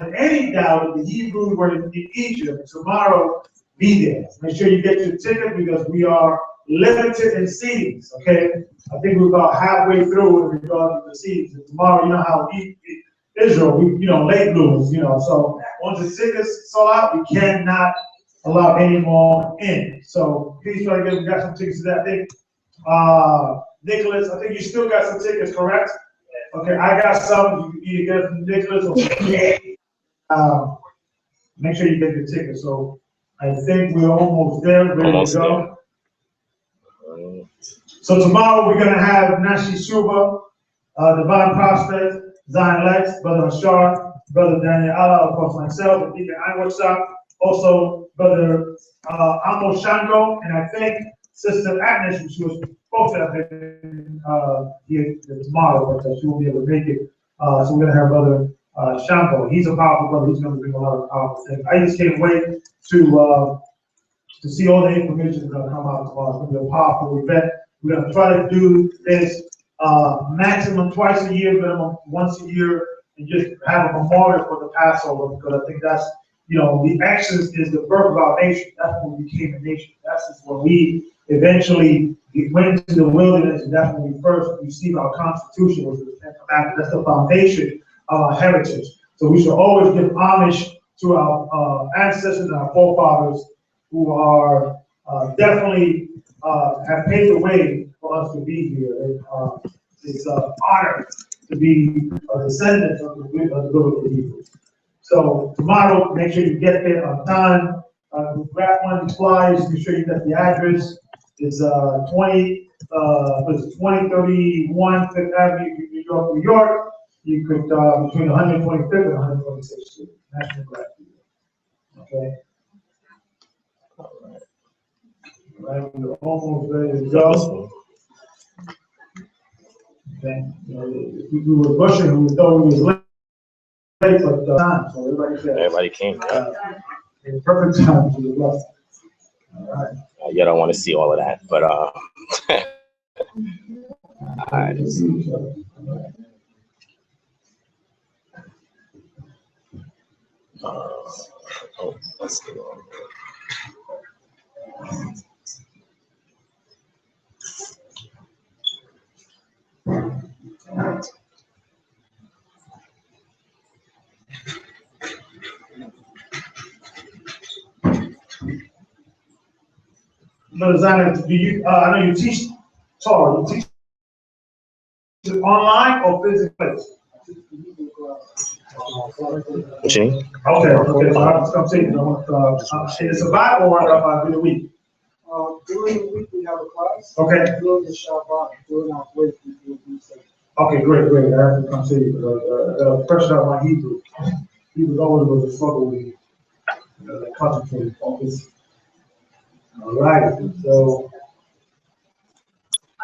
any doubt, the Hebrews were in Egypt. Tomorrow, be there. Make sure you get your ticket because we are limited in seatings. Okay, I think we're about halfway through in regard to the seatings. And tomorrow, you know how Israel, late bloomers, So once the tickets sold out, we cannot allow any more in. So please try to get. We got some tickets to that thing. Nicholas, I think you still got some tickets, correct? Okay, I got some. You can either get from Nicholas or make sure you get the ticket. So I think we're almost there, ready to go. So tomorrow we're gonna have Nashi Shuba, Divine Prospect, Zion Lexx, Brother Ashar, Brother Daniel Allah, of course myself, and Deacon Anwar, also Brother Amo Shango, and I think Sister Agnes, she was supposed to have been here tomorrow, but she won't be able to make it. So we're gonna have Brother Shango. He's a powerful brother. He's gonna bring a lot of powerful things. I just can't wait to see all the information that's gonna come out tomorrow. It's gonna be a powerful event. We're gonna try to do this maximum twice a year, minimum once a year, and just have a memorial for the Passover, because I think that's, the Exodus is the birth of our nation. That's when we became a nation. That's just when we eventually went into the wilderness, and that's when we first received our Constitution, which was the Ten Commandments. That's the foundation of our heritage. So we should always give homage to our ancestors and our forefathers who are definitely have paved the way for us to be here. It's an honor to be a descendant of the biblical Hebrews. So tomorrow, make sure you get there on time. Grab one of these flyers. Make sure you get the address. It's 2031 Fifth Avenue, New York, New York. You could between 125th and 126th Street. National Gratitude. Okay. All right, we're almost ready to go. Okay. We were rushing. We thought we was late, but time. So everybody came. In perfect time to the lesson. All right. You don't want to see all of that, but all right. Let's get on. Zana, do you? I know you teach Torah. You teach it online or physically? What you mean? Okay. So I'm saying, it's a Bible or during the week? During the week we have a class. Okay. During the Shabbat, during our break, we do a research. Okay, great. I have to come see you. The pressure on my Hebrew. Hebrew always was a struggle with me. Concentrated, focus. All right. So.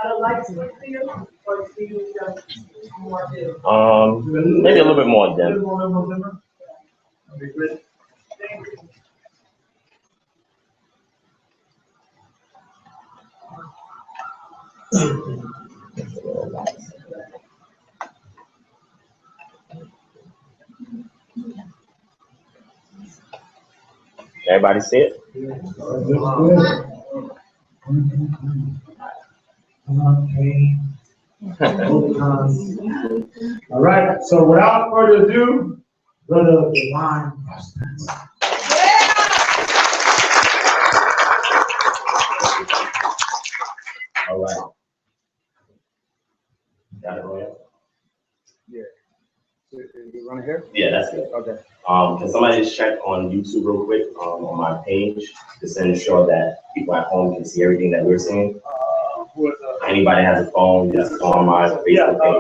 I don't like to look for you, or do you more do? Maybe a little bit more dim. A little more dimmer. That'd be great. Thank you. Everybody see it? All right, so without further ado, Brother Divine Prospect. All right. Got it, Roy? Yeah. You want to hear? Yeah, that's good. Okay. Can somebody just check on YouTube real quick on my page just to ensure that people at home can see everything that we're seeing? Anybody has a phone, just on my Facebook page.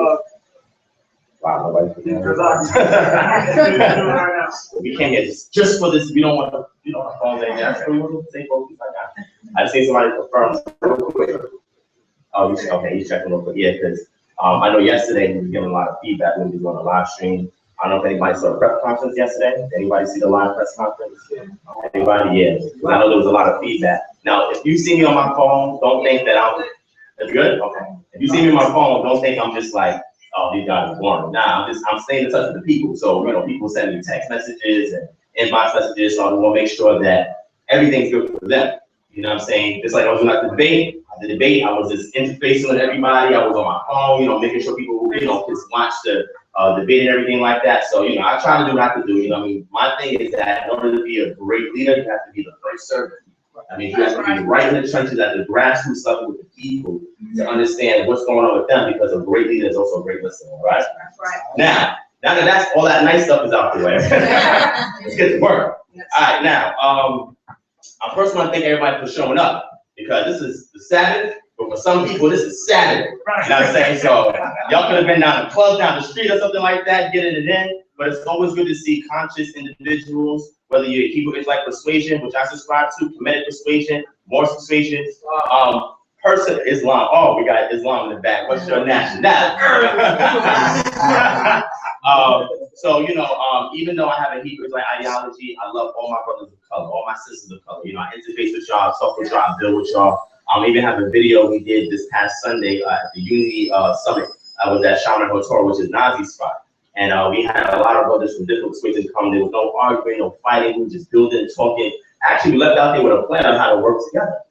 Wow, nobody can We came here just for this. We don't want to, our phones ain't there. We want to say focus. I just need somebody to confirm real quick. Oh, okay, he's checking real quick. Yeah, because I know yesterday we were getting a lot of feedback when we were doing a live stream. I don't know if anybody saw the press conference yesterday. Anybody see the live press conference? Anybody? Yeah. I know there was a lot of feedback. Now, if you see me on my phone, don't think that I'm. That's good? Okay. If you see me on my phone, don't think I'm just like oh, these guys are boring. Nah, I'm staying in touch with the people. So, you know, people send me text messages and inbox messages, so I want to make sure that everything's good for them. You know what I'm saying? Just like I was doing at the debate, I was just interfacing with everybody. I was on my phone, you know, making sure people, you know, could watch the debate and everything like that. So, you know, I try to do what I have to do. You know what I mean? My thing is that in order to be a great leader, you have to be the first servant. I mean, you have to be right in the trenches at the grassroots level with the people to understand what's going on with them, because a great leader is also a great listener, right? That's right. Now that that's all that nice stuff is out the way, let's get to work. All right, now, I first want to thank everybody for showing up, because this is the Sabbath, but for some people, this is Saturday. You know what I'm saying? So y'all could have been down the club, down the street, or something like that, getting it in. But it's always good to see conscious individuals, whether you're a Hebrew Israelite persuasion, which I subscribe to, Kemetic persuasion, Morse persuasion, person Islam. Oh, we got Islam in the back. What's your nationality? So, you know, even though I have a Hebrew Israelite ideology, I love all my brothers of color, all my sisters of color. You know, I interface with y'all, talk with y'all, I build with y'all. I even have a video we did this past Sunday at the Unity Summit. I was at Shaman Hotel, which is Nazi's spot. And we had a lot of brothers from different persuasions come. There was no arguing, no fighting. We were just building, talking. Actually, we left out there with a plan on how to work together.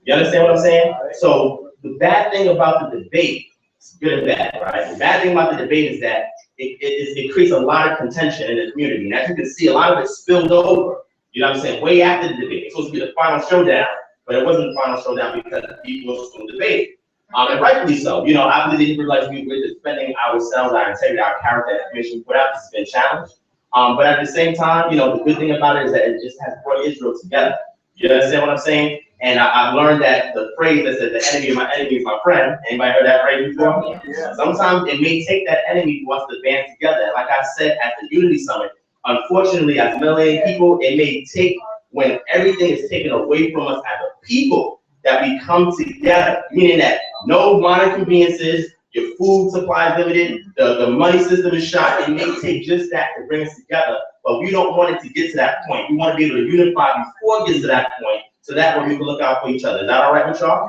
You understand what I'm saying? So the bad thing about the debate, it's good and bad, right? The bad thing about the debate is that it creates a lot of contention in the community. And as you can see, a lot of it spilled over. You know what I'm saying? Way after the debate. It's supposed to be the final showdown, but it wasn't the final showdown because the people were still debating. And rightfully so. You know, I believe the Hebrew Israelites, we're defending ourselves, our integrity, our character, that information we put out has been challenged. But at the same time, you know, the good thing about it is that it just has brought Israel together. You understand what I'm saying? And I've learned that the phrase that says the enemy is my friend. Anybody heard that phrase before? Yeah. Sometimes it may take that enemy for us to band together. Like I said at the Unity Summit, unfortunately, as a million people, it may take when everything is taken away from us as a people that we come together, meaning that no minor conveniences, your food supply is limited, the money system is shot. It may take just that to bring us together, but we don't want it to get to that point. We want to be able to unify before it gets to that point, so that way we can look out for each other. Is that all right with y'all? All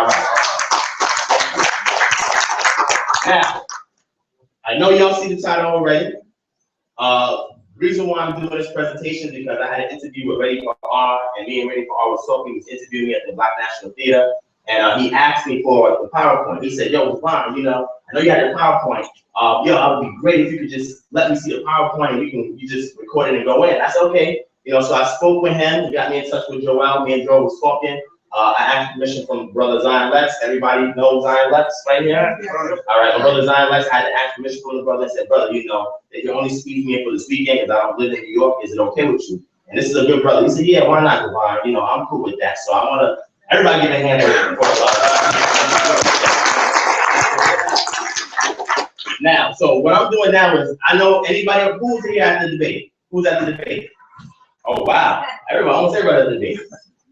right. Now, I know y'all see the title already. The reason why I'm doing this presentation is because I had an interview with Ready for R, and me and Ready for R was talking. He was interviewing me at the Black National Theater, and he asked me for the PowerPoint. He said, "Yo, Devon, you know, I know you had the PowerPoint. Yo, it would be great if you could just let me see the PowerPoint, and you just record it and go in." I said, "Okay." You know, so I spoke with him. He got me in touch with Joel. Me and Joel was talking. I asked permission from brother Zion Lexx. Everybody knows Zion Lexx right here? Yeah. All right, my brother Zion Lexx, I had to ask permission from the brother. I said, "Brother, you know, if you only squeeze me in for this weekend because I don't live in New York, is it okay with you?" And this is a good brother. He said, "Yeah, why not, Devon? You know, I'm cool with that." So I want to, everybody give a hand for Now, so what I'm doing now is, I know anybody who's here at the debate. Who's at the debate? Oh, wow. Everybody, almost everybody at the debate.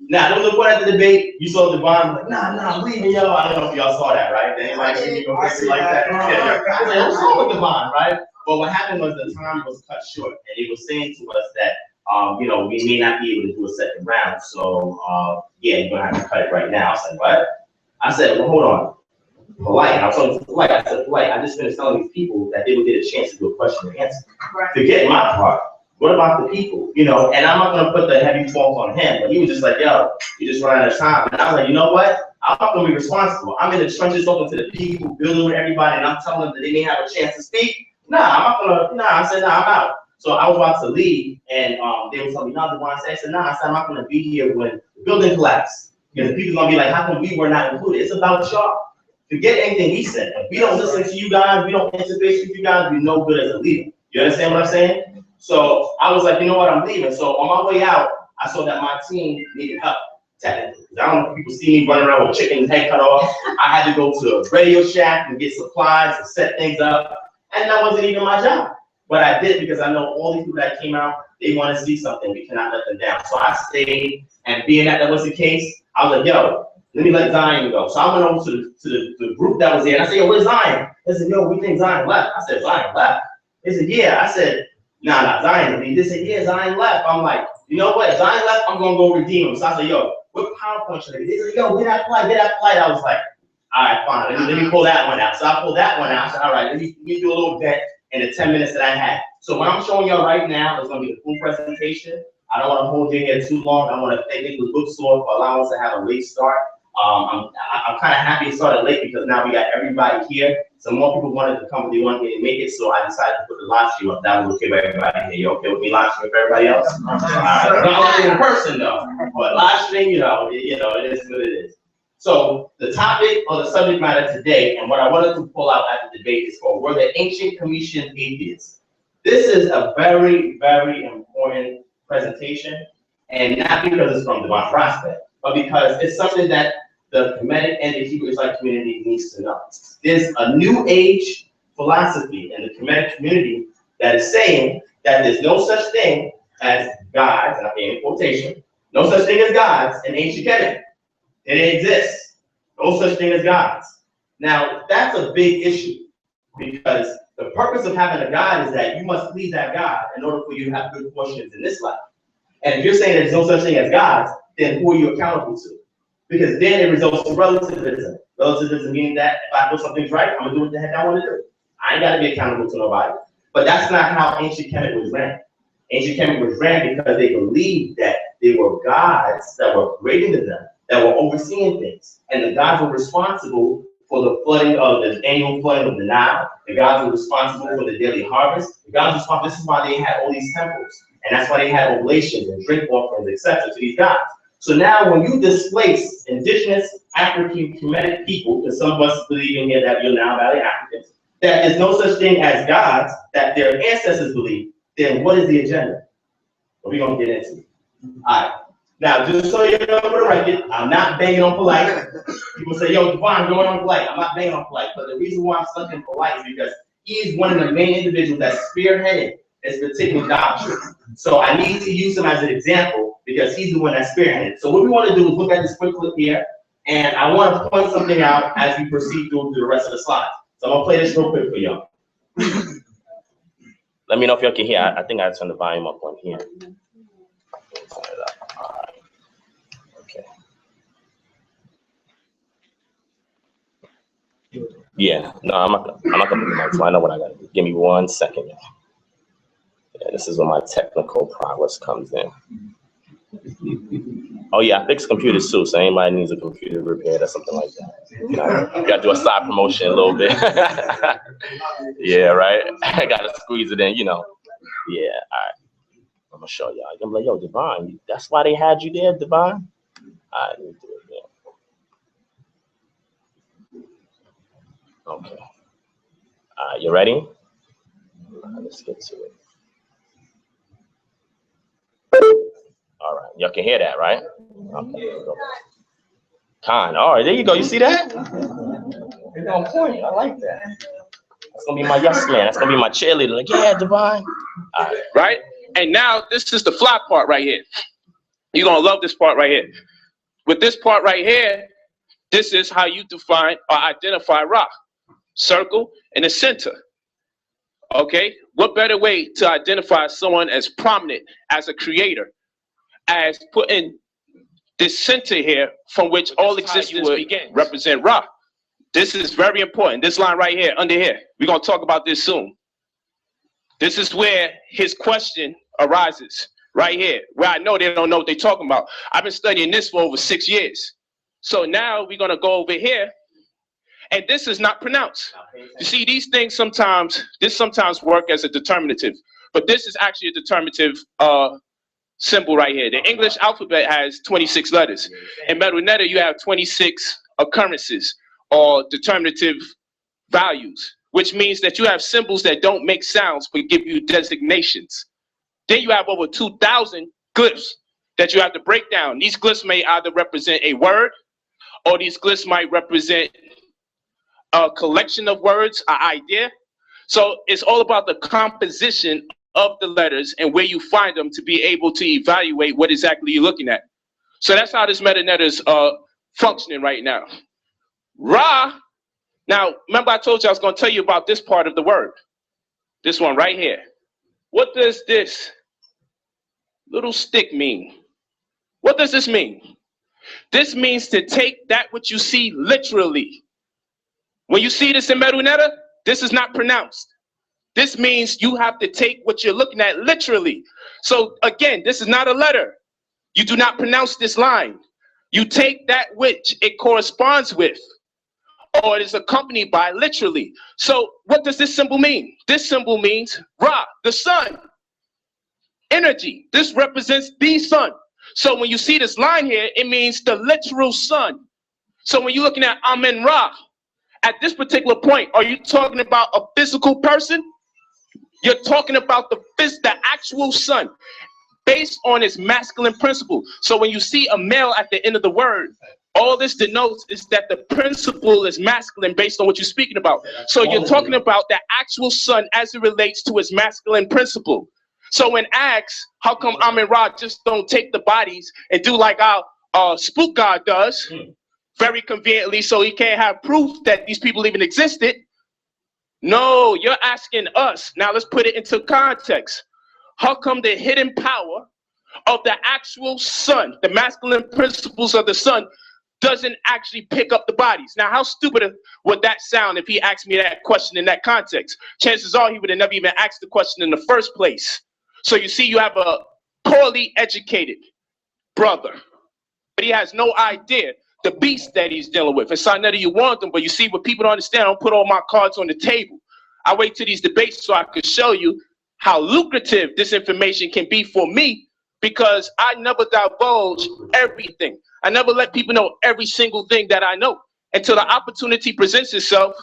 Now, there was a point at the debate, you saw Devon, like, nah, I'm leaving, yo. I don't know if y'all saw that, right? Anybody see me go crazy like that? Yeah. I was like, what's wrong with Devon, right? But what happened was the time was cut short, and he was saying to us that, you know, we may not be able to do a second round, so, yeah, you're gonna have to cut it right now. I was like, what? I said, well, hold on. Polite, and I was talking polite. I said, polite, I just finished telling these people that they would get a chance to do a question and answer. Right. Forget my part. What about the people? You know, and I'm not gonna put the heavy fault on him, but he was just like, yo, you just run out of time. And I was like, you know what? I'm not gonna be responsible. I'm in the trenches talking to the people, building with everybody, and I'm telling them that they may have a chance to speak. Nah, I'm not gonna, I said, nah, I'm out. So I was about to leave, and they were telling me, no, Devon. I said, nah, I said, I'm not gonna be here when the building collapsed. Because the people's gonna be like, how come we were not included? It's about y'all. Forget anything we said. If we don't listen to you guys, we don't interface with you guys, we're no good as a leader. You understand what I'm saying? So I was like, you know what, I'm leaving. So on my way out, I saw that my team needed help, technically. I don't know if people see me running around with chicken's head cut off. I had to go to a Radio Shack and get supplies and set things up. And that wasn't even my job. But I did because I know all these people that came out, they want to see something. We cannot let them down. So I stayed, and being that was the case, I was like, yo, let me let Zion go. So I went over to the group that was there, and I said, yo, where's Zion? They said, yo, we think Zion left. I said, Zion left? They said, yeah. I said, nah, Zion. They said, yeah, Zion left. I'm like, you know what? Zion left, I'm gonna go redeem him. So I said, yo, what PowerPoint should I get? They said, yo, get that flight. I was like, All right, fine. Let me pull that one out. So I pull that one out. So, all right, let me do a little bit in the 10 minutes that I had. So what I'm showing y'all right now is going to be the full presentation. I don't want to hold you here too long. I want to thank the Bookstore for allowing us to have a late start. I'm kind of happy it started late because now we got everybody here. So more people wanted to come, but they wanted to make it. So I decided to put the live stream up. That was okay with everybody here. You okay with me live stream for everybody else? All right. Not like in person though, but live stream, it is what it is. So the topic or the subject matter today, and what I wanted to pull out at the debate is called, were the ancient Commission atheists? This is a very, very important presentation, and not because it's from Divine Prospect, but because it's something that the Kemetic and the Hebrew Israelite community needs to know. There's a new age philosophy in the Kemetic community that is saying that there's no such thing as gods, and I'm in quotation, no such thing as gods in ancient Kemet. It exists. No such thing as gods. Now, that's a big issue because the purpose of having a God is that you must please that God in order for you to have good fortunes in this life. And if you're saying there's no such thing as gods, then who are you accountable to? Because then it results in relativism. Relativism meaning that if I feel something's right, I'm gonna do what the heck I want to do. I ain't gotta be accountable to nobody. But that's not how ancient Kemet was ran. Ancient Kemet was ran because they believed that they were gods that were greater than them, that were overseeing things. And the gods were responsible for the flooding of the annual flooding of the Nile. The gods were responsible for the daily harvest. The gods were responsible. This is why they had all these temples. And that's why they had oblations and drink offerings, etc. to these gods. So now when you displace indigenous African Kemetic people, because some of us believe in here that you're now Valley Africans, that there's no such thing as gods that their ancestors believe, then what is the agenda? What are we gonna get into? All right. Now, just so you know for the record, I'm not banging on polite. People say, yo, Devon, going on polite. I'm not banging on polite, but the reason why I'm stuck in polite is because he's one of the main individuals that's spearheaded this particular doctrine. So I need to use him as an example because he's the one that's spearheaded. So what we want to do is look at this quick clip here, and I want to point something out as we proceed through the rest of the slides. So I'm gonna play this real quick for y'all. Let me know if y'all can hear. I think I turned the volume up on here. Okay. Yeah, no, I'm not gonna put the mic, so I know what I gotta do. Give me 1 second, y'all. Yeah, this is where my technical prowess comes in. Oh yeah, I fix computers too, so anybody needs a computer repaired or something like that. You know, you gotta do a side promotion a little bit. Yeah, right. I gotta squeeze it in, you know. Yeah, all right. I'm gonna show y'all. I'm like, yo, Devon, that's why they had you there, Devon? All right, let me do it again. Okay. All right, you ready? All right, let's get to it. All right, y'all can hear that, right? Okay, there we go. All right, there you go. You see that? It's on point. I like that. That's gonna be my yes man. That's gonna be my cheerleader. Like, yeah, Devon. All right? And now this is the fly part right here. You're gonna love this part right here. With this part right here, this is how you define or identify Ra. Circle in the center. Okay? What better way to identify someone as prominent as a creator as putting this center here from which all existence begins, represent Ra. This is very important. This line right here, under here. We're gonna talk about this soon. This is where his question arises, right here, where I know they don't know what they're talking about. I've been studying this for over 6 years. So now we're gonna go over here, and this is not pronounced. You see, these things sometimes work as a determinative, but this is actually a determinative symbol right here. The English alphabet has 26 letters. In Metal Netter, you have 26 occurrences or determinative values, which means that you have symbols that don't make sounds but give you designations. Then you have over 2,000 glyphs that you have to break down. These glyphs may either represent a word, or these glyphs might represent a collection of words, an idea. So it's all about the composition of the letters and where you find them to be able to evaluate what exactly you're looking at. So that's how this meta net is functioning right now. Ra, now remember I told you I was going to tell you about this part of the word. This one right here. What does this little stick mean? What does this mean? This means to take that which you see literally When you see this in Meruneta, this is not pronounced. This means you have to take what you're looking at literally. So again, this is not a letter. You do not pronounce this line. You take that which it corresponds with, or it is accompanied by literally. So what does this symbol mean? This symbol means Ra, the sun, energy. This represents the sun. So when you see this line here, it means the literal sun. So when you're looking at Amen Ra, at this particular point, are you talking about a physical person? You're talking about the actual sun, based on its masculine principle. So when you see a male at the end of the word, all this denotes is that the principle is masculine based on what you're speaking about. So you're talking about the actual sun as it relates to its masculine principle. So when asked, how come Amen Ra just don't take the bodies and do like our spook god does, very conveniently, so he can't have proof that these people even existed? No, you're asking us. Now let's put it into context. How come the hidden power of the actual sun, the masculine principles of the sun, doesn't actually pick up the bodies? Now, how stupid would that sound if he asked me that question in that context? Chances are he would have never even asked the question in the first place. So you see, you have a poorly educated brother, but he has no idea the beast that he's dealing with. It's not that you want them, but you see, what people don't understand, I don't put all my cards on the table. I wait till these debates so I could show you how lucrative this information can be for me, because I never divulge everything. I never let people know every single thing that I know. Until the opportunity presents itself,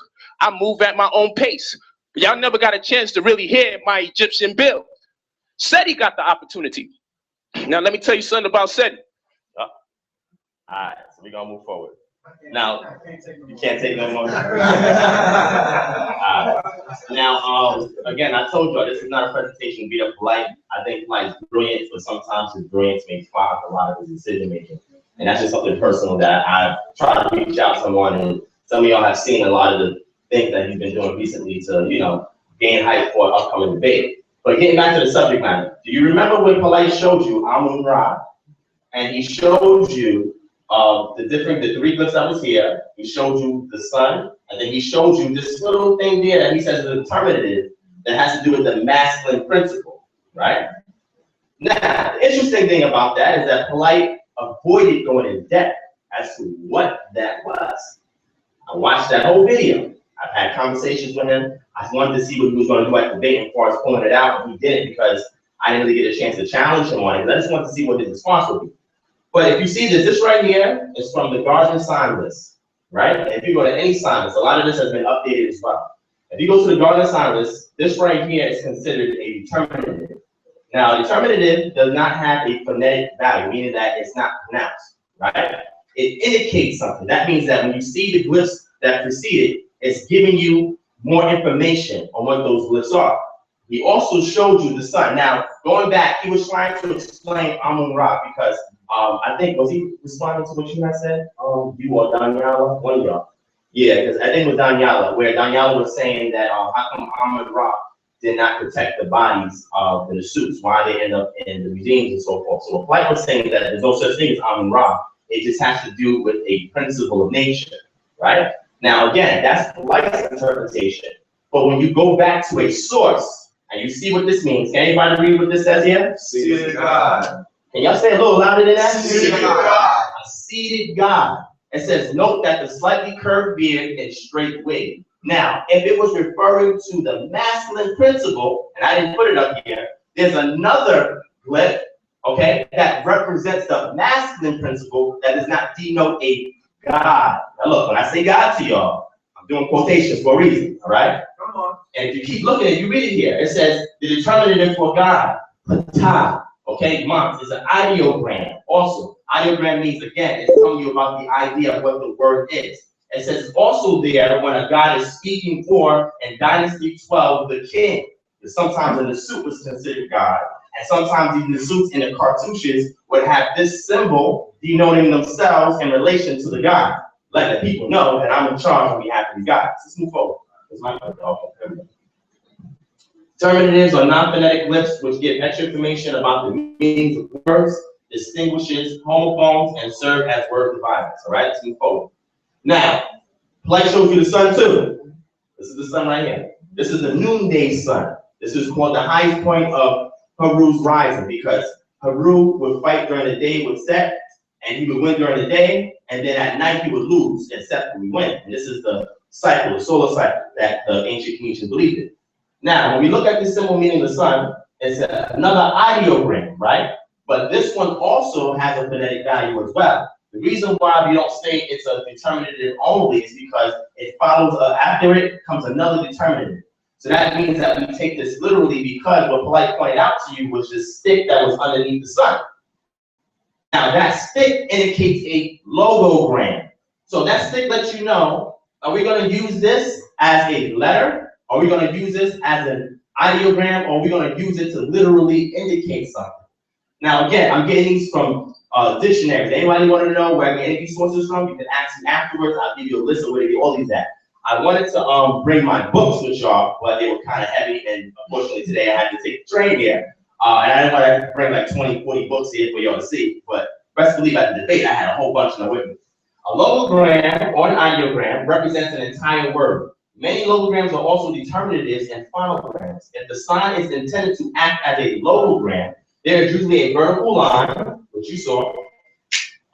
I move at my own pace. But y'all never got a chance to really hear my Egyptian build. Said he got the opportunity. Now let me tell you something about Seti. All right, so we're gonna move forward. Now, you can't take no more. Now, again, I told y'all this is not a presentation beat up polite. I think polite is brilliant, but sometimes his brilliance may cloud a lot of his decision making. And that's just something personal that I've tried to reach out to someone, and some of y'all have seen a lot of the things that he's been doing recently to, you know, gain hype for an upcoming debate. But getting back to the subject matter, do you remember when Polite showed you Amun Ra, and he showed you the three glyphs that was here? He showed you the sun, and then he showed you this little thing there that he says is a determinative that has to do with the masculine principle, right? Now, the interesting thing about that is that Polite avoided going in depth as to what that was. I watched that whole video. I've had conversations with him. I wanted to see what he was going to do at the debate as far as pulling it out, and he didn't, because I didn't really get a chance to challenge him on it. I just wanted to see what his response would be. But if you see this right here is from the Guardian sign list, right? And if you go to any sign list, a lot of this has been updated as well. If you go to the Guardian sign list, this right here is considered a determinative. Now, determinative does not have a phonetic value, meaning that it's not pronounced, right? It indicates something. That means that when you see the glyphs that precede it, it's giving you more information on what those glyphs are. He also showed you the sun. Now, going back, he was trying to explain Amun Ra, because I think, was he responding to what you had said? You or Daniela? One of y'all. Yeah, because I think it was Daniela, where Daniela was saying that how come Amun Ra did not protect the bodies of the suits, why they end up in the museums and so forth. So Flight was saying that there's no such thing as Amun Ra. It just has to do with a principle of nature, right? Now, again, that's Flight's interpretation. But when you go back to a source and you see what this means, can anybody read what this says here? Seated God. Can y'all say a little louder than that? Seated God. A seated God. It says, note that the slightly curved beard and straight wig. Now, if it was referring to the masculine principle, and I didn't put it up here, there's another glyph, okay, that represents the masculine principle that does not denote a God. Now look, when I say God to y'all, I'm doing quotations for a reason, all right? Come on. And if you keep looking at it, you read it here. It says the determinative for God, patah, okay, mom, is an ideogram. Also, ideogram means, again, it's telling you about the idea of what the word is. It says also there when a god is speaking for in Dynasty 12, the king. Because sometimes in the suit was considered God, and sometimes even the suits in the cartouches would have this symbol denoting themselves in relation to the god, letting the people know that I'm in charge on behalf of these guys. Let's move forward. Determinatives are non-phonetic glyphs which give extra information about the meanings of words, distinguishes homophones, and serve as word dividers. All right, let's move forward. Now, Light shows you the sun too. This is the sun right here. This is the noonday sun. This is called the highest point of Haru's rising because Haru would fight during the day with Set, and he would win during the day, and then at night he would lose, and Set would win. And this is the cycle, the solar cycle that the ancient Phoenicians believed in. Now, when we look at this symbol meaning the sun, it's another ideogram, right? But this one also has a phonetic value as well. The reason why we don't say it's a determinative only is because it follows, after it comes another determinative. So that means that we take this literally because what Polite pointed out to you was this stick that was underneath the sun. Now that stick indicates a logogram. So that stick lets you know, are we going to use this as a letter? Are we going to use this as an ideogram? Or are we going to use it to literally indicate something? Now again, I'm getting these from dictionaries. Anybody want to know where I get any of these sources from? You can ask me afterwards. I'll give you a list of where to get all these at. I wanted to bring my books with y'all, but they were kind of heavy, and unfortunately today I had to take the train here. And I didn't want to bring like 20, 40 books here for y'all to see, but best believe at the debate I had a whole bunch of them with me. A logogram or an ideogram represents an entire word. Many logograms are also determinatives and phonograms. If the sign is intended to act as a logogram, there is usually a vertical line, which you saw,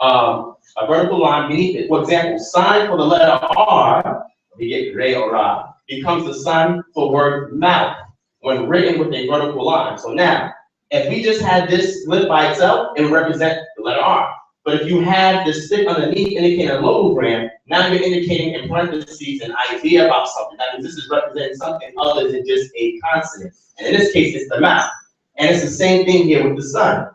a vertical line beneath it. For example, sign for the letter R, we get Re or Ra, becomes the sign for word mouth when written with a vertical line. So now, if we just had this lit by itself, it would represent the letter R. But if you have this stick underneath indicating a logogram, now you're indicating in parentheses an idea about something. That means this is representing something other than just a consonant. And in this case, it's the mouth. And it's the same thing here with the sun.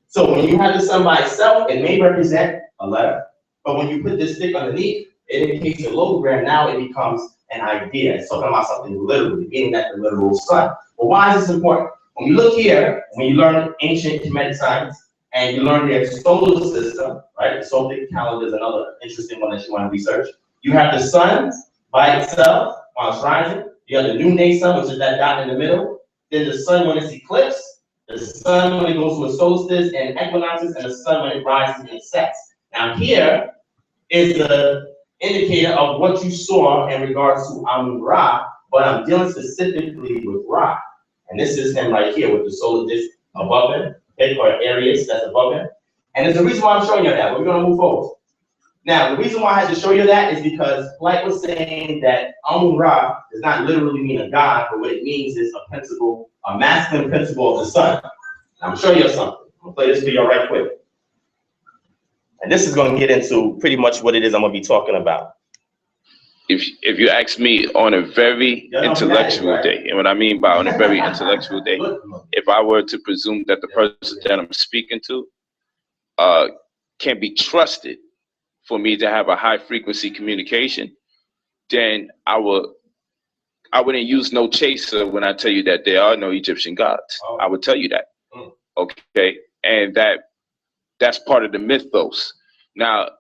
So when you have the sun by itself, it may represent a letter. But when you put this stick underneath, it indicates a logogram. Now it becomes an idea. It's talking about something literally, meaning that the literal sun. But why is this important? When you look here, when you learn ancient Kemetic science, and you learn their solar system, right? The solar calendar is another interesting one that you want to research. You have the sun by itself while it's rising. You have the noonday sun, which is that dot in the middle. Then the sun when it's eclipsed, the sun when it goes to a solstice and equinoxes, and the sun when it rises and sets. Now here is the indicator of what you saw in regards to Amun-Ra, but I'm dealing specifically with Ra. And this is him right here with the solar disk above him, or areas that's above him. And there's a reason why I'm showing you that, but we're gonna move forward. Now, the reason why I had to show you that is because Light was saying that Amun-Ra does not literally mean a god, but what it means is a principle, a masculine principle of the sun. I'm gonna show you something. I'm gonna play this video right quick. And this is gonna get into pretty much what it is I'm gonna be talking about. If you ask me on a very intellectual day, and what I mean by on a very intellectual day, if I were to presume that the person that I'm speaking to can be trusted for me to have a high frequency communication, then I wouldn't use no chaser when I tell you that there are no Egyptian gods. I would tell you that. Okay, and that's part of the mythos. Now,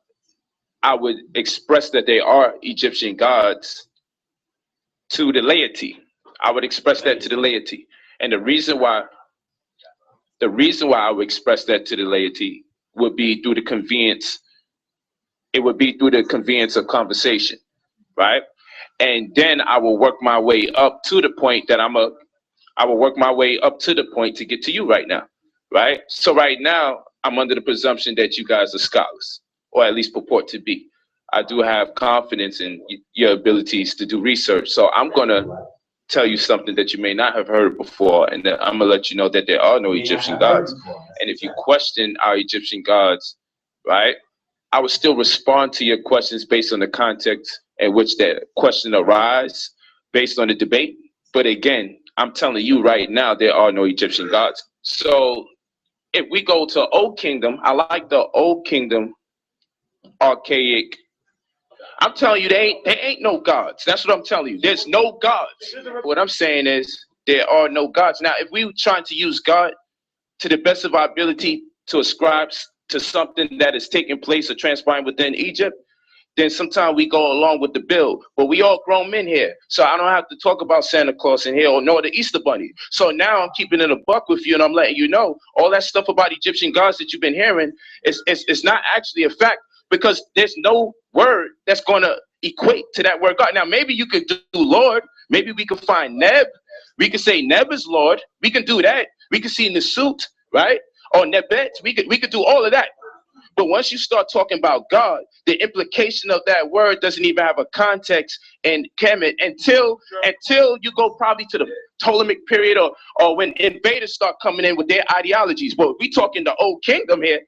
I would express that they are Egyptian gods to the laity. I would express that to the laity. And the reason why I would express that to the laity would be through the convenience. It would be through the convenience of conversation, right? And then I will work my way up to the point that I will work my way up to the point to get to you right now, right? So right now, I'm under the presumption that you guys are scholars, or at least purport to be. I do have confidence in your abilities to do research. So I'm going to tell you something that you may not have heard before, and then I'm going to let you know that there are no Egyptian gods. And if you question our Egyptian gods, right, I would still respond to your questions based on the context in which that question arises, based on the debate. But again, I'm telling you right now, there are no Egyptian gods. So if we go to Old Kingdom, I like the Old Kingdom archaic. I'm telling you, there ain't no gods. That's what I'm telling you. There's no gods. What I'm saying is there are no gods. Now, if we were trying to use God to the best of our ability to ascribe to something that is taking place or transpiring within Egypt, then sometimes we go along with the bill. But we all grown men here, so I don't have to talk about Santa Claus in here or nor the Easter Bunny. So now I'm keeping it a buck with you, and I'm letting you know all that stuff about Egyptian gods that you've been hearing is not actually a fact, because there's no word that's going to equate to that word God. Now, maybe you could do Lord. Maybe we could find Neb. We could say Neb is Lord. We can do that. We could see Nesut, right? Or Nebet. We could do all of that. But once you start talking about God, the implication of that word doesn't even have a context in Kemet until you go probably to the Ptolemaic period or when invaders start coming in with their ideologies. But we talking the Old Kingdom here.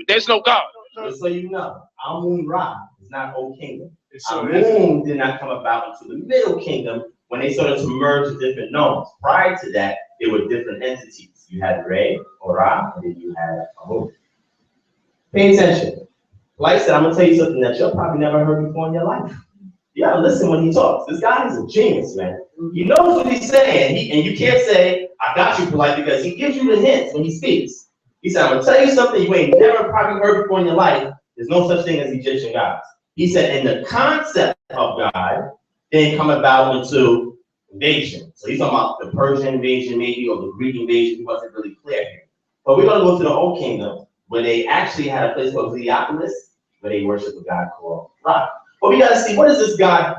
There's no God. Just so you know, Amun-Ra is not Old Kingdom. Amun did not come about until the Middle Kingdom when they started to merge the different nomes. Prior to that, they were different entities. You had Re or Ra, and then you had Amun. Pay attention. Like I said, I'm gonna tell you something that you'll probably never heard before in your life. You gotta listen when he talks. This guy is a genius, man. He knows what he's saying, and you can't say, I got you, polite, because he gives you the hints when he speaks. He said, I'm gonna tell you something you ain't never probably heard before in your life. There's no such thing as Egyptian gods. He said, in the concept of God, then come about into invasion. So he's talking about the Persian invasion, maybe, or the Greek invasion. He wasn't really clear here. But we're gonna go to the Old Kingdom, where they actually had a place called Heliopolis, where they worship a god called Ra. But we gotta see, what is this God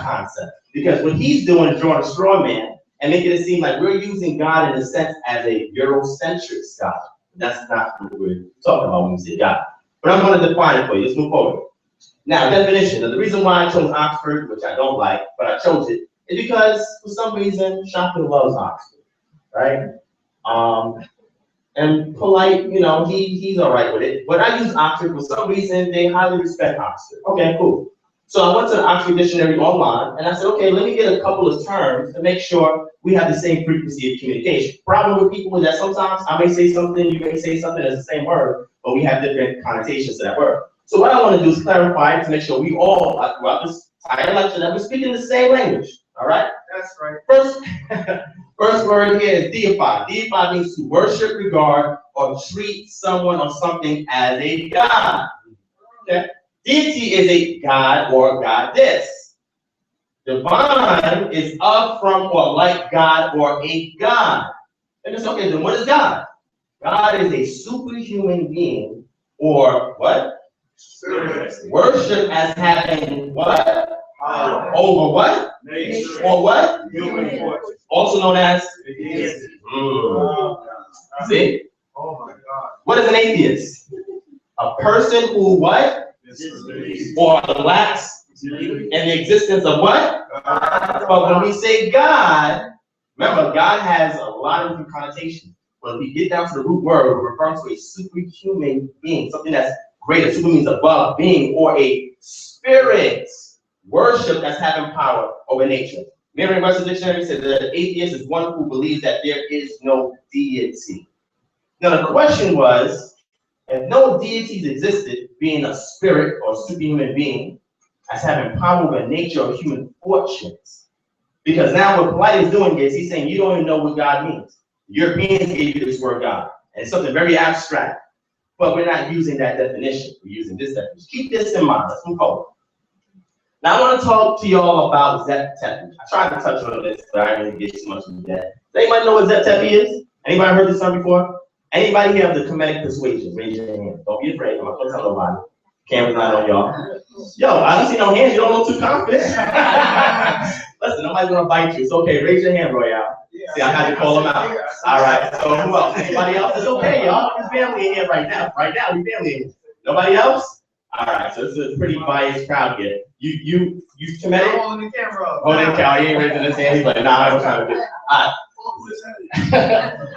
concept? Because what he's doing is drawing a straw man and making it seem like we're using God in a sense as a Eurocentric God. That's not what we're talking about when we say God. But I'm gonna define it for you. Let's move forward. Now, definition. Now, the reason why I chose Oxford, which I don't like, but I chose it, is because for some reason, Shopper loves Oxford, right? And polite, you know, he's all right with it. But I use Oxford for some reason. They highly respect Oxford. Okay, cool. So I went to the Oxford Dictionary online, and I said, okay, let me get a couple of terms to make sure we have the same frequency of communication. Problem with people is that sometimes I may say something, you may say something as the same word, but we have different connotations to that word. So what I want to do is clarify to make sure we all, throughout this entire lecture, that we're speaking the same language. All right? That's right. First word here is deify. Deify means to worship, regard, or treat someone or something as a god. Okay? Deity is a god or goddess. Divine is of, from, or like God or a god. And it's okay, then what is God? God is a superhuman being, or what? Worship as having what? Over what? Nature. Or what? Human force. Also known as? See? Oh my God. What is an atheist? A person who what? Or lacks in the existence of what? But when we say God, remember, God has a lot of different connotations. But if we get down to the root word, we're referring to a superhuman being, something that's greater. Super means above being, or a spirit. Worship that's having power over nature. Merriam-Webster Dictionary says that an atheist is one who believes that there is no deity. Now the question was, if no deities existed, being a spirit or superhuman being, as having power over nature or human fortunes. Because now what Polite is doing is he's saying you don't even know what God means. Europeans gave you this word God, and it's something very abstract. But we're not using that definition. We're using this definition. Keep this in mind. Let's move forward. Now I want to talk to y'all about Zep-Tepi. I tried to touch on this, but I didn't really get too much into that. Does anybody know what Zep-Tepi is? Anybody heard this term before? Anybody here have the Kemetic persuasion? Raise your hand. Don't be afraid. I'm not going to tell nobody. Camera's not on y'all. Yo, I don't see no hands. You don't look too confident. Listen, nobody's going to bite you. It's okay. Raise your hand, Royale. See, I had to call them out. All right. So who else? Anybody else? It's okay, y'all. There's family in here right now. Right now, we family in here. Nobody else? All right. So this is a pretty biased crowd here. You Kemetic? I'm holding the camera up. Holding the camera. He ain't raising his hand. He's like, nah, I don't try to do it. All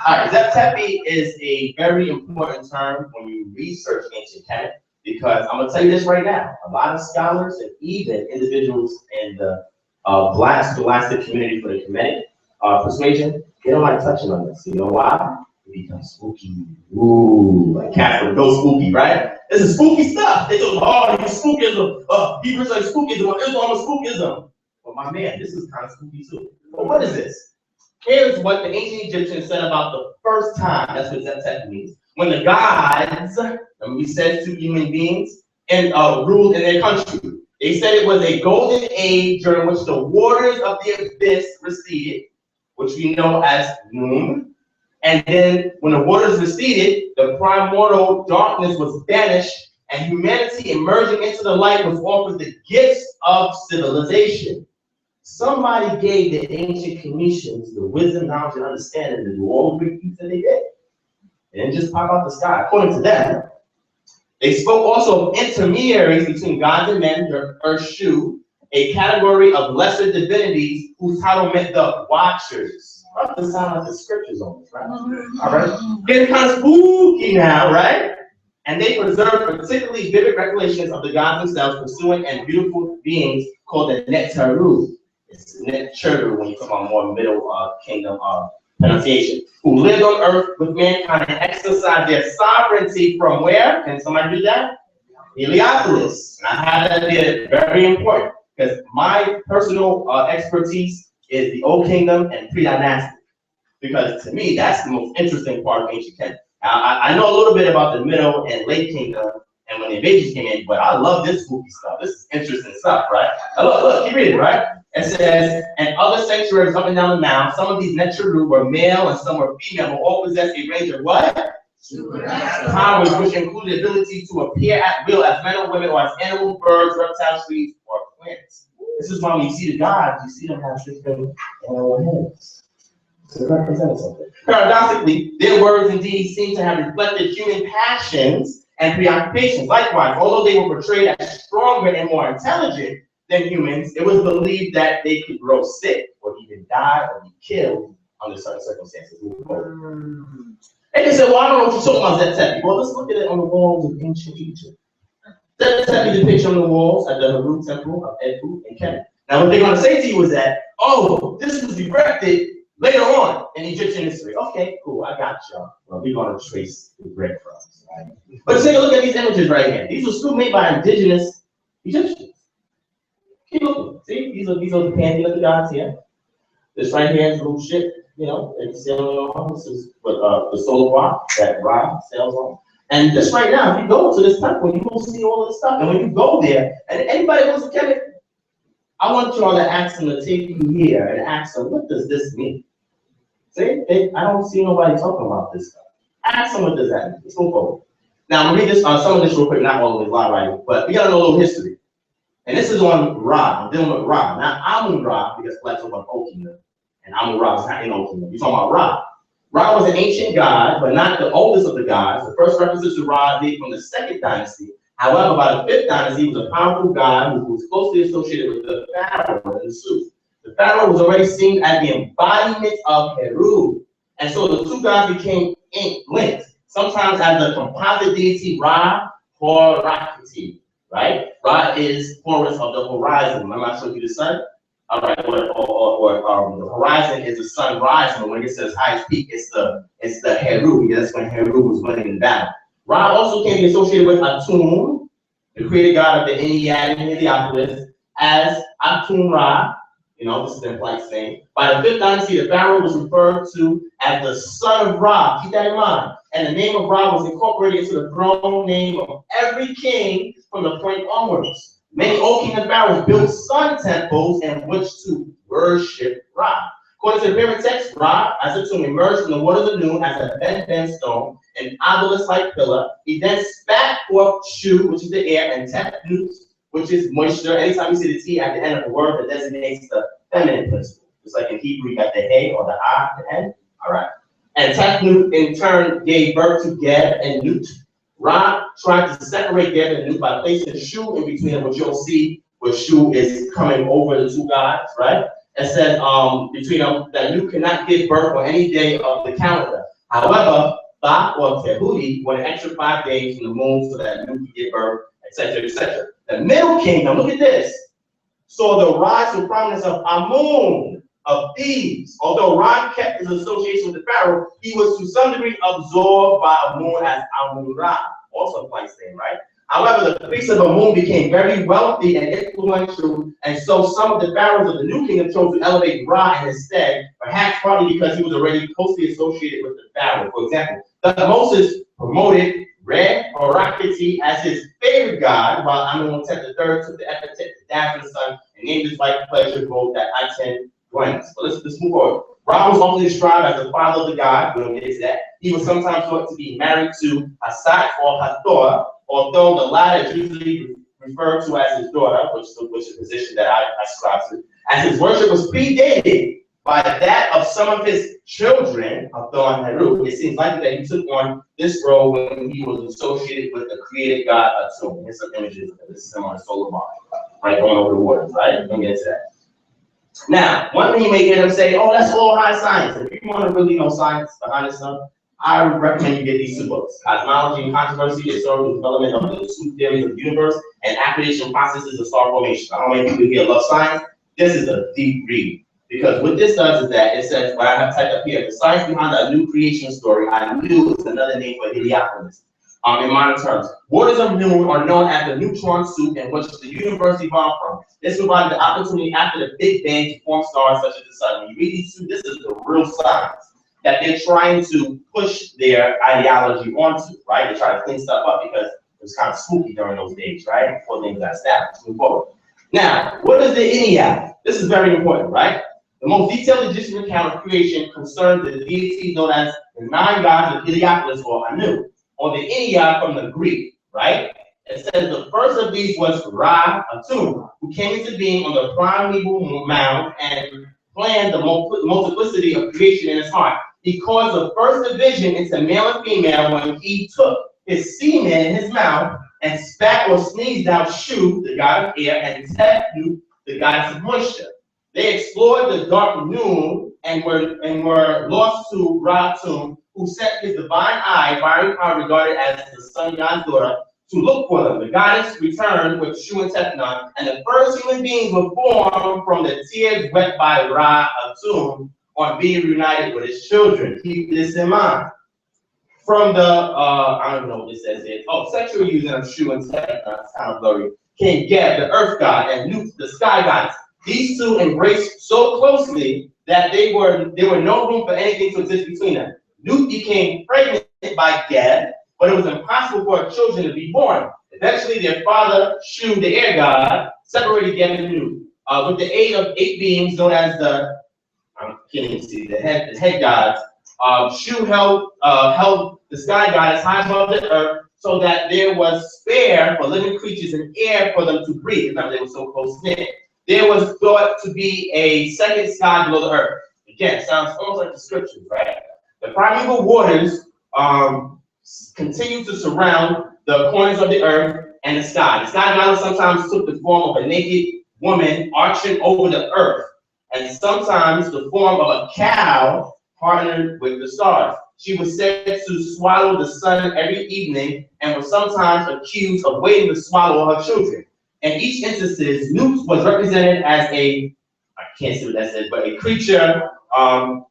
right. Zep-Tepi is a very important term when you research ancient Kemet, because I'm gonna tell you this right now. A lot of scholars and even individuals in the Black scholastic community for the Kemetic persuasion, they don't like touching on this. You know why? It becomes spooky. Ooh, like Casper, go spooky, right? This is spooky stuff. They talk, oh, it's spookism. Hebrews like spookism. Islam is spookism. But my man, this is kind of spooky too. But what is this? Here's what the ancient Egyptians said about the first time. That's what Zep-Tepi means. When the gods, and we said to human beings, and ruled in their country. They said it was a golden age during which the waters of the abyss receded, which we know as Noon. And then when the waters receded, the primordial darkness was banished, and humanity emerging into the light was offered the gifts of civilization. Somebody gave the ancient Phoenicians the wisdom, knowledge, and understanding to do all the great feats that they did. They didn't just pop out the sky. According to them, they spoke also of intermediaries between gods and men, the Urshu, a category of lesser divinities whose title meant the Watchers. That doesn't sound like the scriptures almost, right? All right. Getting kind of spooky now, right? And they preserved particularly vivid recollections of the gods themselves pursuing and beautiful beings called the Nectaru. It's Nectaru when you come on more middle kingdom pronunciation. Who lived on earth with mankind and exercised their sovereignty from where? Can somebody do that? Heliopolis. And I have that there, very important, because my personal expertise is the Old Kingdom and pre-dynastic. Because to me, that's the most interesting part of ancient Kingdom. I know a little bit about the Middle and Late Kingdom and when the invasions came in, but I love this spooky stuff. This is interesting stuff, right? Now look, keep reading, right? It says, and other sanctuaries up and down the mound, some of these Nectaru were male and some were female, but all possessed a range of what? Powers, which include the ability to appear at will as men or women or as animals, birds, reptiles, trees, or plants. This is why when you see the gods, you see them have different animal heads. To represent something. Paradoxically, their words and deeds seem to have reflected human passions and preoccupations. Likewise, although they were portrayed as stronger and more intelligent than humans, it was believed that they could grow sick or even die or be killed under certain circumstances. And they said, well, I don't know what you're talking about, Zet-Tepi. Well, let's look at it on the walls of ancient Egypt. Zet-Tepi depiction on the walls at the Haru temple of Edfu and Kemet. Now, what they're going to say to you is that, oh, this was erected later on in Egyptian history. Okay, cool, I got y'all. Well, we're going to trace the breadcrumbs, right? But take a look at these images right here. These were still made by indigenous Egyptians. Keep looking. See, these are the pantheon of the gods here. This right here is a little ship, you know, it's sailing on. This is what the solar rock that Ra sails on. And this right now, if you go to this temple, you will see all of this stuff. And when you go there, and anybody goes to Kemet, I want y'all to ask them to take you here and ask them, what does this mean? See, I don't see nobody talking about this stuff. Ask them what does that mean. Let's go forward. Now, I'm gonna read this, some of this real quick, not all of it live writing, but we gotta know a little history. And this is on Ra. I'm dealing with Ra, not Amun-Ra, because let's talk about Old Kingdom. And Amun-Ra is not in Old Kingdom. You're talking about Ra. Ra was an ancient god, but not the oldest of the gods. The first references to Ra date from the 2nd dynasty. However, by the 5th dynasty, he was a powerful god who was closely associated with the pharaoh and the Sus. The pharaoh was already seen as the embodiment of Heru. And so the two gods became linked, sometimes as the composite deity Ra or Rakati, right? Ra is Horus of the horizon. Remember I showed you the sun? All right, or the horizon is the sun rising. When it says highest peak, it's the Heru, because that's when Heru was winning the battle. Ra also can be associated with Atum, the creator god of the Ennead and Heliopolis, as Atum-Ra. You know, this is the implied saying. By the 5th dynasty, the pharaoh was referred to as the son of Ra. Keep that in mind. And the name of Ra was incorporated into the throne name of every king from the point onwards. Many Old Kingdom pharaohs built sun temples in which to worship Ra. According to the pyramid text, Ra, as a tomb, emerged from the waters of noon as a bent stone, an obelisk-like pillar. He then spat forth Shu, which is the air, and Tefnut, which is moisture. Anytime you see the T at the end of a word, that designates the feminine principle. Just like in Hebrew, you got the Hey or the I at the end. All right. And Tefnut, in turn, gave birth to Geb and Nut. Ra tried to separate Geb and Nut by placing Shu in between them, which you'll see where Shu is coming over the two gods, right? It says between them that Nut cannot give birth on any day of the calendar. However, Ba or Tehuti went an extra 5 days from the moon so that Nut could give birth, etc., etc. The Middle Kingdom, look at this, saw the rise and prominence of Amun of Thebes. Although Ra kept his association with the pharaoh, he was to some degree absorbed by Amun as Amun-Ra, also a place name, right? However, the priests of Amun became very wealthy and influential, and so some of the pharaohs of the New Kingdom chose to elevate Ra in his stead, perhaps partly because he was already closely associated with the pharaoh. For example, Moses promoted Re or Rakati as his favorite god, while Amenhotep III took the epithet to Daphne's son and named his wife Pleasure both that Aten Gwen. So let's move on. Ra was often described as the father of the god. We don't get into that. He was sometimes thought to be married to Asat or Hathor, although the latter is usually referred to as his daughter, which is a position that I ascribe to, as his worship was predated by that of some of his children of Thon Heru. It seems likely that he took on this role when he was associated with the created God Atum. Here's some images of this is him on a solar bar, right, going over the waters, right? Let me get to that. Now, one thing you may hear them say, oh, that's all high science. If you want to really know science behind this stuff, I would recommend you get these two books, Cosmology and Controversy, the Historical Development of the Two Theories of the Universe, and Acquisition Processes of Star Formation. I don't know many people here love science. This is a deep read. Because what this does is that it says, what I have typed up here, the science behind a new creation story, I knew is another name for Heliopolis. In modern terms, waters of noon are known as the neutron soup in which the universe evolved from. This provided the opportunity after the Big Bang to form stars such as the sun. When you read these two, this is the real science that they're trying to push their ideology onto, right? They try to clean stuff up because it was kind of spooky during those days, right? Before things got established. Move forward. Now, what is the Ennead? This is very important, right? The most detailed Egyptian account of creation concerns the deities known as the 9 gods of Heliopolis or Anu, or the Ennead from the Greek, right? It says the first of these was Ra Atum, who came into being on the primeval mound and planned the multiplicity of creation in his heart. He caused the first division into male and female when he took his semen in his mouth and spat or sneezed out Shu, the god of air, and Tepnu, the goddess of moisture. They explored the dark noon and were lost to Ra-Tum, who sent his divine eye, fiery power regarded as the sun god's daughter, to look for them. The goddess returned with Shu and Tepnon, and the first human beings were formed from the tears wept by Ra-Tum on being reunited with his children. Keep this in mind. From the, I don't know what this says here. Oh, sexual using of Shu and Tepnon, it's kind of blurry. King Geb, the earth god, and Nut, the sky goddess. These two embraced so closely that there were no room for anything to exist between them. Nut became pregnant by Geb, but it was impossible for her children to be born. Eventually, their father, Shu, the air god, separated Geb and Nut. With the aid of 8 beings known as the, I can't even see, the head gods, Shu held the sky goddess high above the earth so that there was spare for living creatures and air for them to breathe. Remember, they were so close knit. There was thought to be a second sky below the earth. Again, sounds almost like the scriptures, right? The primeval waters continue to surround the corners of the earth and the sky. The sky goddess sometimes took the form of a naked woman arching over the earth, and sometimes the form of a cow partnered with the stars. She was said to swallow the sun every evening and was sometimes accused of waiting to swallow her children. In each instance, Nut was represented as a, I can't see what that says, but a creature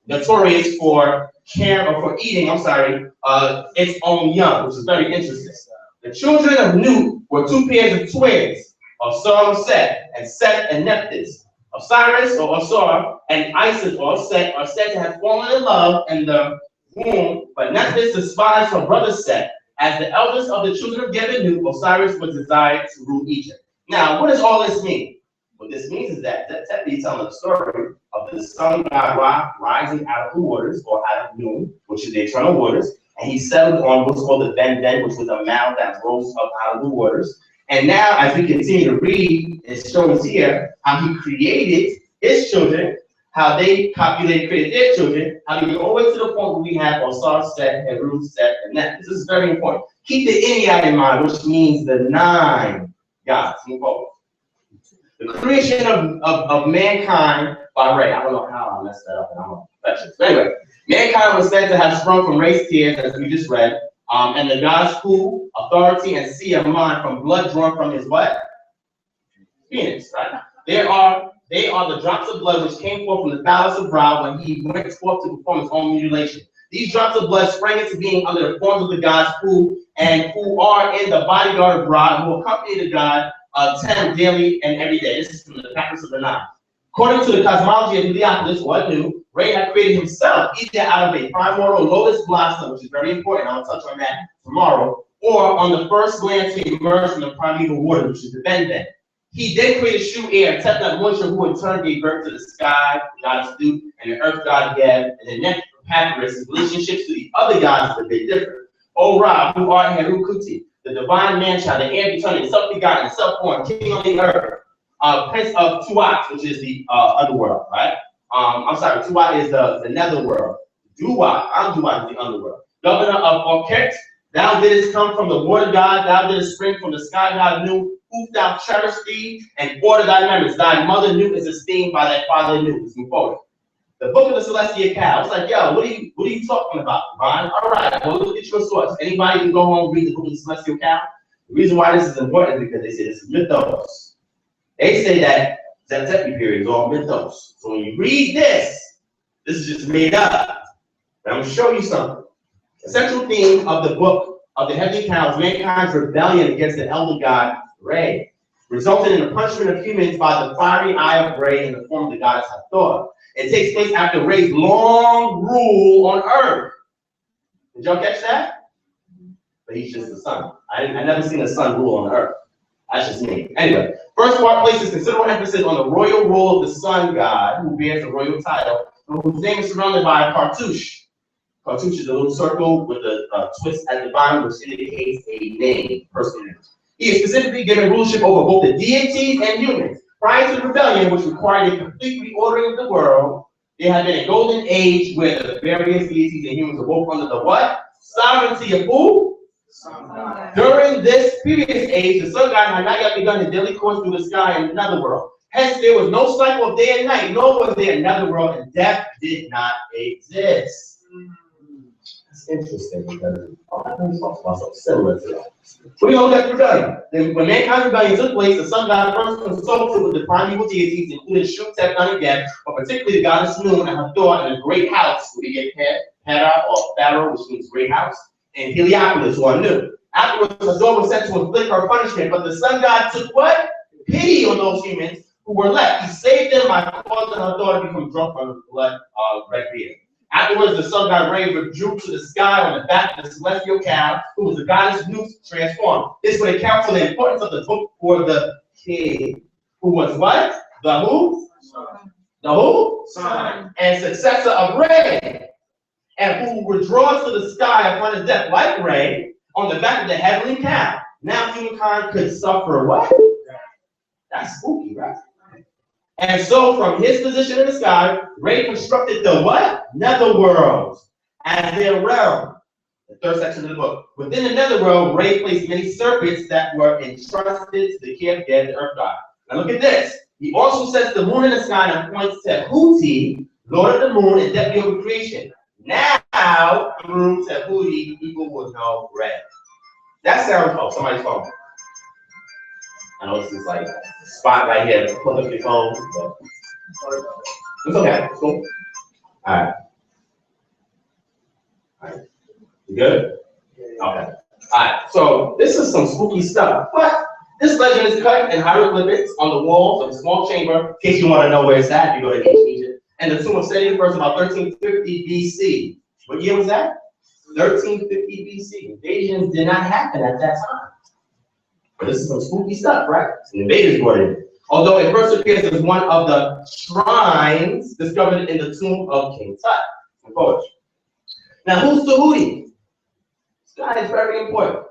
notorious for eating, its own young, which is very interesting. The children of Nut were 2 pairs of twins, Osir and Set, and Set and Nephthys. Osiris or Osir and Isis or Set are said to have fallen in love in the womb, but Nephthys despised her brother Set. As the eldest of the children of Geb and Nut, Osiris was desired to rule Egypt. Now, what does all this mean? What this means is that Tepe is telling the story of the sun god Ra rising out of the waters, or out of noon, which is the eternal waters, and he settled on what's called the Ben, which was a mound that rose up out of the waters. And now, as we continue to read, it shows here how he created his children, how they created their children, how we go all the way to the point where we have Osir, Set, Heru, Set, and Nephthys. This is very important. Keep the Ennead in mind, which means the 9 gods. Move forward. The creation of mankind by Ray. I don't know how I messed that up, and I'm a perfectionist. Anyway, mankind was said to have sprung from race tears, as we just read, and the gods who, authority, and sea of mind from blood drawn from his what? Penis, right? They are the drops of blood which came forth from the phallus of Ra when he went forth to perform his own mutilation. These drops of blood sprang into being under the forms of the gods who are in the bodyguard of Ra, who accompany the god Tem daily and every day. This is from the Papyrus of the Nile. According to the cosmology of Heliopolis, or Anu, Ra had created himself either out of a primordial lotus blossom, which is very important, I'll touch on that tomorrow, or on the first glance he emerged from the primeval water, which is the Ben. He then created Shu, air, Tepnut, moisture, who in turn gave birth to the sky, the goddess Nut, and the earth god Geb, and the next Papyrus, his relationships to the other gods is a bit different. O Ra, who art Heru Kuti, the divine man-child, the heir eternal, self-begotten, self-born, king on the earth, prince of Tuat, which is the underworld, right? I'm sorry, Tuat is the netherworld. Duat is the underworld. Governor of Orket, thou didst come from the water god, thou didst spring from the sky god knew, who thou cherished thee, and order thy members. Thy mother knew is esteemed by thy father knew. Let's move forward. The book of the Celestial Cow. I was like, yo, what are you talking about, Ron? All right, well, look at your source. Anybody can go home and read the book of the Celestial Cow. The reason why this is important is because they say this is mythos. They say that Zetzepi period is all mythos. So when you read this is just made up. And I'm going to show you something. The central theme of the book of the Heavenly Cow is mankind's rebellion against the elder god, Re, resulting in the punishment of humans by the fiery eye of Re in the form of the goddess Hathor. It takes place after Re's long rule on Earth. Did y'all catch that? But he's just the sun. I never seen a sun rule on Earth. That's just me. Anyway, first part places considerable emphasis on the royal rule of the sun god, who bears the royal title, and whose name is surrounded by a cartouche. Cartouche is a little circle with a twist at the bottom, which indicates a name, person. He is specifically given rulership over both the deities and humans. Prior to the rebellion, which required a complete reordering of the world, there had been a golden age where the various deities and humans were both under the what? Sovereignty of who? During this previous age, the sun god had not yet begun his daily course through the sky in another world. Hence, there was no cycle of day and night, nor was there another world, and death did not exist. That's interesting because all that really talks about something similar to that. We know that rebellion. Then when mankind's rebellion took place, the sun god first consulted with the primeval deities, including Shu, Tefnut, and Geb, but particularly the goddess Moon and Hathor in a great house, where we get Hera or Pharaoh, which means great house, and Heliopolis, who are new. Afterwards, Hathor was sent to inflict her punishment, but the sun god took what? Pity on those humans who were left. He saved them by causing Hathor to become drunk from the blood of red beard. Afterwards, the sun god Re withdrew to the sky on the back of the celestial cow, who was the goddess Nus transformed. This would account for the importance of the book for the king, who was what? The who? Sun. The who? Sun. And successor of Re, and who withdraws to the sky upon his death, like Re, on the back of the heavenly cow. Now humankind could suffer what? That's spooky, right? And so, from his position in the sky, Re constructed the what? Netherworld as their realm. The third section of the book. Within the netherworld, Re placed many serpents that were entrusted to the care of the earth god. Now look at this. He also sets the moon in the sky and appoints Tehuti, Lord of the moon, and deputy over creation. Now, through Tehuti, people will know Re. That sounds, oh, somebody's phone. I know this is like a spot right here. Plug up your phone. But it's okay. It's cool. All right. All right. You good? Okay. All right. So this is some spooky stuff. But this legend is cut in hieroglyphics on the walls of a small chamber. In case you want to know where it's at, you go to ancient Egypt. And the tomb of Seti first about 1350 BC. What year was that? 1350 BC. Invasions did not happen at that time. This is some spooky stuff, right? The invaders brought it in. Although it first appears as one of the shrines discovered in the tomb of King Tut in poetry. Now, who's Tahuti? This guy is very important.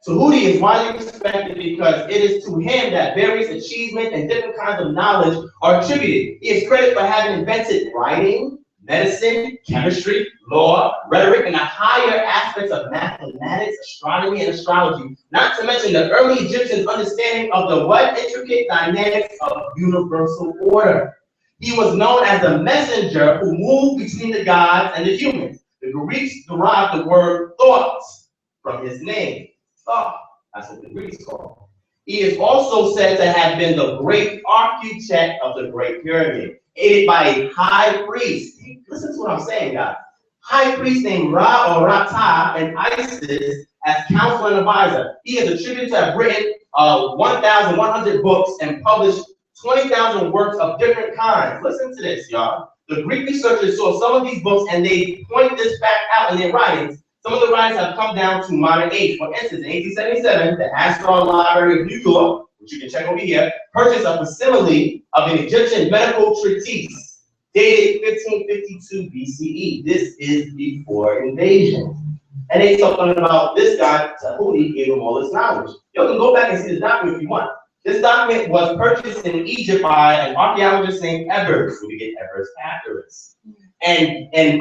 Tahuti is widely respected because it is to him that various achievements and different kinds of knowledge are attributed. He is credited for having invented writing, medicine, chemistry, law, rhetoric, and the higher aspects of mathematics, astronomy, and astrology, not to mention the early Egyptians' understanding of the what? Intricate dynamics of universal order. He was known as the messenger who moved between the gods and the humans. The Greeks derived the word thoughts from his name. Thought. That's what the Greeks call. He is also said to have been the great architect of the Great Pyramid, aided by a high priest. Listen to what I'm saying, guys. High priest named Ra or Rata and Isis as counsel and advisor. He is attributed to have written 1,100 books and published 20,000 works of different kinds. Listen to this, y'all. The Greek researchers saw some of these books and they point this fact out in their writings. Some of the writings have come down to modern age. For instance, in 1877, the Astor Library of New York, which you can check over here, purchased a facsimile of an Egyptian medical treatise dated 1552 BCE. This is before invasion. And they talking about this guy, Tahuti, gave him all this knowledge. You can go back and see this document if you want. This document was purchased in Egypt by an archaeologist named Ebers. We get Ebers Papyrus. And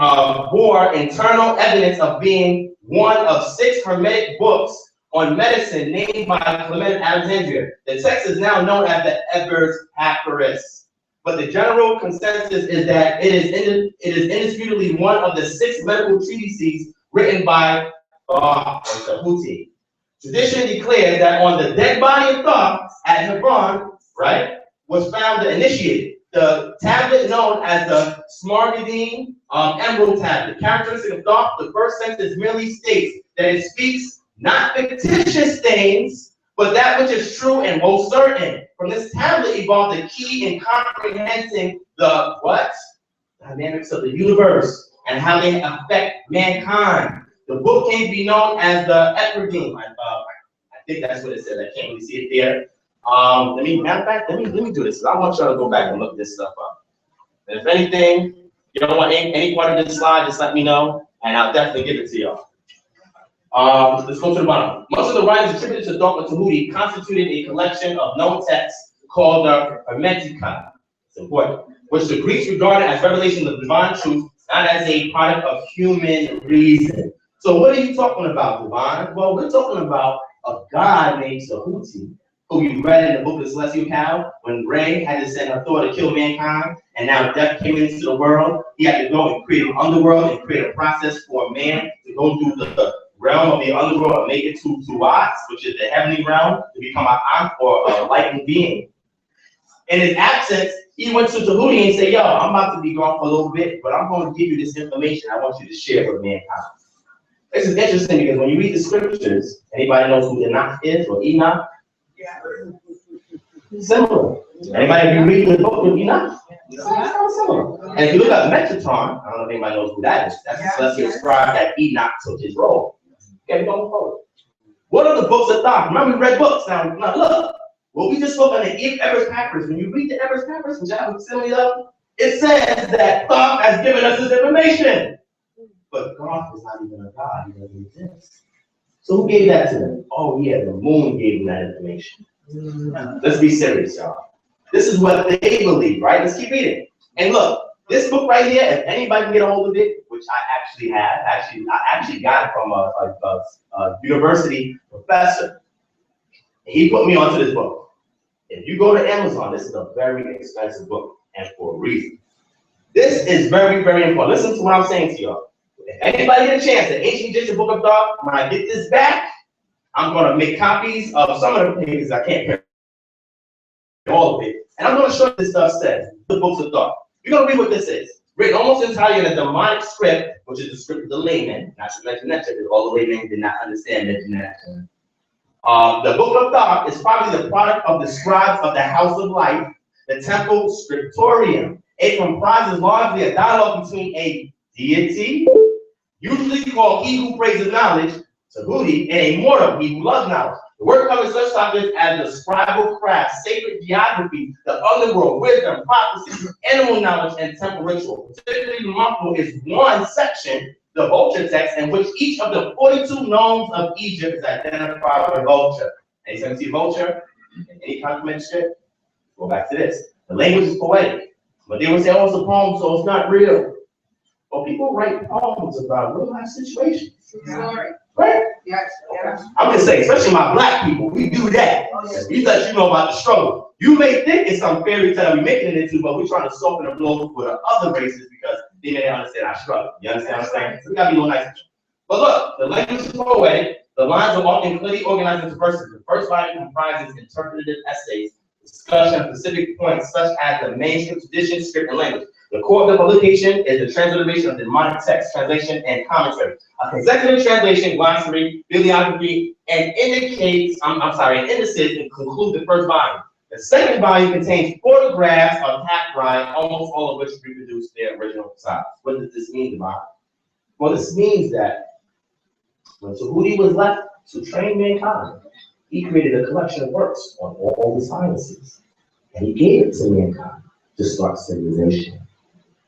bore internal evidence of being one of 6 Hermetic books on medicine named by Clement of Alexandria. The text is now known as the Ebers Papyrus. But the general consensus is that it is indisputably one of the 6 medical treatises written by Tahuti. Tradition declares that on the dead body of Thoth at Hebron, right, was found the initiated. The tablet known as the Smaragdine Emerald Tablet. Characteristic of Thoth, the first sentence merely states that it speaks not fictitious things, but that which is true and most certain. From this tablet evolved the key in comprehending the what? Dynamics of the universe and how they affect mankind. The book came to be known as the Ephragine. I think that's what it says. I can't really see it there. Matter of fact, let me do this. I want y'all to go back and look this stuff up. And if anything, you don't want any part of this slide, just let me know, and I'll definitely give it to y'all. Let's go to the bottom. Most of the writings attributed to Dr. Tahuti constituted a collection of known texts called the Hermetica. It's important. Which the Greeks regarded as revelations of divine truth, not as a product of human reason. So what are you talking about, Divine? Well, we're talking about a god named Tahuti, who you read in the book of the Celestial Cow, when Ray had to send her Thor to kill mankind, and now death came into the world. He had to go and create an underworld and create a process for a man to go through the realm of the underworld and make it to Tuat, which is the heavenly realm, to become an Ankh or a lightning being. In his absence, he went to Tahuti and said, yo, I'm about to be gone for a little bit, but I'm going to give you this information I want you to share with mankind. This is interesting because when you read the scriptures, anybody knows who Enoch is or Enoch? Yeah. Similar. Anybody, if you read the book of Enoch? Similar. And if you look at Metatron, I don't know if anybody knows who that is. That's the celestial scribe that Enoch took his role. Okay, going forward. What are the books of Thoth? Remember, we read books. Now look, what we just spoke on the Ebers Papyrus. When you read the Ebers Papyrus, which I have similarly of, it says that Thoth has given us this information. But God is not even a God, he doesn't exist. So who gave that to them? Oh yeah, the moon gave them that information. Let's be serious, y'all. This is what they believe, right? Let's keep reading. And look, this book right here, if anybody can get a hold of it, which I actually have, I actually got it from a university professor. He put me onto this book. If you go to Amazon, this is a very expensive book, and for a reason. This is very, very important. Listen to what I'm saying to y'all. If anybody get a chance, the Ancient Egyptian Book of Thoth, when I get this back, I'm going to make copies of some of the pages. I can't print all of it. And I'm going to show you this stuff says, the books of Thoth. You're going to read what this is. Written almost entirely in a demonic script, which is the script of the layman, not to mention that, because all the laymen did not understand that. The Book of Thoth is probably the product of the scribes of the House of Life, the Temple Scriptorium. It comprises largely a dialogue between a deity, usually called he who praises knowledge, Tahuti, and a mortal, he who loves knowledge. The work covers such topics as the scribal craft, sacred geography, the underworld, wisdom, prophecy, animal knowledge, and temple ritual. Particularly remarkable is one section, the vulture text, in which each of the 42 gnomes of Egypt is identified with a vulture. Anyone see vulture? Any compliment script? Go back to this. The language is poetic, but they would say, oh, it's a poem, so it's not real. Well, people write poems about real life situations. Sorry. Right? Yes, yes. I'm just saying, especially my black people, we do that. We let you know about the struggle. You may think it's some fairy tale we're making it into, but we're trying to soften the blow for the other races because they may not understand our struggle. You understand what I'm saying? So we gotta be a little nice. But look, the language is poetic. The lines are often clearly organized into verses. The first line comprises interpretative essays, discussion of specific points such as the manuscript tradition, script, and language. The core of the publication is the transliteration of the demonic text, translation, and commentary. A consecutive translation, glossary, bibliography, and indices and conclude the first volume. The second volume contains photographs of Hathrai, almost all of which reproduce their original size. What does this mean, Divine? Well, this means that when Tahuti was left to train mankind, he created a collection of works on all the sciences, and he gave it to mankind to start civilization.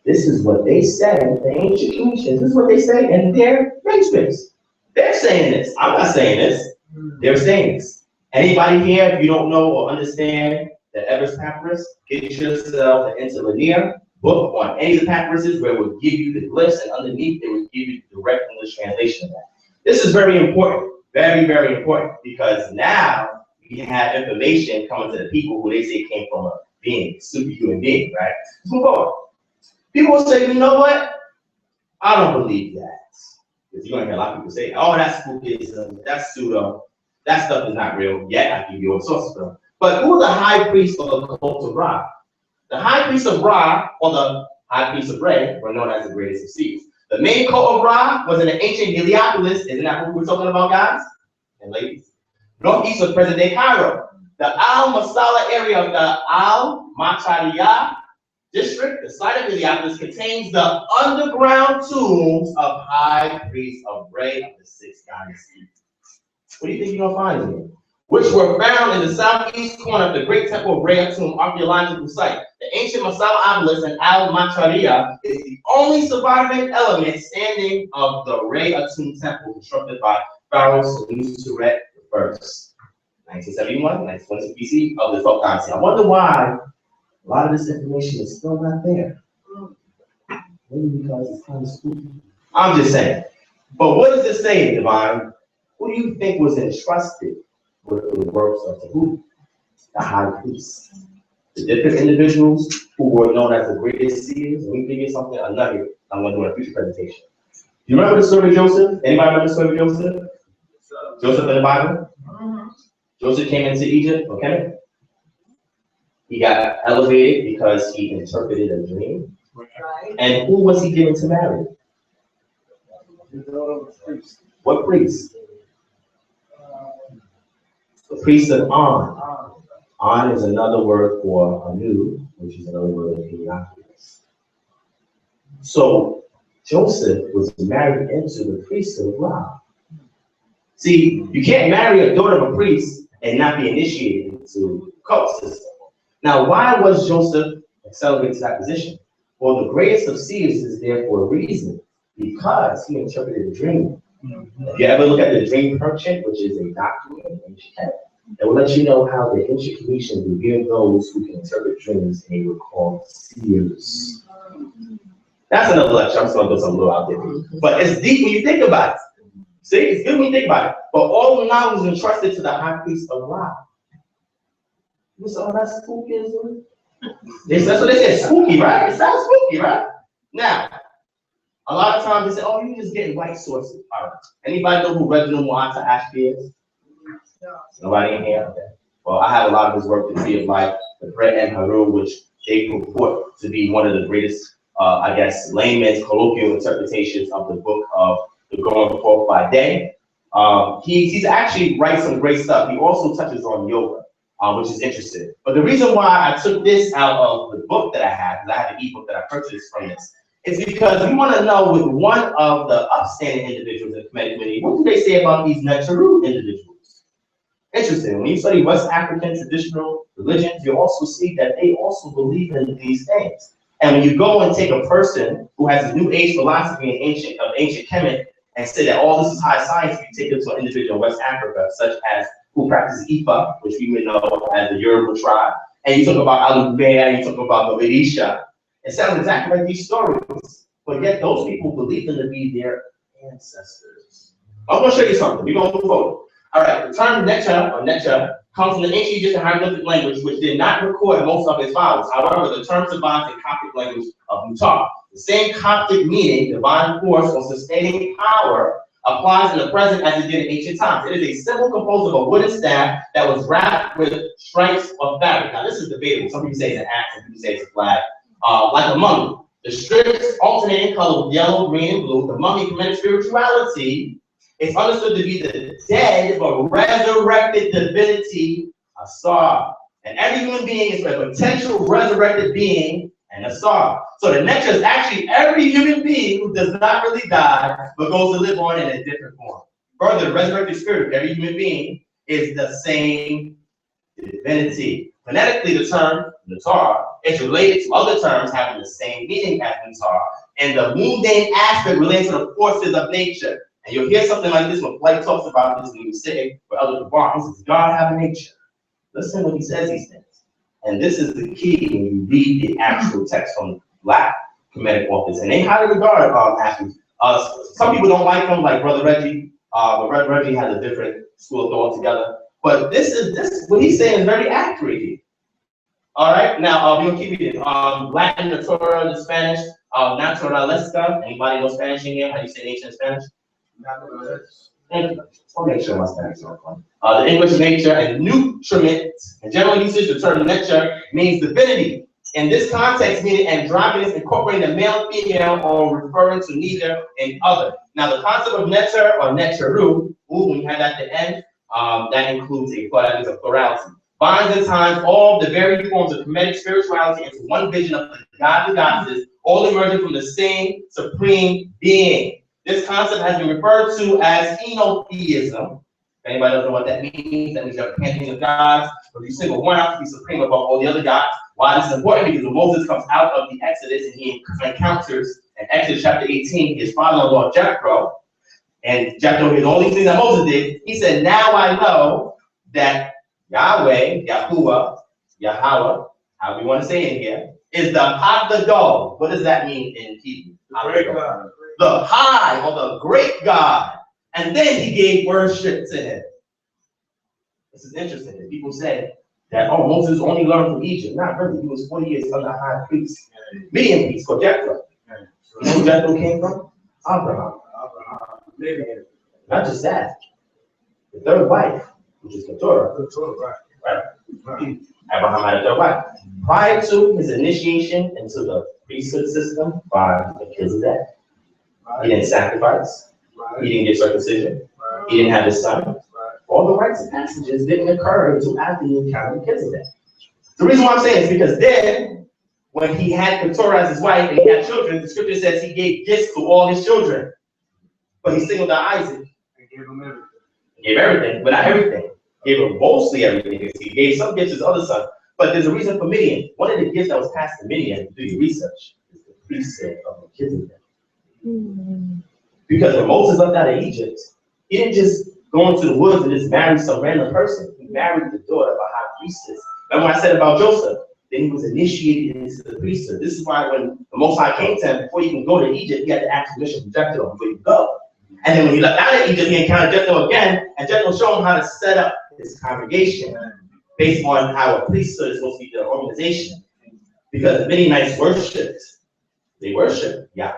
This is what they said, the ancient Phoenicians, this is what they say in their manuscripts. They're saying this. I'm not saying this. They're saying this. Anybody here, if you don't know or understand the Evers Papyrus, get yourself an interlinear book on any of the papyruses where it will give you the glyphs, and underneath it will give you the direct English translation of that. This is very important, very, very important, because now we have information coming to the people who they say came from a being, superhuman being, right? Let's move on. People will say, you know what? I don't believe that. Because you're going to hear a lot of people say, oh, that's spookism, that's pseudo, that stuff is not real. Yet I give you a source for them. But who are the high priests of the cult of Ra? The high priest of Ra, or the high priest of Re, were known as the greatest of seers. The main cult of Ra was in the ancient Heliopolis. Isn't that what we're talking about, guys and ladies? Northeast of present-day Cairo. The Al-Masala area of the Al-Matariya district, the site of Heliopolis, contains the underground tombs of high priests of Re of the 6th dynasty. What do you think you're going to find here? Which were found in the southeast corner of the great temple of Re tomb archaeological site. The ancient Masala obelisk in Al-Matariya is the only surviving element standing of the Re tomb temple constructed by Pharaoh Senuseret I, 1971, 1926 BC of the 12th dynasty. I wonder why a lot of this information is still not there. Maybe because it's kind of spooky. I'm just saying. But what does it say, Divine? Who do you think was entrusted with the works of the who? The high priest. The different individuals who were known as the greatest seers. Let me give you something, a nugget I'm going to do in a future presentation. Do you remember the story of Joseph? Anybody remember the story of Joseph? Joseph in the Bible? Joseph came into Egypt, okay? He got elevated because he interpreted a dream. Right. And who was he given to marry? What priest? The priest of On. On is another word for Anu, which is another word for Heliopolis. So Joseph was married into the priest of Ra. See, you can't marry a daughter of a priest and not be initiated into cult system. Now, why was Joseph accelerated to that position? Well, the greatest of seers is there for a reason, because he interpreted a dream. If you ever look at the dream merchant, which is a document in ancient text, it will let you know how the ancient Phoenicians revealed those who can interpret dreams, and they were called seers. That's another lecture. I'm just going to do something a little out there. But it's deep when you think about it. See, it's good when you think about it. But all the knowledge was entrusted to the high priest of Ra. You say, oh, that's spooky, isn't it? That's what they say, spooky, right? It sounds spooky, right? Now, a lot of times they say, oh, you just getting white sources. All right. Anybody know who Reginald Moata Ashby is? Nobody in here? Okay. Well, I have a lot of his work to see of like the Bret and Haru, which they purport to be one of the greatest, I guess, layman's colloquial interpretations of the book of the Going Forth by Day. He's actually writes some great stuff. He also touches on yoga, which is interesting. But the reason why I took this out of the book that I have, because I have an ebook that I purchased from this, is because we want to know with one of the upstanding individuals in the Kemetic community, what do they say about these Neteru individuals? Interesting. When you study West African traditional religions, you also see that they also believe in these things. And when you go and take a person who has a new age philosophy in ancient Kemet and say that all this is high science, you take it to an individual in West Africa, such as who practices Ifa, which we may know as the Yoruba tribe, and you talk about Alubea, you talk about the Orisha, it sounds exactly like these stories, but yet those people believe them to be their ancestors. I'm going to show you something. We're going to move forward. All right, the term Necha, or Necha, comes from the ancient Egyptian hieroglyphic language, which did not record most of its vowels. However, the term survives the Coptic language of Mutar. The same Coptic meaning, divine force or sustaining power, applies in the present as it did in ancient times. It is a symbol composed of a wooden staff that was wrapped with stripes of fabric. Now, this is debatable. Some people say it's an axe, some people say it's a flag. Like a mummy. The strips alternate in color with yellow, green, and blue. The mummy committed spirituality. It's understood to be the dead but resurrected divinity, a star. And every human being is a potential resurrected being and a star. So the Necha is actually every human being who does not really die, but goes to live on in a different form. Further, the resurrected spirit of every human being is the same divinity. Phonetically, the term Natar is related to other terms having the same meaning as Natar, and the mundane aspect relates to the forces of nature. And you'll hear something like this when Flight talks about this when he was sitting for Elder DeBar. He says, God have a nature. Listen when he says these things. And this is the key when you read the actual text from Black Kemetic authors. And they highly regard athletes. Some people don't like them, like Brother Reggie. But Brother Reggie has a different school of thought altogether. But this what he's saying is very accurate here. All right, now we're gonna keep it Latin, the Torah, the Spanish, naturalesca. Anybody know Spanish in here? How do you say nature in Spanish? Thank you. I'll make sure my Spanish is on. The English nature and nutriment. In general usage, the term nature means divinity. In this context, meaning androgynous, incorporating the male, female, or referring to neither and other. Now, the concept of neter or neteru, when you have that at the end, that includes a plurality. Binds in time all the varied forms of Kemetic spirituality into one vision of the gods and goddesses, all emerging from the same supreme being. This concept has been referred to as henotheism. If anybody doesn't know what that means, that means you have a pantheon of gods, but you single one out to be supreme above all the other gods. Why this is important? Because when Moses comes out of the Exodus and he encounters in Exodus chapter 18 his father-in-law Jethro, and Jethro did all these things that Moses did, he said, now I know that Yahweh, Yahuwah, Yahweh, however you want to say it here, is the Haggadol. What does that mean in Hebrew? The high or the great God. And then he gave worship to him. This is interesting. People say that, oh, Moses only learned from Egypt. Not really. He was 40 years under high priest. Midian priest called Jethro. You know who Jethro came from? Abraham. Not just that. The third wife, which is Keturah. Right? Abraham had a third wife. Prior to his initiation into the priesthood system by Melchizedek, he didn't sacrifice. He didn't get circumcision. He didn't have his son. All the rites and passages didn't occur until after he encountered Melchizedek. The reason why I'm saying is because then, when he had Keturah as his wife and he had children, the scripture says he gave gifts to all his children. But he singled out Isaac. He gave him everything. He gave everything, but not everything. He gave him mostly everything. He gave some gifts to his other son. But there's a reason for Midian. One of the gifts that was passed to Midian, do your research, is the priesthood of Melchizedek. Because when Moses left out of Egypt, he didn't just go into the woods and just marry some random person. He married the daughter of a high priestess. Remember what I said about Joseph? Then he was initiated into the priesthood. This is why when the Most High came to him, before he can go to Egypt, he had to ask permission from Jethro before he could go. And then when he left out of Egypt, he encountered Jethro again, and Jethro showed him how to set up his congregation based on how a priesthood is supposed to be the organization. Because the Midianites worshipped. They worshipped Yah.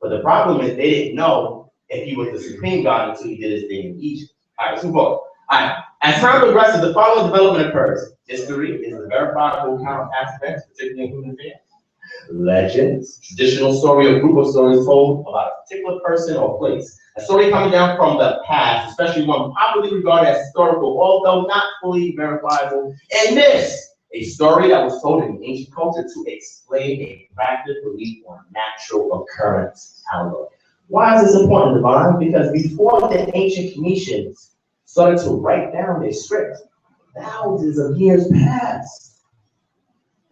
But the problem is they didn't know if he was the supreme God until he did his thing in Egypt. All right, let's move on. All right. As time progresses, the following development occurs. History is a verifiable account of aspects, particularly in human beings. Legends, traditional story or group of stories told about a particular person or place. A story coming down from the past, especially one popularly regarded as historical, although not fully verifiable. And this, a story that was told in ancient culture to explain a practice belief on natural occurrence outlook. Why is this important, Divine? Because before the ancient Phoenicians started to write down their script, thousands of years passed.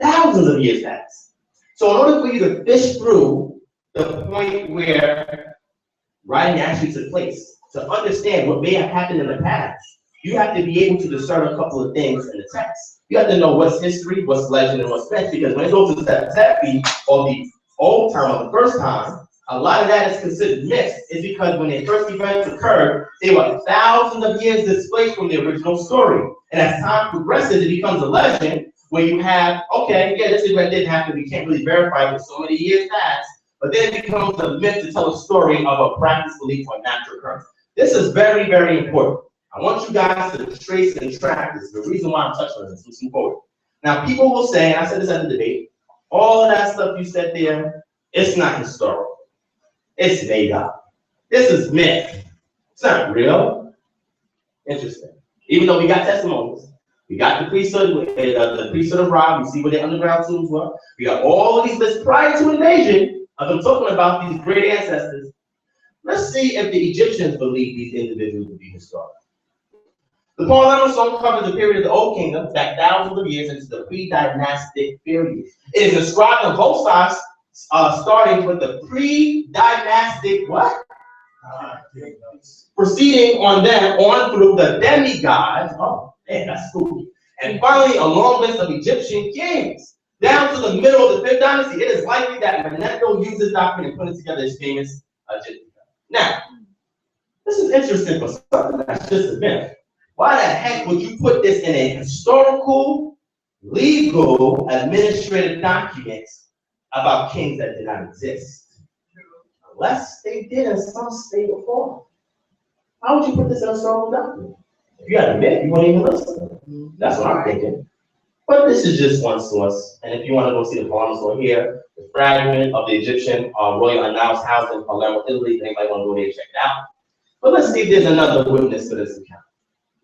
Thousands of years passed. So in order for you to fish through the point where writing actually took place, to understand what may have happened in the past, you have to be able to discern a couple of things in the text. You have to know what's history, what's legend, and what's myth, because when it goes to the Septuagint, or the old term of the first time, a lot of that is considered myth, is because when the first events occurred, they were thousands of years displaced from the original story. And as time progresses, it becomes a legend where you have, okay, yeah, this event didn't happen, we can't really verify it, so many years passed, but then it becomes a myth to tell a story of a practice belief on natural occurrence. This is very, very important. I want you guys to trace and track this. The reason why I'm touching on this, moving forward. Now, people will say, and I said this at the debate, all of that stuff you said there, it's not historical. It's made up. This is myth. It's not real. Interesting. Even though we got testimonies, we got the priesthood, the priesthood of Ra, we see where the underground tombs were. We got all of these lists prior to invasion of them talking about these great ancestors. Let's see if the Egyptians believe these individuals to be historical. The Paulino song covers the period of the Old Kingdom, back thousands of years into the pre-dynastic period. It is described on both sides, starting with the pre-dynastic what? Proceeding on them on through the demigods. Oh, man, that's spooky. And finally, a long list of Egyptian kings. Down to the middle of the 5th dynasty, it is likely that Manetho used this document and put it together his famous Egyptian. Now, this is interesting for something that's just a myth. Why the heck would you put this in a historical, legal, administrative document about kings that did not exist? Unless they did in some state or form. How would you put this in a historical document? If you had a myth, you wouldn't even listen. That's what I'm thinking. But this is just one source. And if you want to go see the Palermo store here, the fragment of the Egyptian royal annals housed in Palermo, Italy, anybody want to go there and check it out. But let's see if there's another witness to this account.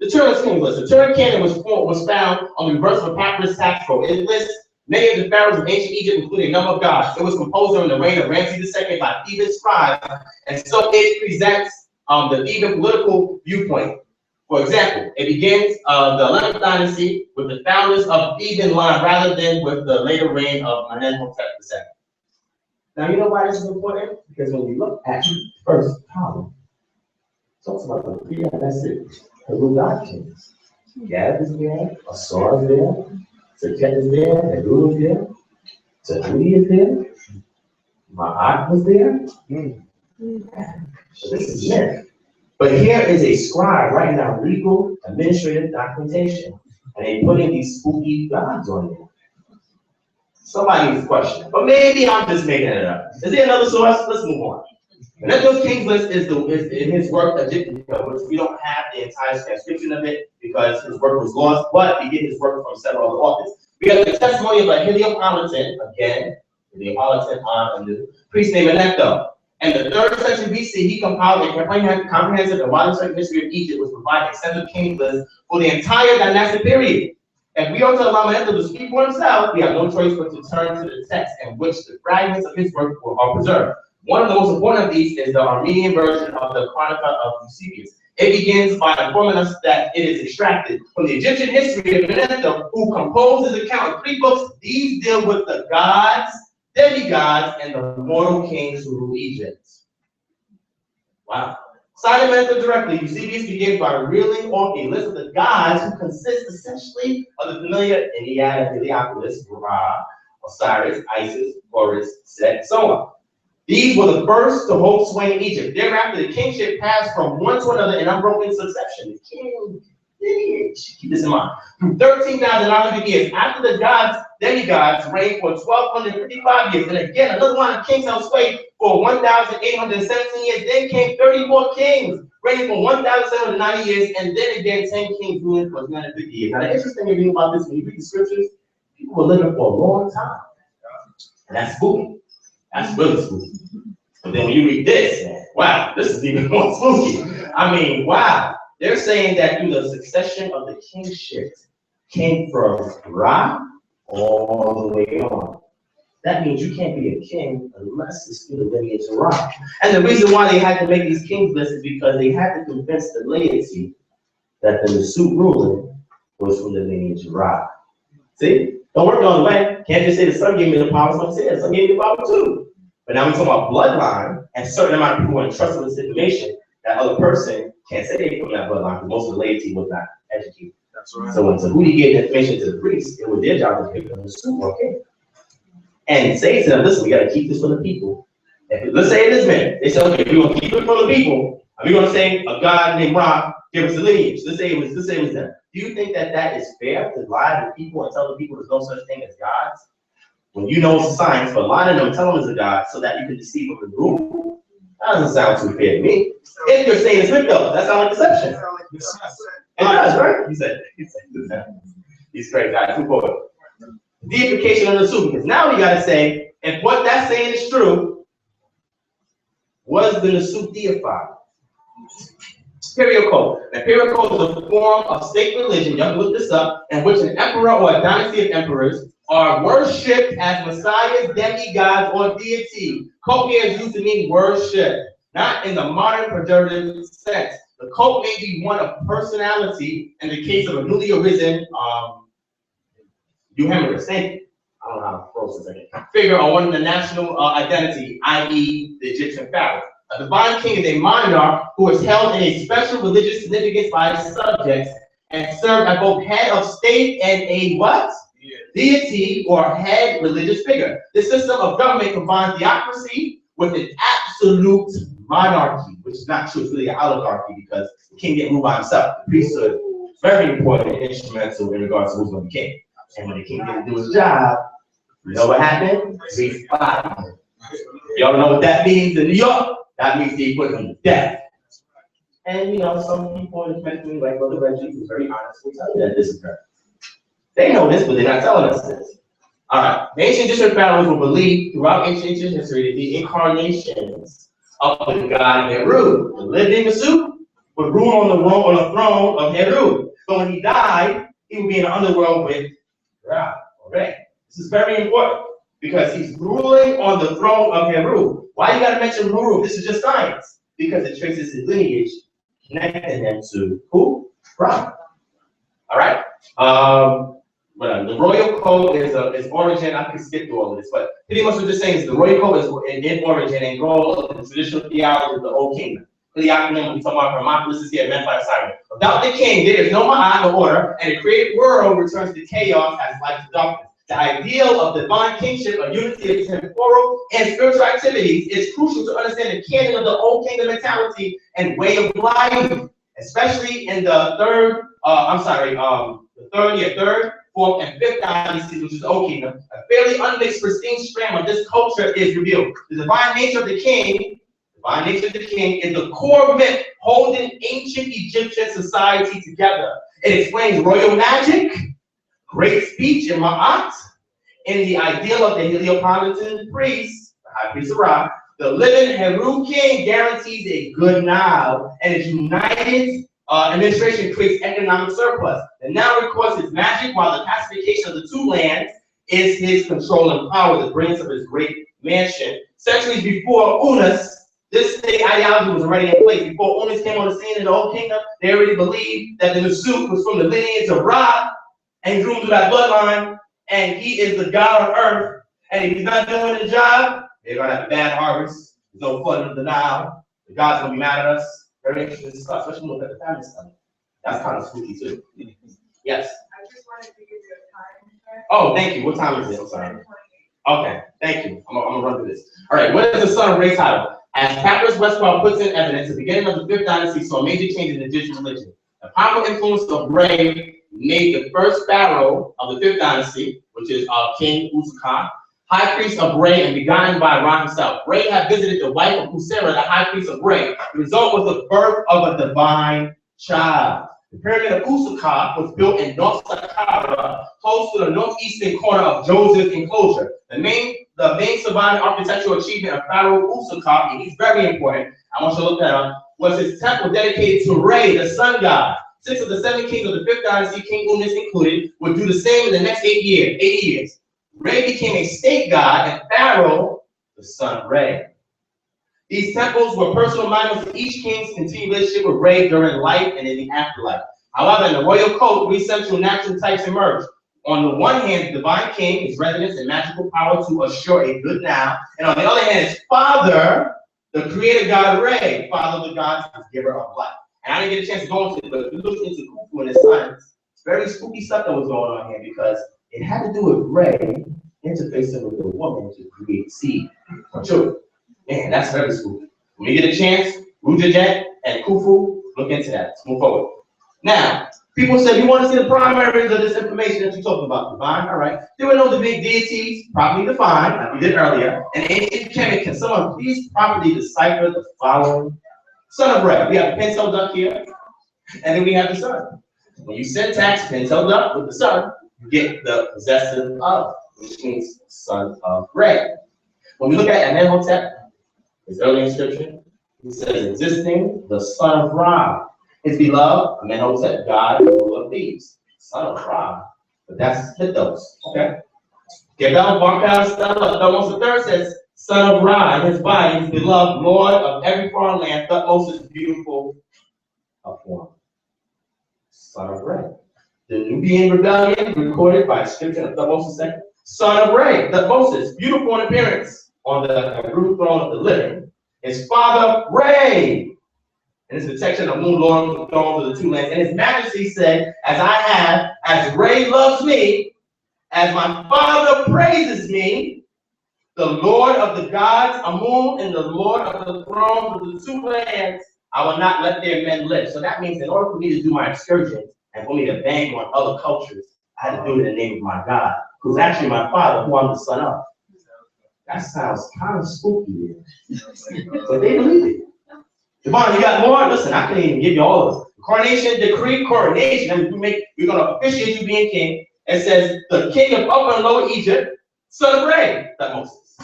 The Turin Kings list. The Turin Canon was found on the reverse of a papyrus tax scroll. It lists many of the pharaohs of ancient Egypt, including a number of gods. It was composed during the reign of Ramses II by Theban scribes, and so it presents the Theban political viewpoint. For example, it begins the 11th dynasty with the founders of Theban line rather than with the later reign of Amenhotep II. Now, you know why this is important? Because when you look at the first column, it talks about the three God kings. Gad is there, Asar is there, Sekhet is there, Heru is there, Tahudi is there, Ma'at was there. So this is myth. But here is a scribe writing down legal, administrative documentation, and they putting these spooky gods on there. Somebody needs to question it. But maybe I'm just making it up. Is there another source? Let's move on. Manetho's King's List is in his work, Egyptica, which we don't have the entire transcription of it because his work was lost, but we get his work from several other authors. We have the testimony of a Heliopolitan, again, the priest named Manetho. In the 3rd century BC, he compiled a comprehensive and widespread history of Egypt, which provided extensive King's List for the entire dynastic period. If we are to allow Manetho to speak for himself, we have no choice but to turn to the text in which the fragments of his work are preserved. One of the most important of these is the Armenian version of the Chronica of Eusebius. It begins by informing us that it is extracted from the Egyptian history of Manetho, who composed his account in 3 books. These deal with the gods, demigods, and the mortal kings who rule Egypt. Wow. Citing Manetho directly, Eusebius begins by reeling off a list of the gods who consist essentially of the familiar Ennead, Heliopolis, Ra, Osiris, Isis, Horus, Set, and so on. These were the first to hold sway in Egypt. Thereafter, the kingship passed from one to another in unbroken succession. King lineage. Keep this in mind. Through 13,900 years, after the gods, demigods reigned for 1,255 years, and again, another line of kings held sway for 1,817 years. Then came 30 more kings, reigning for 1,790 years, and then again 10 kings ruling for 250 years. Now, the interesting thing about this, when you read the scriptures, people were living for a long time, and that's spooky. That's really spooky. But then when you read this, man, wow, this is even more spooky. I mean, wow. They're saying that through the succession of the kingship came from Ra all the way on. That means you can't be a king unless it's through the lineage of Ra. And the reason why they had to make these kings lists is because they had to convince the laity that the Masut ruler was from the lineage of Ra. See? Don't work the other way. Can't just say the son gave me the power, so say the son gave me the power too. But now we're talking about bloodline, and a certain amount of people are entrusted with this information. That other person can't say they from that bloodline because most of the laity was not educated. That's right. So when Tahudi gave the information to the priest, it was their job to give them the super, okay? And say to them, listen, we got to keep this for the people. Let's say it is men. They say, okay, we're going to keep it for the people. Are we going to say a God named Ra give us the lineage? Let's say it was them. Do you think that that is fair to lie to people and tell the people there's no such thing as gods? When you know it's a science, but lying to them, tell them it's a God so that you can deceive them and rule. That doesn't sound too fair to me. If you're saying it's myth, though, that sounds like deception. It does, right? He said these great guys. Move forward. Deification of the Su, because now we got to say, if what that's saying is true, was the Nasu deified? Imperial code. The imperial code is a form of state religion, you have to look this up, in which an emperor or a dynasty of emperors are worshipped as messiahs, demigods, or deity. Cult here is used to mean worship, not in the modern pejorative sense. The cult may be one of personality in the case of a newly arisen euhemerus. I don't know how to pronounce this again. Figure on one of the national identity, i.e. the Egyptian pharaoh. A divine king is a monarch who is held in a special religious significance by his subjects and served as both head of state and a what? Deity or head religious figure. This system of government combines theocracy with an absolute monarchy, which is not true, it's really an oligarchy because the king didn't rule by himself. The priesthood is very important and instrumental in regards to who's going to be king. And when the king didn't do his job, you know what happened? He fired him. Y'all know what that means in New York? That means they put him to death. And you know, some people in the community, like Brother Reggie, who's very honest, will tell you that this occurred. They know this, but they're not telling us this. All right, the ancient Egyptian pharaohs were believed throughout ancient Egyptian history to be incarnations of the god Heru. The living Masu would rule on the throne of Heru. But when he died, he would be in the underworld with Ra or Re. This is very important because he's ruling on the throne of Heru. Why you gotta mention Heru? This is just science. Because it traces his lineage, connecting him to who? Ra. All right. The royal code is origin. I can skip through all of this, but pretty much what you're saying is the royal code is in origin and goal of the traditional theology of the Old Kingdom. The acronym we talk about Hermopolis is here meant by Cyrus. Without the king, there is no ma'at, no order, and the created world returns to chaos as light to darkness. The ideal of divine kingship, a unity of temporal and spiritual activities, is crucial to understand the canon of the Old Kingdom mentality and way of life, especially in the third, fourth, and fifth dynasties, which is the Old Kingdom. A fairly unmixed, pristine strand of this culture is revealed. The divine nature of the king is the core myth holding ancient Egyptian society together. It explains royal magic, great speech in Ma'at, and the ideal of the Heliopolitan priest, the high priest of Ra. The living Heru king guarantees a good Nile, and his united administration creates economic surplus. The Nile records his magic, while the pacification of the two lands is his control and power, the brilliance of his great mansion. Centuries before Unas, this state ideology was already in place. Before Unas came on the scene in the Old Kingdom, they already believed that the Nusuk was from the lineage of Ra, and he grew through that bloodline, and he is the God on earth. And if he's not doing the job, they're gonna have a bad harvest. There's no flooding of the Nile. The God's gonna be mad at us. Very interesting stuff, especially when we look at the family stuff. That's kind of spooky too. Yes. I just wanted to give you a time check. Oh, thank you. What time is it? I'm sorry. Okay, thank you. I'm gonna run through this. All right, what is the son of Re's title? As Papyrus Westphal puts in evidence, the beginning of the fifth dynasty saw major changes in Egyptian religion. The powerful influence of Re made the first pharaoh of the fifth dynasty, which is King Usuka, high priest of Re and begotten by Ra himself. Re had visited the wife of Usera, the high priest of Re. The result was the birth of a divine child. The pyramid of Usuka was built in North Saqqara, close to the northeastern corner of Joseph's enclosure. The main surviving architectural achievement of Pharaoh Usuka, and he's very important, I want you to look that up, was his temple dedicated to Re, the sun god. 6 of the 7 kings of the fifth dynasty, King Unas included, would do the same in the next 80 years. Re became a state god, and Pharaoh, the son of Re. These temples were personal monuments to each king's continued relationship with Re during life and in the afterlife. However, in the royal code, 3 central natural types emerged. On the one hand, the divine king, his residence and magical power to assure a good now, and on the other hand, his father, the creator god Re, father of the gods, the giver of life. And I didn't get a chance to go into it, but if you look into Khufu and his science, it's very spooky stuff that was going on here because it had to do with Re interfacing with the woman to create seed for children. Man, that's very spooky. When you get a chance, Rujajet and Khufu, look into that. Let's move forward. Now, people said, you want to see the primaries of this information that you talked about, divine, all right. There were no big deities properly defined, like we did earlier. And ancient Kemet, can someone please properly decipher the following? Son of Re. We have a pencil duck here, and then we have the sun. When you syntax pencil duck with the sun, you get the possessive of, which means son of Re. When we look at Amenhotep, his early inscription, he says, existing, the son of Ra. His beloved, Amenhotep, god, ruler of Thebes, son of Ra. But that's Hithos, okay? Gebel Barkal Stella, Thutmose III says, son of Ra, and his body, his beloved, lord of every foreign land, Thutmose is beautiful of form. Son of Re. The Nubian rebellion, recorded by inscription of Thutmose II, son of Re, Thutmose, beautiful in appearance, on the Hebrew throne of the living. His father reigned. And his protection of moon, Lord, thrones of the two lands. And his majesty said, as Ray loves me, as my father praises me, the Lord of the gods, Amun, and the Lord of the thrones of the two lands, I will not let their men live. So that means in order for me to do my excursions and for me to bang on other cultures, I had to do it in the name of my God, who's actually my father, who I'm the son of. That sounds kind of spooky, but they believe it. Devon, you got more? Listen, I can't even give you all of this. Coronation, decree, coronation. And we're going to officiate you being king. It says, the king of Upper and Lower Egypt, son of Ray, that Moses.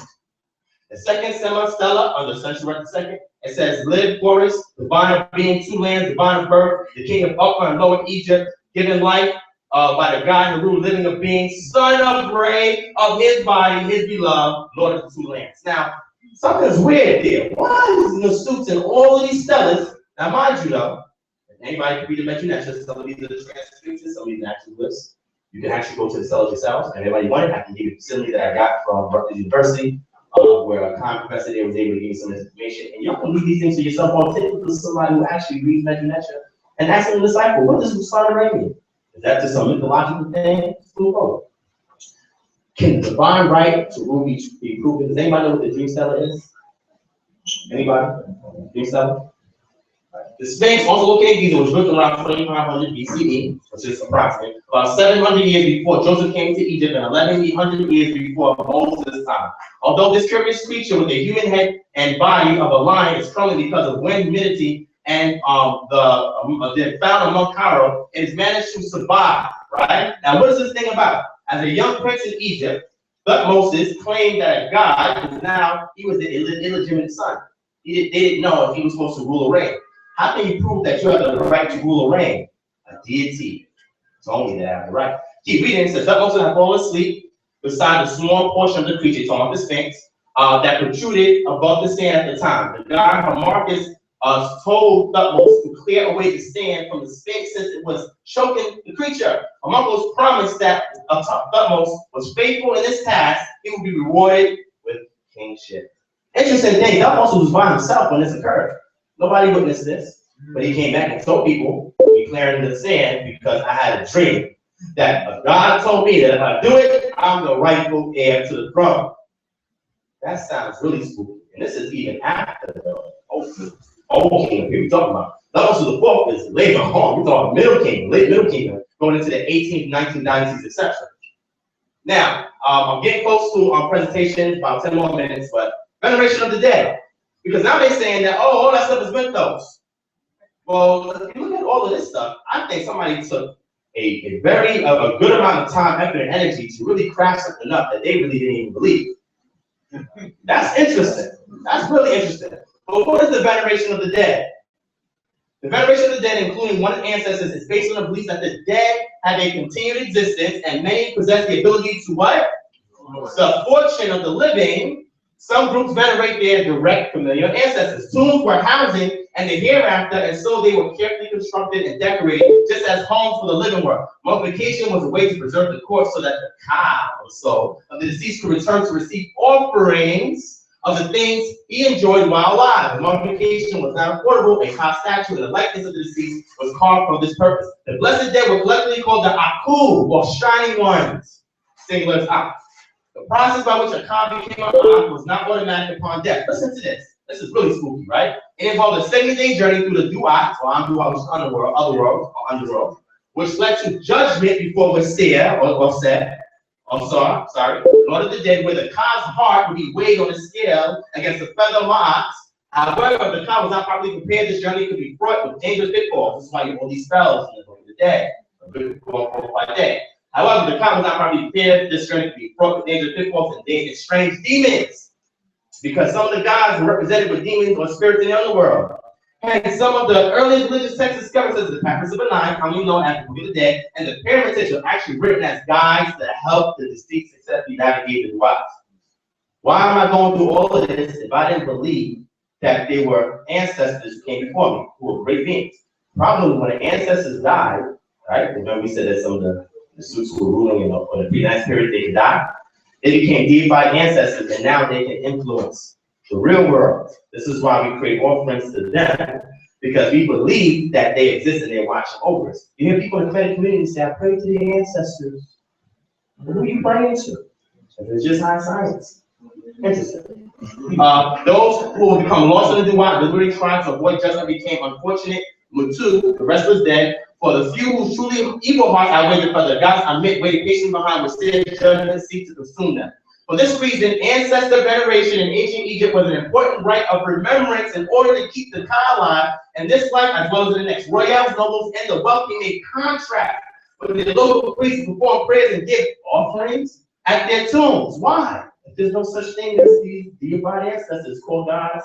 The second, Sema, Stella, on the century right the second. It says, live, flourish, divine of being, two lands, divine of birth, the king of Upper and Lower Egypt, given life by the God who ruled living of being, son of Ray, of his body, his beloved, Lord of the two lands. Now, something's weird there. Why is the suits and all of these stellars? Now, mind you, though, anybody can read the Metronetra. Some of these are the transcriptions, some of these are actual lists. You can actually go to the stellars yourselves, and anybody want it, I can give you a facility that I got from Rutgers University, where a con professor there was able to give you some information. And y'all can read these things for yourself on tape with somebody who actually reads Metronetra and ask them to decipher, what does Son of Ray mean? Is that just some mythological thing? Let's move forward. Can the divine right to rule be proven? Does anybody know what the dream stellar is? Anybody? Dream stellar? The Sphinx, also located in Giza, was written around 2500 BCE, which is approximate, about 700 years before Joseph came to Egypt and 1100 years before Moses' time. Although this curious creature with a human head and body of a lion is crumbling because of wind, humidity, and found among Cairo, it has managed to survive, right? Now, what is this thing about? As a young prince in Egypt, Moses claimed that God, because now he was the illegitimate son. They didn't know if he was supposed to rule or reign. How can you prove that you have the right to rule or reign? A deity. It's only that I have the right. Keep reading. It says, Moses had fallen asleep beside a small portion of the creature, talking about the Sphinx, that protruded above the sand at the time. The god Marcus told Thutmose to clear away the sand from the Sphinx since it was choking the creature. Marcus promised that Thutmose was faithful in this task, he would be rewarded with kingship. Interesting thing, Thutmose was by himself when this occurred. Nobody witnessed this, but he came back and told people, declaring the sand, because I had a dream that God told me that if I do it, I'm the rightful heir to the throne. That sounds really spooky. And this is even after the old kingdom we're talking about. Those of the book is later on. We're talking Middle Kingdom, late Middle Kingdom, going into the 18th, 19th, 19th, etc. Now, I'm getting close to presentation, about 10 more minutes, but veneration of the dead. Because now they're saying that, oh, all that stuff is mythos. Well, if you look at all of this stuff, I think somebody took a good amount of time, effort, and energy to really craft something up that they really didn't even believe. That's interesting. That's really interesting. But what is the veneration of the dead? The veneration of the dead, including one's ancestors, is based on the belief that the dead have a continued existence, and many possess the ability to what? The fortune of the living. Some groups venerate their direct familiar ancestors. Tombs were housing and the hereafter, and so they were carefully constructed and decorated, just as homes for the living were. Mummification was a way to preserve the corpse so that the ka, or soul, of the deceased could return to receive offerings of the things he enjoyed while alive. The mummification was not affordable. A ka statue in the likeness of the deceased was carved for this purpose. The blessed dead were collectively called the Aku, or shining ones. Singular is Ak. The process by which a ka became an Ak was not automatic upon death. Listen to this. This is really spooky, right? It involved a 70-day journey through the Duat, or Anduat, which is underworld, which led to judgment before Wasir, or Set, sorry, Lord of the Dead, where the ka's heart would be weighed on a scale against the feather ma'at. However, if the ka was not properly prepared, this journey could be fraught with dangerous pitfalls. This is why you have all these spells in the Book of the Dead, by day. However, the ka was not properly prepared, this journey could be fraught with dangerous pitfalls and strange demons. Because some of the gods were represented with demons or spirits in the underworld. And some of the earliest religious texts discovered, such as the Papyrus of Benai, commonly known as the Book of the Dead, and the Pyramid texts were actually written as guides to help the deceased successfully navigate the Duat. Why am I going through all of this if I didn't believe that they were ancestors who came before me, who were great beings? Probably when the ancestors died, right? Remember we said that some of the suits who were ruling in the pre-nice period, they could die. They became deified ancestors, and now they can influence the real world. This is why we create offerings to them, because we believe that they exist and they're watching over us. You hear people in the Kemetic community say, I pray to the ancestors. Who are you praying to? It's just high science. Interesting. Those who will become lost in the Duat deliberately trying to avoid judgment became unfortunate. Mutu, the rest was dead. For the few who truly evil hearts, I waited for the gods I met, waited patiently behind, with still judgment seek to consume them. For this reason, ancestor veneration in ancient Egypt was an important rite of remembrance in order to keep the Ka alive in this life as well as in the next. Royals, nobles, and the wealthy made contracts with the local priests to perform prayers and give offerings at their tombs. Why? If there's no such thing as these deified ancestors called gods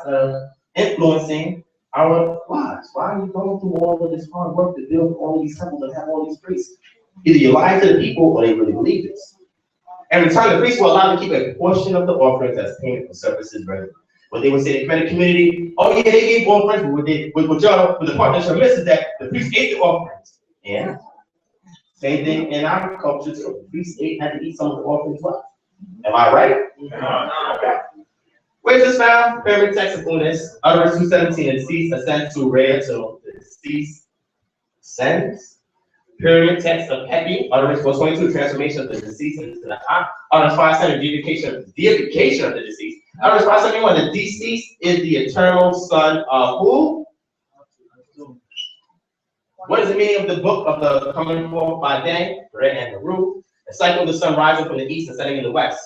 influencing our lives. Why are you going through all of this hard work to build all these temples and have all these priests? Either you lie to the people or they really believe this. And in return, the priests were allowed to keep a portion of the offerings as payment for services rendered. What they would say in the Kemetic community, oh yeah, they gave offerings, but what the partnership misses that the priests ate the offerings. Yeah. Same thing in our culture too. The priests had to eat some of the offerings well. Am I right? Okay. Where's this found? Pyramid text of Unis, utterance 217, the deceased ascends to Rhea to the deceased ascends. Pyramid text of Pepi, utterance 422, transformation of the deceased into the Ha. Utterance 500, deification of the deceased. Utterance 571, the deceased is the eternal son of who? What is the meaning of the book of the coming forth by day? Red and the roof. The cycle of the sun rising from the east and setting in the west.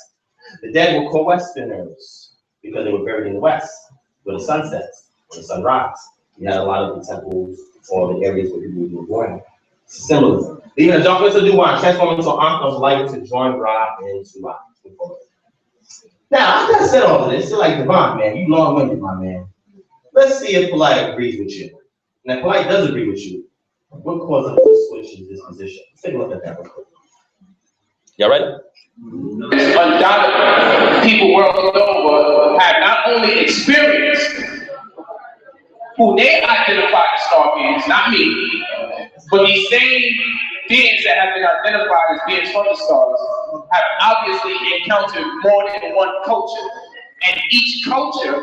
The dead were called Westerners because they were buried in the west, where the sun sets, where the sun rises. You had a lot of the temples or the areas where people were born. Symbolism. Leaving the darkness of Duwan, transforming into Ankh of light to join Ra into light. Now, after I said all of this, you're like, Devon, man, you long-winded, my man. Let's see if Polite agrees with you. And if Polite does agree with you, what caused him to switch his disposition? Let's take a look at that real quick. Y'all ready? Undoubtedly, people world over have not only experienced who they identify as star beings, not me, but these same beings that have been identified as beings from the stars have obviously encountered more than one culture. And each culture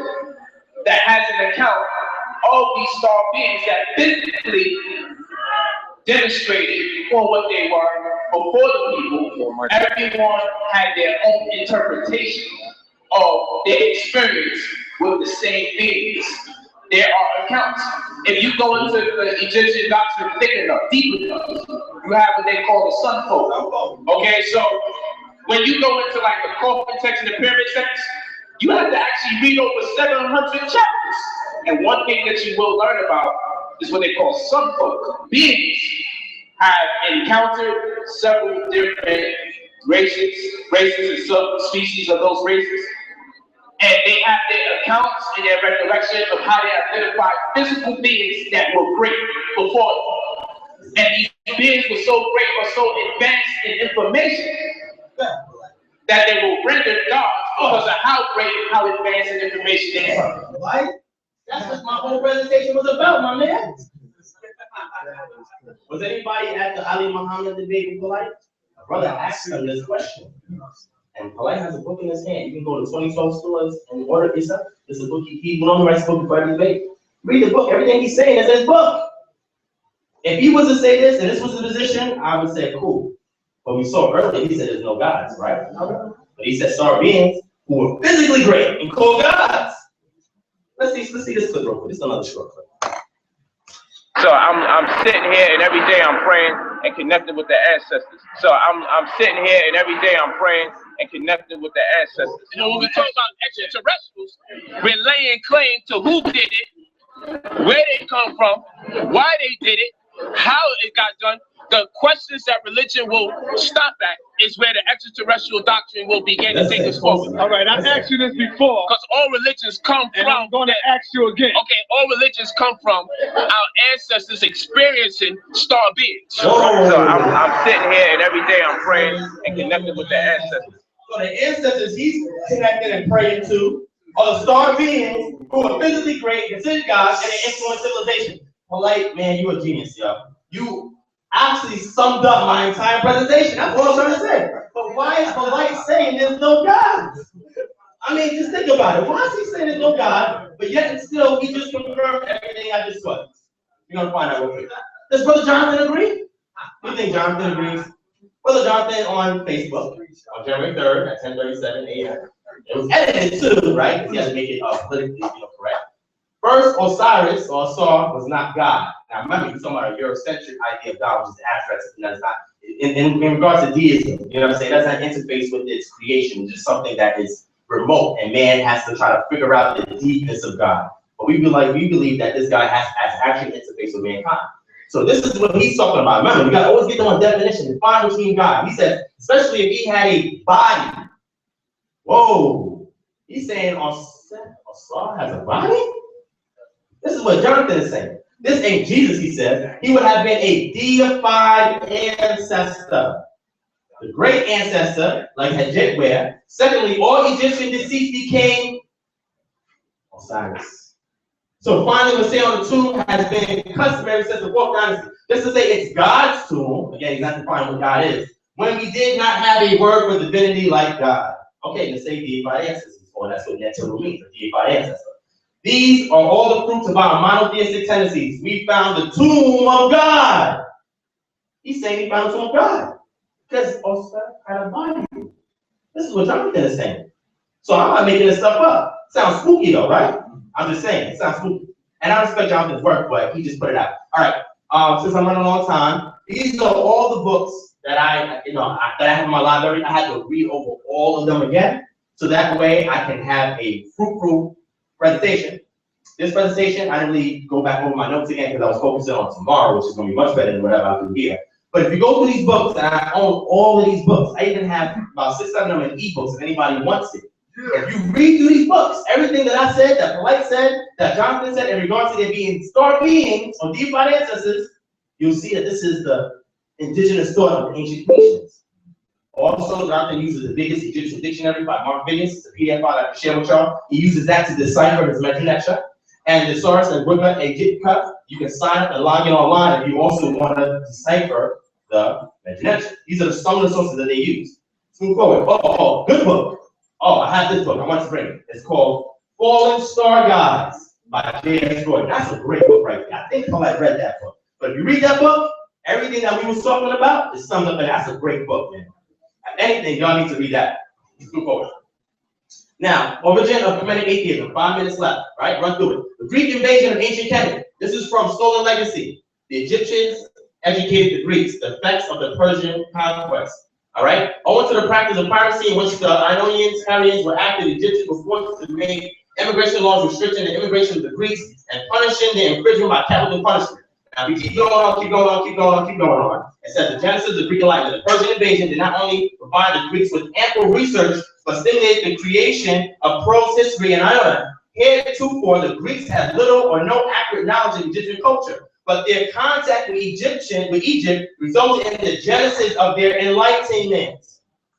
that has an account of these star beings that physically demonstrated for what they were before the people, everyone had their own interpretation of their experience with the same beings. There are accounts. If you go into the Egyptian doctrine thick enough, deep enough, you have what they call the sun folk. Okay, so when you go into like the coffin text and the pyramid text, you have to actually read over 700 chapters. And one thing that you will learn about is what they call sun folk. Beings have encountered several different races and subspecies of those races. And they have their accounts and their recollection of how they identified physical beings that were great before them. And these beings were so great or so advanced in information that they were rendered gods because of how great and how advanced in information they were. Right? That's what my whole presentation was about, my man. Was anybody at the Ali Muhammad debate with Polite? My brother asked him this question. And Polite has a book in his hand. You can go to 2012 stores and order it yourself. It's a book he went on to write a book before every debate. Read the book. Everything he's saying is in his book. If he was to say this and this was the position, I would say cool. But we saw earlier he said there's no gods, right? But he said star beings who were physically great and called gods. Let's see this clip real quick. This is another short clip. So I'm sitting here and every day I'm praying and connected with the ancestors. So I'm sitting here and every day I'm praying and connected with the ancestors. You know, when we talk about extraterrestrials, we're laying claim to who did it, where they come from, why they did it, how it got done. The questions that religion will stop at is where the extraterrestrial doctrine will begin to take us forward. All right, I've asked you this before. Because all religions come And from. I'm going to ask you again. Okay, all religions come from our ancestors experiencing star beings. Oh. So I'm sitting here and every day I'm praying and connected with the ancestors. So the ancestors he's connected and praying to are the star beings who are physically great, considered gods, and they influence civilization. Polite, man, you a genius, yo. You actually summed up my entire presentation. That's what I'm trying to say. But why is Polite saying there's no gods? I mean, just think about it. Why is he saying there's no God, but yet and still he just confirmed everything I just said? You're gonna find out real quick. Does Brother Jonathan agree? Do you think Jonathan agrees? Brother Jonathan on Facebook on January 3rd at 10:37 a.m. It was edited too, right? Because he had to make it politically correct. First, Osiris or Osar was not God. Now remember, you're talking about a Eurocentric idea of God, which is abstract, and that's not in regards to deism. You know what I'm saying? That's not interface with its creation. It's just something that is remote, and man has to try to figure out the deepness of God. But we believe that this guy has actually interface with mankind. So this is what he's talking about. Remember, you got to always get the one definition, define between God. He says, especially if he had a body. Whoa, he's saying Osar has a body? This is what Jonathan is saying. This ain't Jesus, he says. He would have been a deified ancestor. The great ancestor, like Hadjetware. Secondly, all Egyptian deceased became Osiris. So finally, we say on the tomb has been customary since the 4th dynasty. Just to say it's God's tomb, again, he's not defining what God is, when we did not have a word for divinity like God. Okay, let's say deified ancestors, or that's what Netanyahu means, a deified ancestor. These are all the fruits of our monotheistic tendencies. We found the tomb of God. He's saying he found the tomb of God. Because Osar had a body. This is what Jonathan is saying. So I'm not making this stuff up. Sounds spooky though, right? I'm just saying, it sounds spooky. And I respect Jonathan's work, but he just put it out. All right, since I'm running a long time, these are all the books that I have in my library. I had to read over all of them again, so that way I can have a fruitful presentation. This presentation, I didn't really go back over my notes again because I was focusing on tomorrow, which is going to be much better than whatever I do here. But if you go through these books, and I own all of these books, I even have about 6 of them in ebooks if anybody wants it. If you read through these books, everything that I said, that Polite said, that Jonathan said in regards to there being star beings or deified ancestors, you'll see that this is the indigenous thought of the ancient Grecians. Also, Jonathan uses the biggest Egyptian dictionary by Mark Biggins, the PDF file I can share with y'all. He uses that to decipher his Metronetia. And the source and Wicca Egyptica, you can sign up and log in online if you also want to decipher the Metronetia. These are some of the sources that they use. Let's move forward. Oh, good book. Oh, I have this book. I want to bring it. It's called Fallen Star Gods by J.S. Gordon. That's a great book right there. I think I read that book. But if you read that book, everything that we were talking about is summed up in. That's a great book, man. If anything, y'all need to read that. Let's move forward. Now, origin of Kemetic atheism. 5 minutes left, right? Run through it. The Greek invasion of ancient Kemet. This is from Stolen Legacy. The Egyptians educated the Greeks. The effects of the Persian conquest. All right? Owing to the practice of piracy in which the Ionians, Carians were active, the Egyptians were forced to make immigration laws restricting the immigration of the Greeks and punishing the infringement by capital punishment. Now we keep going on. It says the genesis of the Greek Enlightenment. The Persian invasion did not only provide the Greeks with ample research, but stimulated the creation of prose history and Ionia. Heretofore, the Greeks had little or no accurate knowledge of Egyptian culture, but their contact with Egypt resulted in the genesis of their enlightenment.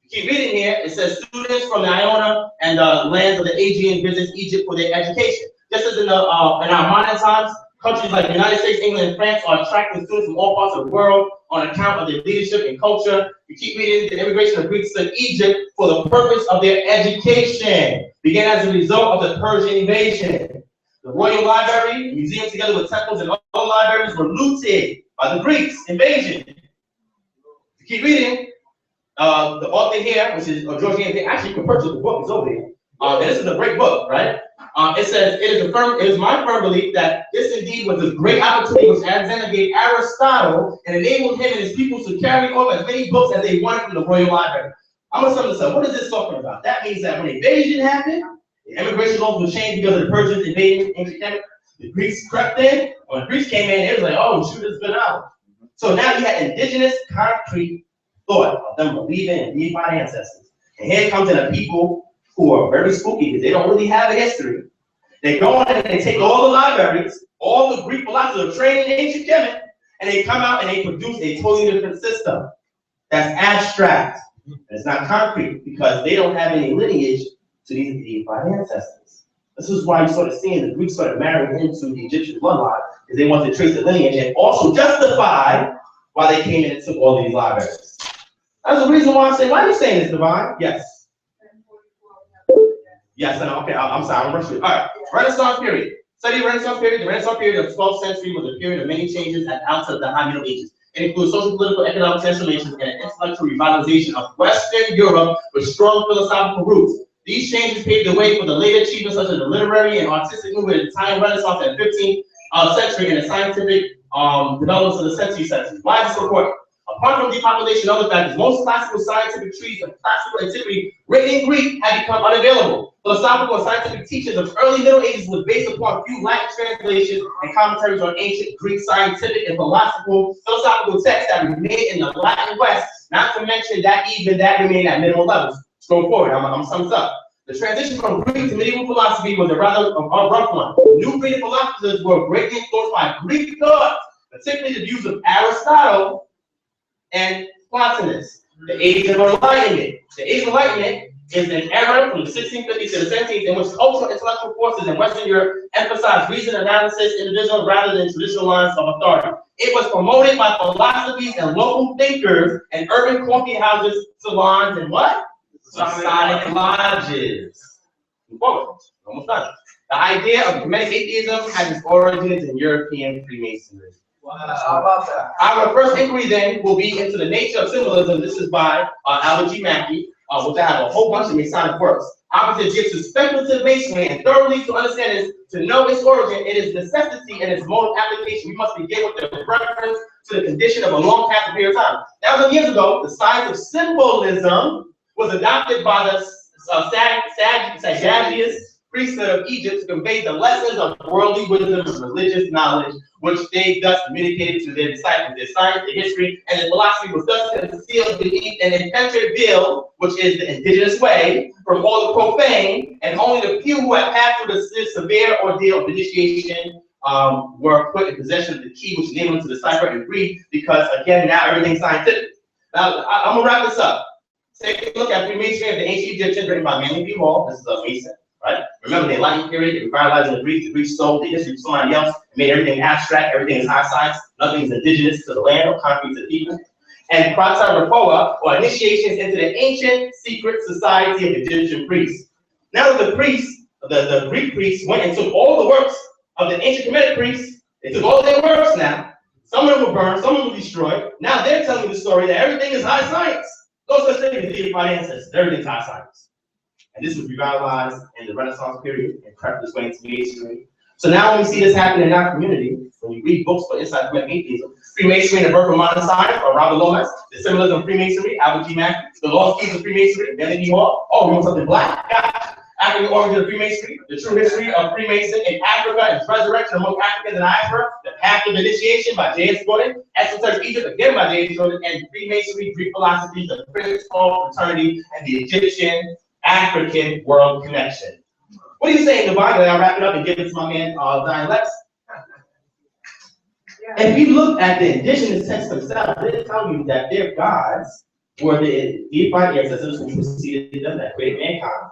Keep reading here. It says students from the Ionia and the lands of the Aegean visit Egypt for their education. Just as in our modern times, countries like the United States, England, and France are attracting students from all parts of the world on account of their leadership and culture. You keep reading, the immigration of Greeks to Egypt for the purpose of their education began as a result of the Persian invasion. The royal library, museums together with temples and other libraries were looted by the Greeks invasion. You keep reading, the author here, which is Georgian, actually you can purchase the book, it's over here. And this is a great book, right? It says, it is my firm belief that this indeed was a great opportunity which Alexander gave Aristotle and enabled him and his people to carry over as many books as they wanted from the royal library. I'm going to sum this up. What is this talking about? That means that when invasion happened, the immigration laws were changed because of the Persians invading ancient Kemet. The Greeks crept in. When the Greeks came in, it was like, oh, shoot, it's been out. So now you had indigenous, concrete thought of them believing in deified ancestors. And here comes in a people who are very spooky because they don't really have a history. They go in and they take all the libraries, all the Greek philosophers are trained in ancient Kemet, and they come out and they produce a totally different system that's abstract. And it's not concrete because they don't have any lineage to these deified ancestors. This is why you started seeing the Greeks started marrying into the Egyptian bloodline because they wanted to trace the lineage and also justify why they came in and took all these libraries. That's the reason why I say, why are you saying this, Divine? Yes. Yes, and okay, I'm sorry, I'm rushing. All right, Renaissance period. Study Renaissance period. The Renaissance period of the 12th century was a period of many changes at the outset of the High Middle Ages. It includes social, political, economic transformations, and an intellectual revitalization of Western Europe with strong philosophical roots. These changes paved the way for the later achievements such as the literary and artistic movement of the Italian Renaissance and 15th century and the scientific developments of the century. Why is this important? Apart from depopulation and other factors, most classical scientific treatises of classical antiquity written in Greek had become unavailable. Philosophical and scientific teachings of early Middle Ages was based upon few Latin translations and commentaries on ancient Greek scientific and philosophical texts that remained in the Latin West, not to mention that even that remained at minimal levels. Scroll forward, I'm summing up. The transition from Greek to medieval philosophy was a rather rough one. New Greek philosophers were greatly influenced by Greek thought, particularly the views of Aristotle and Plotinus. The Age of Enlightenment. The Age of Enlightenment is an era from the 1650s to the 17th in which cultural intellectual forces in Western Europe emphasized reason, analysis, individual rather than traditional lines of authority. It was promoted by philosophies and local thinkers and urban coffee houses, salons, and what? Masonic lodges. Almost done. The idea of Hermetic atheism has its origins in European Freemasonry. Wow. How about that? Our first inquiry then will be into the nature of symbolism. This is by Albert G. Mackey, which I have a whole bunch of Masonic works. Opposite gives to speculative masonry, and thoroughly to understand this, to know its origin, it is necessity and its mode of application. We must begin with the reference to the condition of a long past period of time. Thousands of years ago, the science of symbolism was adopted by the Sagacious priesthood of Egypt to convey the lessons of worldly wisdom and religious knowledge, which they thus communicated to their disciples. Their science, their history, and their philosophy was thus concealed beneath an impenetrable veil, which is the indigenous way, from all the profane, and only the few who had passed through the severe ordeal of initiation were put in possession of the key, which enabled them to decipher and read, because again, now everything's scientific. Now, I'm gonna wrap this up. Take a look at Freemasonry of the Ancient Egyptians, written by Manly B. Hall. This is a Mason. Right? Remember the Enlightenment period, they revitalized the Greeks sold the history to somebody else, made everything abstract, everything is high science, nothing is indigenous to the land or concrete to the people. And Prata Repoa, or initiations into the ancient secret society of Egyptian priests. Now the priests, the Greek priests went and took all the works of the ancient Kemetic priests, they took all their works now. Some of them were burned, some of them were destroyed. Now they're telling the story that everything is high science. No such thing as deified ancestors, everything's high science. And this was revitalized in the Renaissance period and crept this way into Masonry. So now when we see this happen in our community, when you read books for Inside Hermetic Atheism, Freemasonry and the Birth of Modern Science, or Robert Lomas, the Symbolism of Freemasonry, Albert G. Mackey, the Lost Keys of Freemasonry, Manly B. Hall. Oh, you want something black? Gotcha. African origin of Freemasonry, the true history of Freemason in Africa and its resurrection among Africans and diaspora, the Path of Initiation by J.S. Gordon, Esoteric Egypt, again by J.S. Gordon, and Freemasonry, Greek philosophy, the Prince Paul fraternity, and the Egyptian African world connection. What do you say in the Bible? I'll wrap it up and give it to my man, Lexx. If you look at the indigenous texts themselves, they tell you that their gods were the deified ancestors who preceded them that created mankind.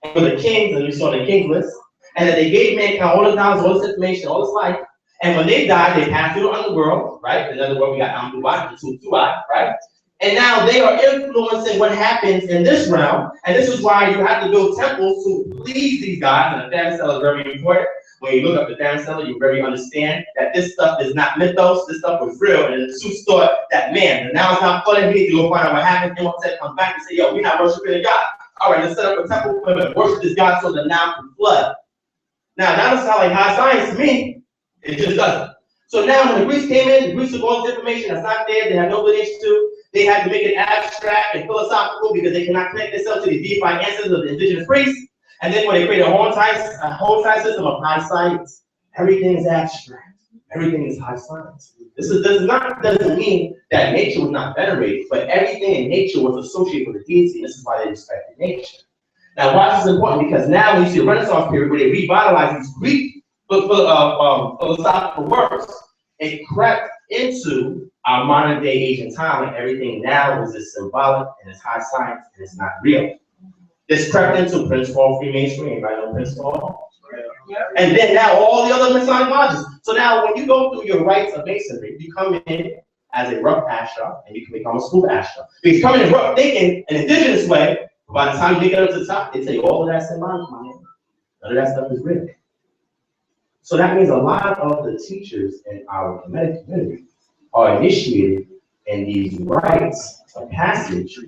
And for the kings, and we saw the kings list, and that they gave mankind all this knowledge, all this information, all this life. And when they died, they passed through the underworld, right? In other words, we got Amdubai, the Tuai, right? And now they are influencing what happens in this realm. And this is why you have to build temples to please these gods. And the Thamacella is very important. When you look up the Thamacella, you very understand that this stuff is not mythos. This stuff was real. And the Zeus thought that, man, and now it's not flooding. We need to go find out what happened. And what said, come back and say, yo, we're not worshiping a god. All right, let's set up a temple for them to worship this god so the Nile can flood. Now, that doesn't sound like high science to me. It just doesn't. So now when the Greeks came in, the Greeks took all this information that's not there, they had no lineage to, they had to make it abstract and philosophical because they cannot connect themselves to the deified ancestors of the indigenous priests. And then when they created a whole entire system of high science, everything is abstract. Everything is high science. Doesn't mean that nature was not venerated, but everything in nature was associated with the deity, and this is why they respected nature. Now, why is this important? Because now when you see the Renaissance period where they revitalized these Greek philosophical works, it crept into our modern day age and time, and everything now is just symbolic and it's high science and it's not real. This crept into Prince Paul Freemasonry. Anybody know Prince Paul? And then now all the other Masonic lodges. So now when you go through your rites of Masonry, you come in as a rough Asher and you can become a smooth Asher. Because you come in rough thinking an indigenous way, By the time you get up to the top, they tell you all of that's symbolic, my man. None of that stuff is written. So that means a lot of the teachers in our Kemetic community are initiated in these rites of passage,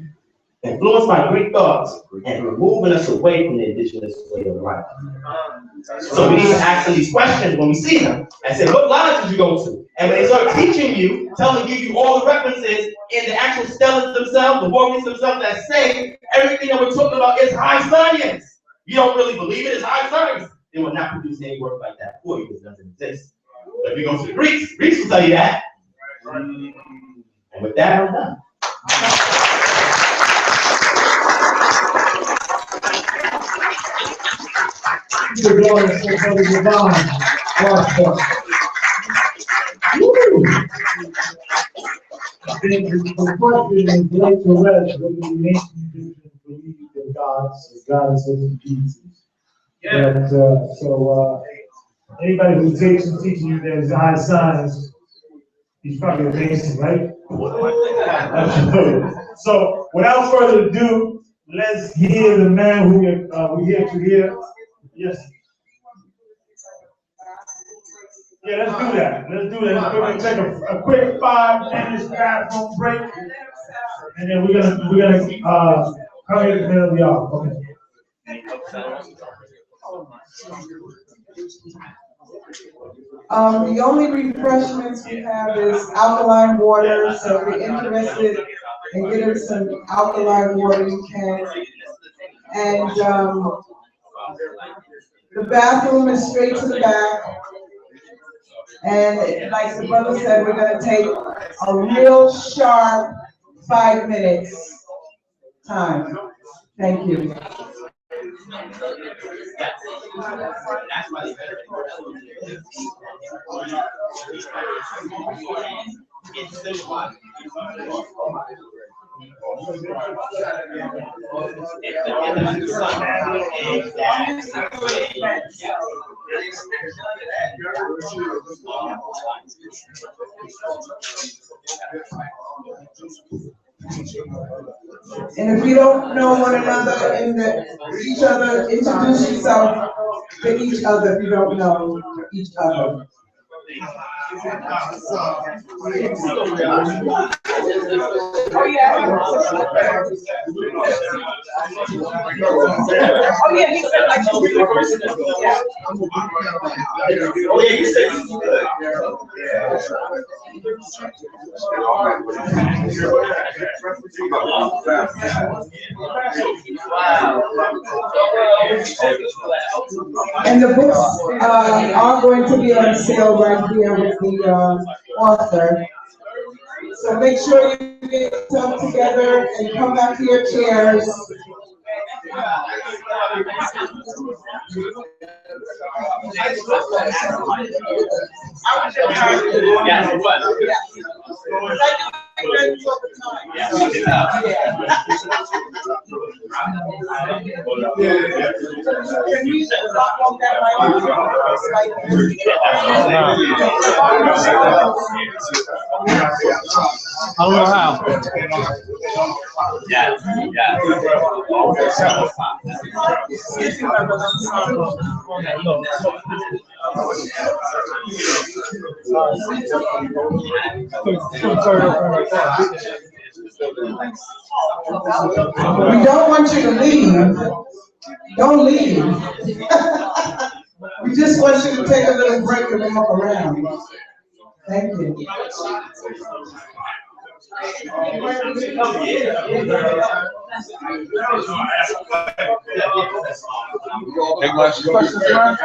influenced by Greek thoughts, and removing us away from the indigenous way of life. So we need to ask them these questions when we see them and say, what lodge did you go to? And when they start teaching you, tell them to give you all the references in the actual stelas themselves, the warriors themselves that say everything that we're talking about is high science. You don't really believe it is high science. They will not produce any work like that for you because it doesn't exist. But if you go to the Greeks will tell you that. And with that, I'm done. The glory for the divine. The question is like the rest, whether the ancient Egyptians believed in gods or goddesses and Jesus. Yeah. So anybody who takes and teaches you there's high science, he's probably amazing, right? So without further ado, let's hear the man who we're here to hear. Yes. Yeah, let's do that. Let's do that. We're gonna take a quick 5 minutes bathroom break, and then we're gonna come here to the middle of the hour. Okay. The only refreshments we have is alkaline water, so if you're interested in getting some alkaline water, you can. And the bathroom is straight to the back. And like the brother said, we're gonna take a real sharp 5 minutes time. Thank you. And if you don't know one another, each other, introduce yourself to each other if you don't know each other. Oh yeah. Oh yeah, he said like yeah. Oh yeah, you said And the books are going to be on sale right here with the author. So make sure you get yourself together and come back to your chairs. I don't know how. Yeah. We don't want you to leave. Don't leave. We just want you to take a little break and walk around. Thank you. Any questions, man?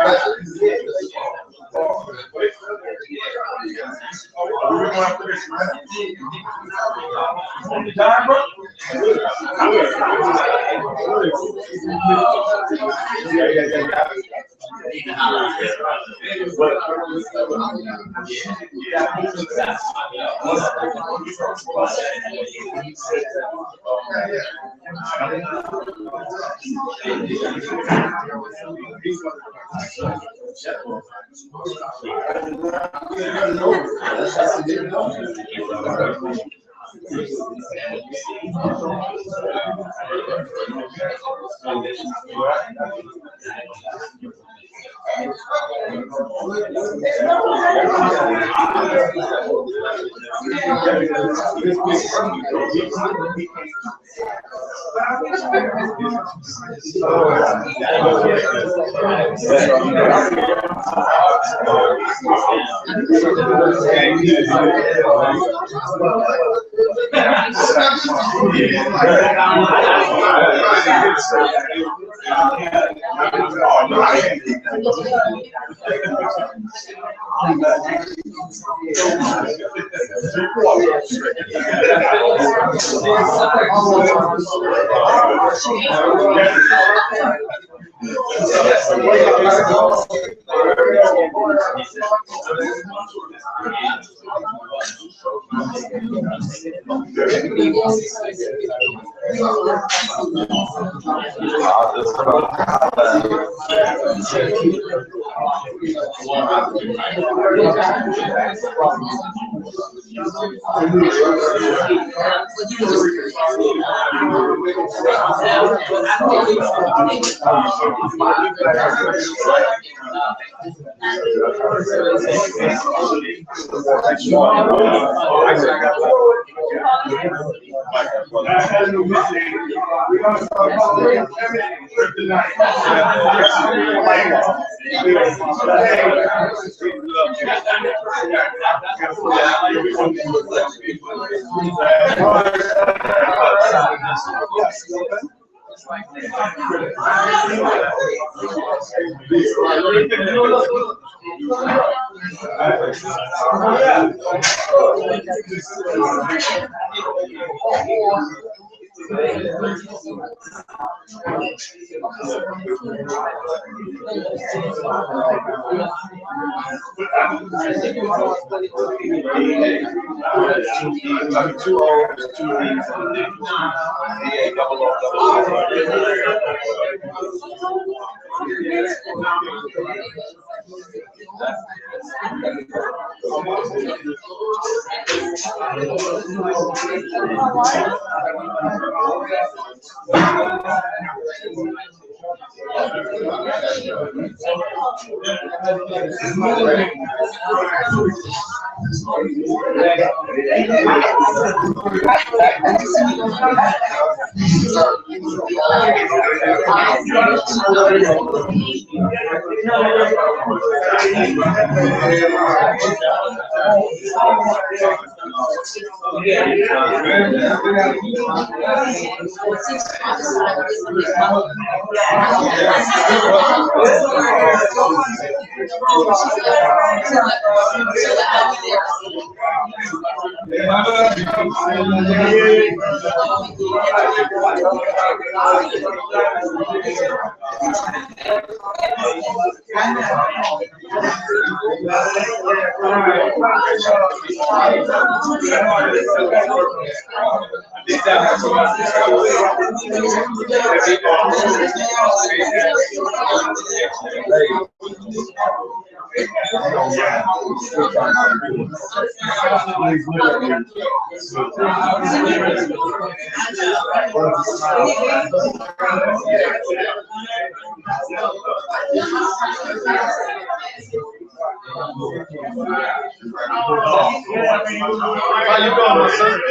How you doing, my son?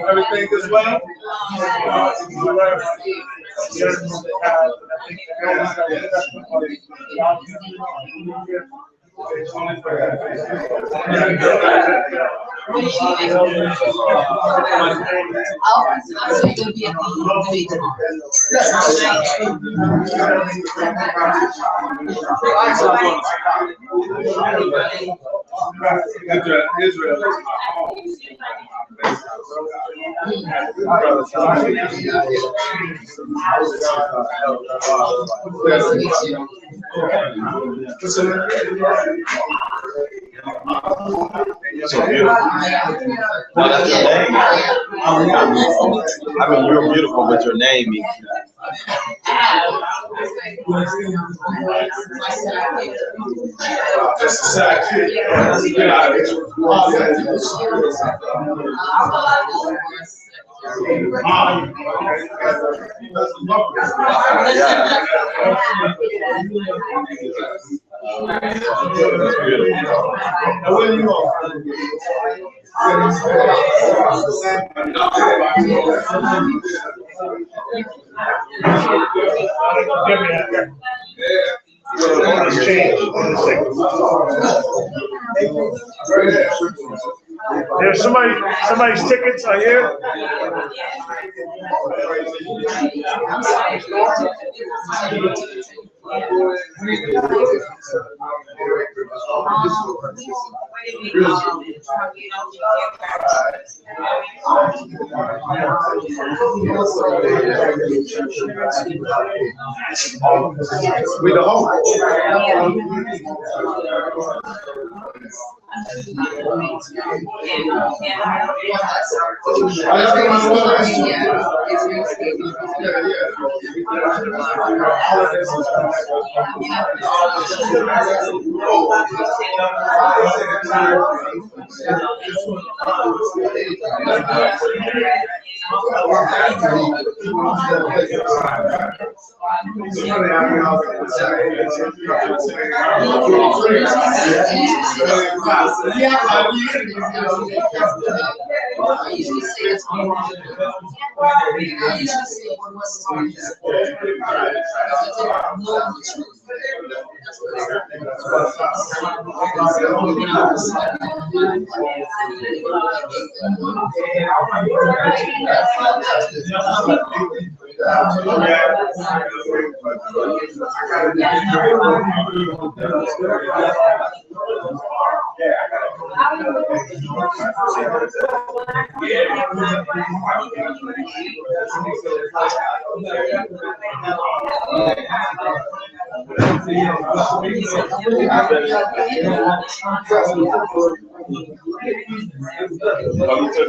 Everything is well? Israel is my home. So beautiful. Well, that's your name. I mean, you're beautiful, but your name means That's the side chick. Get out of here. Now, where you are? There's somebody's tickets are here. We the home.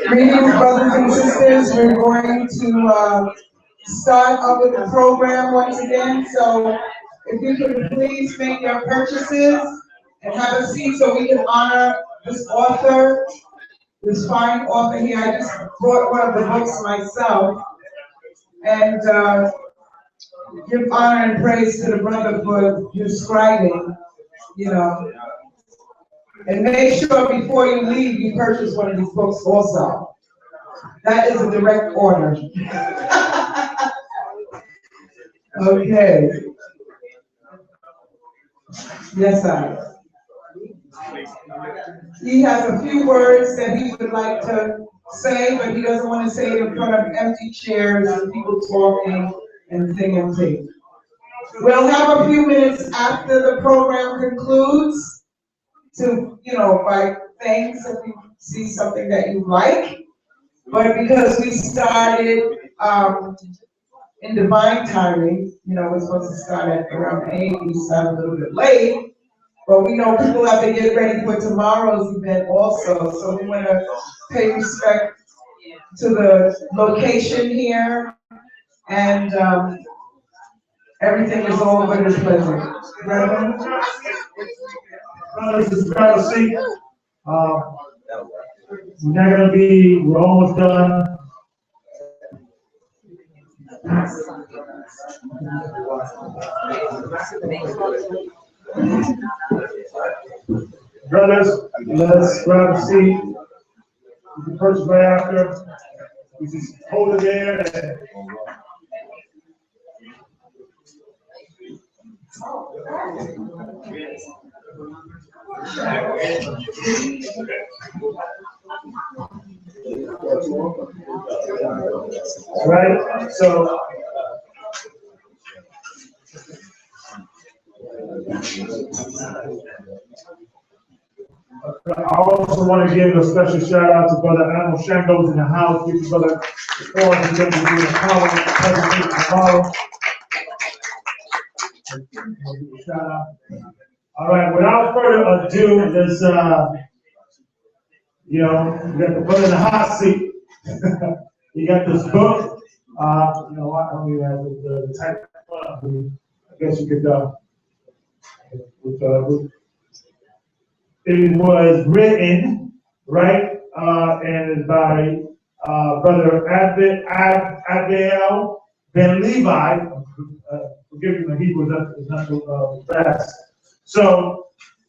Greetings, brothers and sisters. We're going to start up with the program once again. So if you could please make your purchases and have a seat so we can honor this author, this fine author here. I just brought one of the books myself, and give honor and praise to the brother for describing, you know. And make sure before you leave, you purchase one of these books also. That is a direct order. Okay. Yes, sir. He has a few words that he would like to say, but he doesn't want to say it in front of empty chairs and people talking and thing and thing. We'll have a few minutes after the program concludes to, you know, write things if you see something that you like. But because we started in divine timing, you know, we're supposed to start at around 8, we started a little bit late, but we know people have to get ready for tomorrow's event also, so we want to pay respect to the location here, and everything is all good and pleasant. Reverend? Brothers, just grab a seat. We're almost done. Brothers, let's grab a seat. You can purchase right after. You just hold it there. Right, so I also want to give a special shout out to Brother Animal Shango's in the house. Give Brother Forrest is going to be doing a power presentation tomorrow. Shout out. All right, without further ado, let's you know, you got the brother in the hot seat. You got this book. You know, I don't even have the type of guess you could, it was written, right, and it's by, Brother Abdiel Ben Levi. Forgive me, my Hebrew is not so fast. So,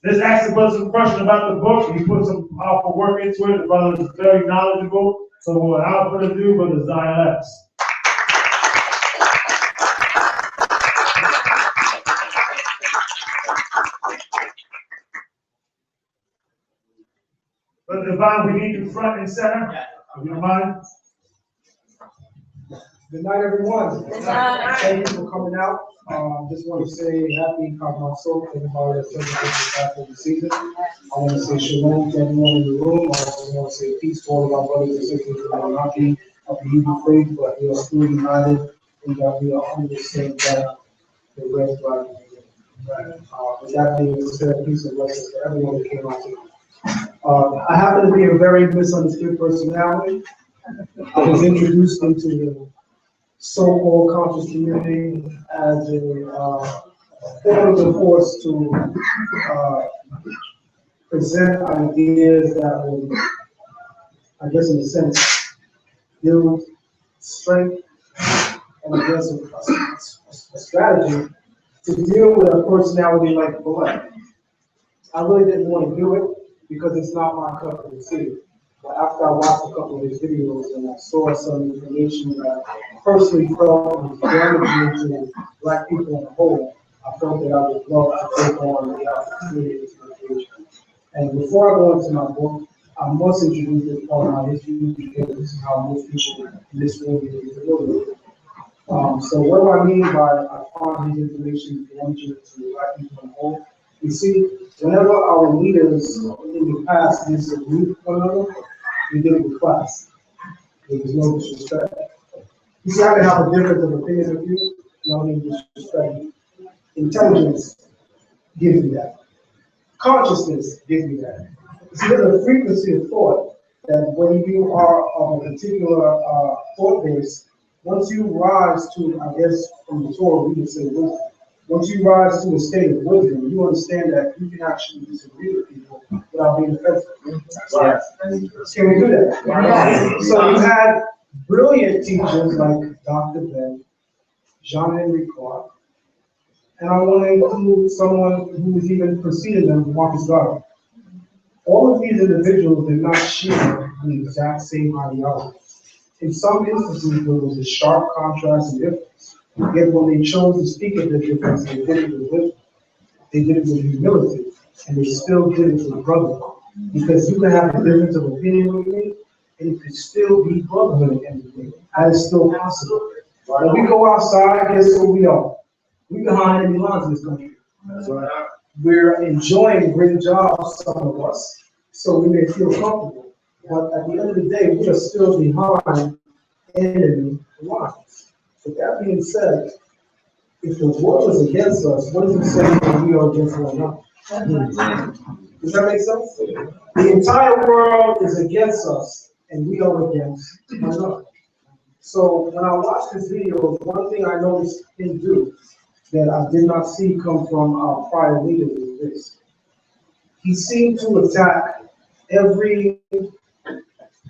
let's ask the brother some question about the book. He put some powerful work into it. The brother is very knowledgeable. So, without further ado, Brother Zion Lexx. Brother Divine, we need you front and center. If you don't mind. Good night, everyone. Good night. Thank you for coming out. Just want to say happy Kamaso to everybody that's celebrating after the season. I want to say shalom to everyone in the room. I also want to say peace to all of our brothers and sisters who are not being of the Hebrew faith, but we are still united and that we are under the same banner, the red flag. With that being said, peace and blessings to everyone that came out tonight. I happen to be a very misunderstood personality. I was introduced into the so-called conscious community as a formidable force to present ideas that would, I guess in a sense, build strength and I guess a strategy to deal with a personality like Black. I really didn't want to do it because it's not my cup of tea. But after I watched a couple of his videos and I saw some information that I personally felt was damaging to Black people as a whole, I felt that I would love to take on the opportunity to engage. And before I go into my book, I must introduce this part of my history because this is how most people in this room is familiar with it. So what do I mean by I find his information damaging to Black people as a whole? You see, whenever our leaders in the past disagreed with one another, we did it with class. There was no disrespect. You see, I can have a difference of opinion with you, no need to disrespect you. Intelligence gives me that. Consciousness gives me that. See, there's a frequency of thought that when you are of a particular thought base, once you rise to, I guess, from the Torah, we would say wisdom. Once you rise to a state of wisdom, you understand that you can actually disagree with people without being offensive. Right. Can we do that? Right. So you had brilliant teachers like Dr. Ben, John Henry Clark, and I want to include someone who was even preceding them, Marcus Garvey. All of these individuals did not share the exact same ideology. In some instances, there was a sharp contrast and difference. Yet when they chose to speak of the difference, they did it with wisdom. They did it with humility, and they still did it with brotherhood. Because you can have a difference of opinion with me, and it could still be brotherhood in me. That is still possible. When we go outside, guess who we are? We behind enemy lines in this country. We're enjoying great jobs, some of us, so we may feel comfortable. But at the end of the day, we are still behind enemy lines. With that being said, if the world is against us, what does it say when we are against one another? Does that make sense? The entire world is against us, and we are against one another. So when I watched this video, one thing I noticed him do that I did not see come from our prior leaders is this. He seemed to attack every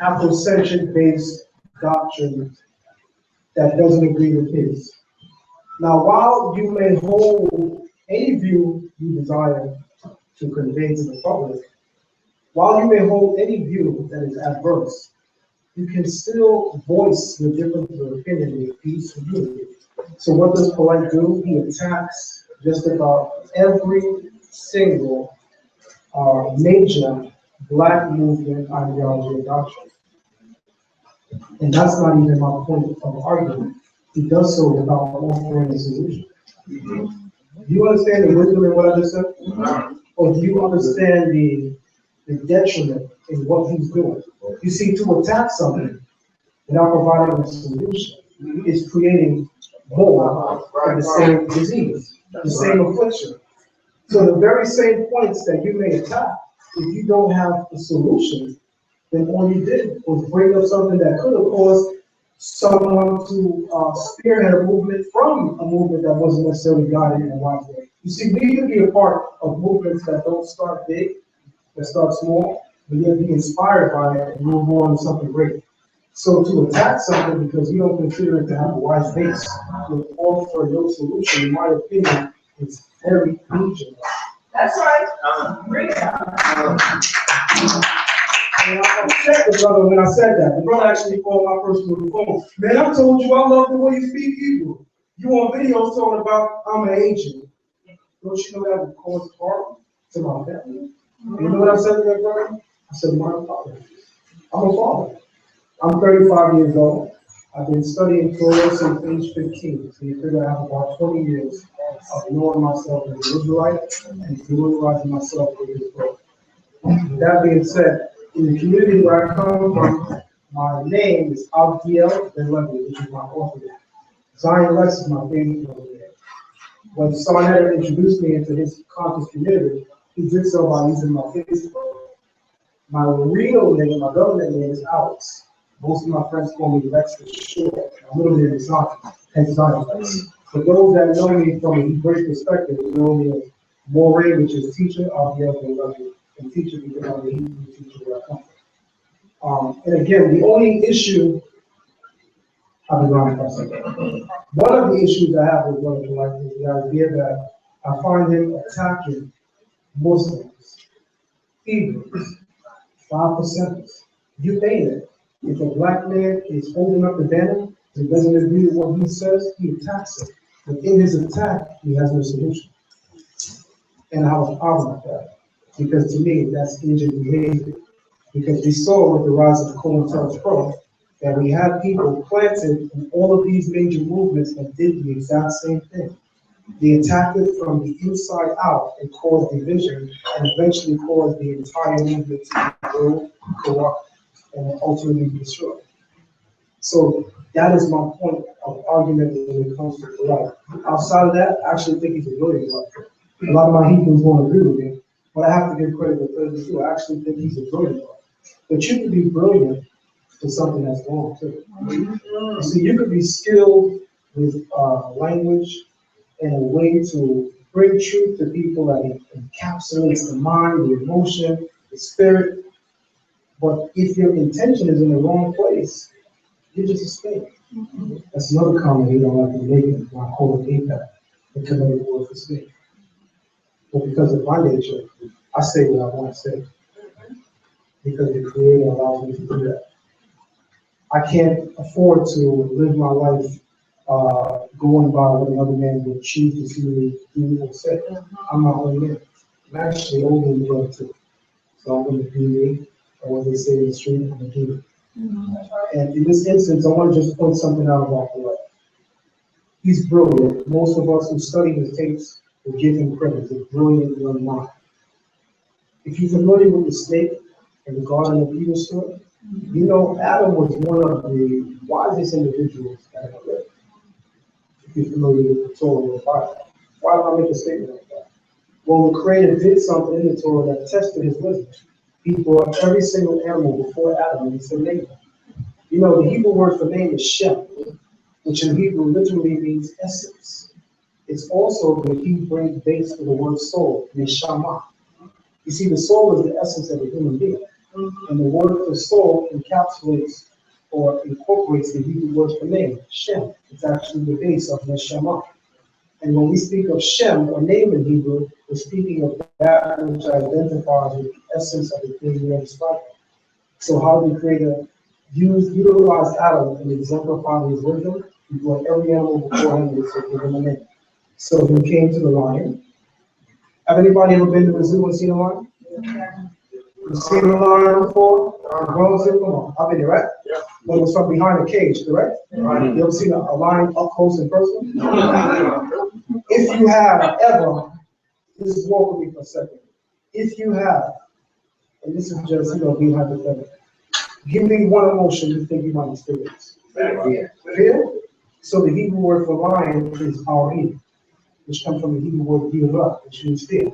Afrocentric-based doctrine that doesn't agree with his. Now, while you may hold any view you desire to convey to the public, while you may hold any view that is adverse, you can still voice your difference of opinion with peace and unity. So what does Polite do? He attacks just about every single major Black movement ideology and doctrine. And that's not even my point of argument. He does so without offering a solution. Do you understand the wisdom in what I just said? Or do you understand the detriment in what he's doing? You see, to attack something without providing a solution is creating more of the same disease, the same affliction. So the very same points that you may attack, if you don't have a solution, then all you did was bring up something that could have caused someone to spearhead a movement from a movement that wasn't necessarily guided in a wise way. You see, we can be a part of movements that don't start big, that start small, but yet be inspired by it and move on to something great. So to attack something because you don't consider it to have a wise base, to offer no solution, in my opinion, is very dangerous. That's right. Bring it up. And I upset the brother when I said that. The brother actually called my personal phone. Man, I told you I love the way you speak Hebrew. You on videos talking about I'm an agent. Don't you know that would cause harm to my family? You know what I said to that brother? I said, my father. I'm a father. I'm 35 years old. I've been studying Torah since age 15. So you figure I have about 20 years of knowing myself as an Israelite and familiarizing myself with this book. That being said, in the community where I come from, my name is Abdiel Ben Levi, which is my author name. Zion Lexx is my favorite over there. When Sarnetta introduced me into his conscious community, he did so by using my Facebook. My real name, my government name is Alex. Most of my friends call me Lexx for short. My middle name is Zion, hence Zion Lexx. For those that know me from a Hebrew perspective, they know me as Moray, which is teacher, Abdiel Ben Levi, and teacher because I'm the Hebrew teacher where I come from. And again, the only issue, I'll be wrong for a second. One of the issues I have with Brother Life is the idea that I find him attacking Muslims, Hebrews, 5%. You pay it. If a black man is holding up the banner and doesn't agree with what he says, he attacks it. But in his attack, he has no solution. And I have a problem with that. Because to me, that's injured behavior. Because we saw with the rise of COINTELPRO that we had people planted in all of these major movements that did the exact same thing. They attacked it from the inside out and caused division and eventually caused the entire movement to grow, corrupt, and ultimately be destroyed. So that is my point of argument when it comes to Quran. Outside of that, I actually think he's a brilliant writer. A lot of my Hebrews won't agree with me, but I have to give credit to 32. I actually think he's a brilliant writer. But you can be brilliant for something that's wrong too. So you could be skilled with language and a way to bring truth to people that encapsulates the mind, the emotion, the spirit. But if your intention is in the wrong place, you're just a snake. That's another comment you don't like to make it. I call it APAC, the committed word for snake. But because of my nature, I say what I want to say. Because the Creator allows me to do that. I can't afford to live my life going by what another man would choose to see me do or say. I'm my own man. I'm actually older than you too. So I'm going to be me, and what they say in the street, I'm going to do it. And in this instance, I want to just point something out about the life. He's brilliant. Most of us who study his tapes will give him credit. He's a brilliant young man. If you're familiar with the snake and the Garden of Eden story, you know Adam was one of the wisest individuals that ever lived. If you're familiar with the Torah or the Bible. Why do I make a statement like that? Well, the Creator did something in the Torah that tested his wisdom. He brought every single animal before Adam and he said, name them. You know, the Hebrew word for name is Shem, which in Hebrew literally means essence. It's also the Hebrew base for the word soul, neshama. You see, the soul is the essence of a human being. And the word for soul encapsulates or incorporates the Hebrew word for name, Shem. It's actually the base of neshama. And when we speak of Shem, or name in Hebrew, we're speaking of that which identifies with the essence of the thing we are describing. So how did the Creator utilize Adam in exemplifying his wisdom? He brought every animal before him and said, give him a name. So he came to the lion. Have anybody ever been to a zoo and seen a lion? You've seen a lion before? Come on, I've been there, right? Yeah. But it was from behind a cage, correct? You ever seen a lion up close and personal? If you have ever, just walk with me for a second. If you have, and this is just, being hypothetical, give me one emotion you think you might experience. Fear? So the Hebrew word for lion is ari, which comes from the Hebrew word yirah, which means fear.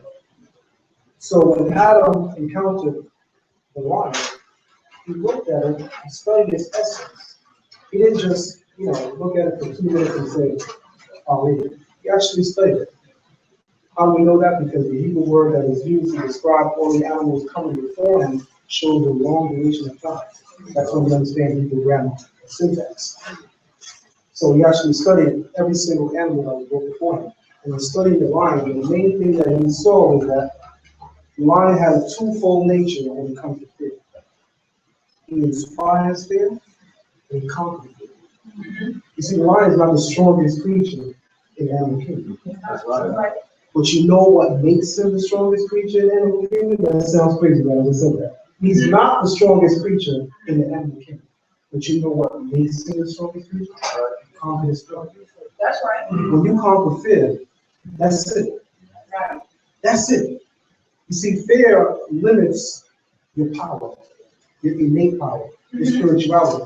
So when Adam encountered the lion, he looked at it and studied its essence. He didn't just, look at it for 2 minutes and say, oh, he actually studied it. How do we know that? Because the Hebrew word that is used to describe all the animals coming before him shows a long duration of time. That's when we understand Hebrew grammar syntax. So he actually studied every single animal that was brought before him. And in studying the lion, the main thing that he saw was that the lion has a twofold nature when it comes to fear. He inspires fear and he conquers fear. You see, the lion is not the strongest creature in the animal kingdom. That's right. But you know what makes him the strongest creature in the animal kingdom? That sounds crazy, but I just said that. He's not the strongest creature in the animal kingdom. But you know what makes him the strongest creature? Conquer his fear. That's right. When you conquer fear, that's it. Right. That's it. You see, fear limits your power, your innate power, your spirituality.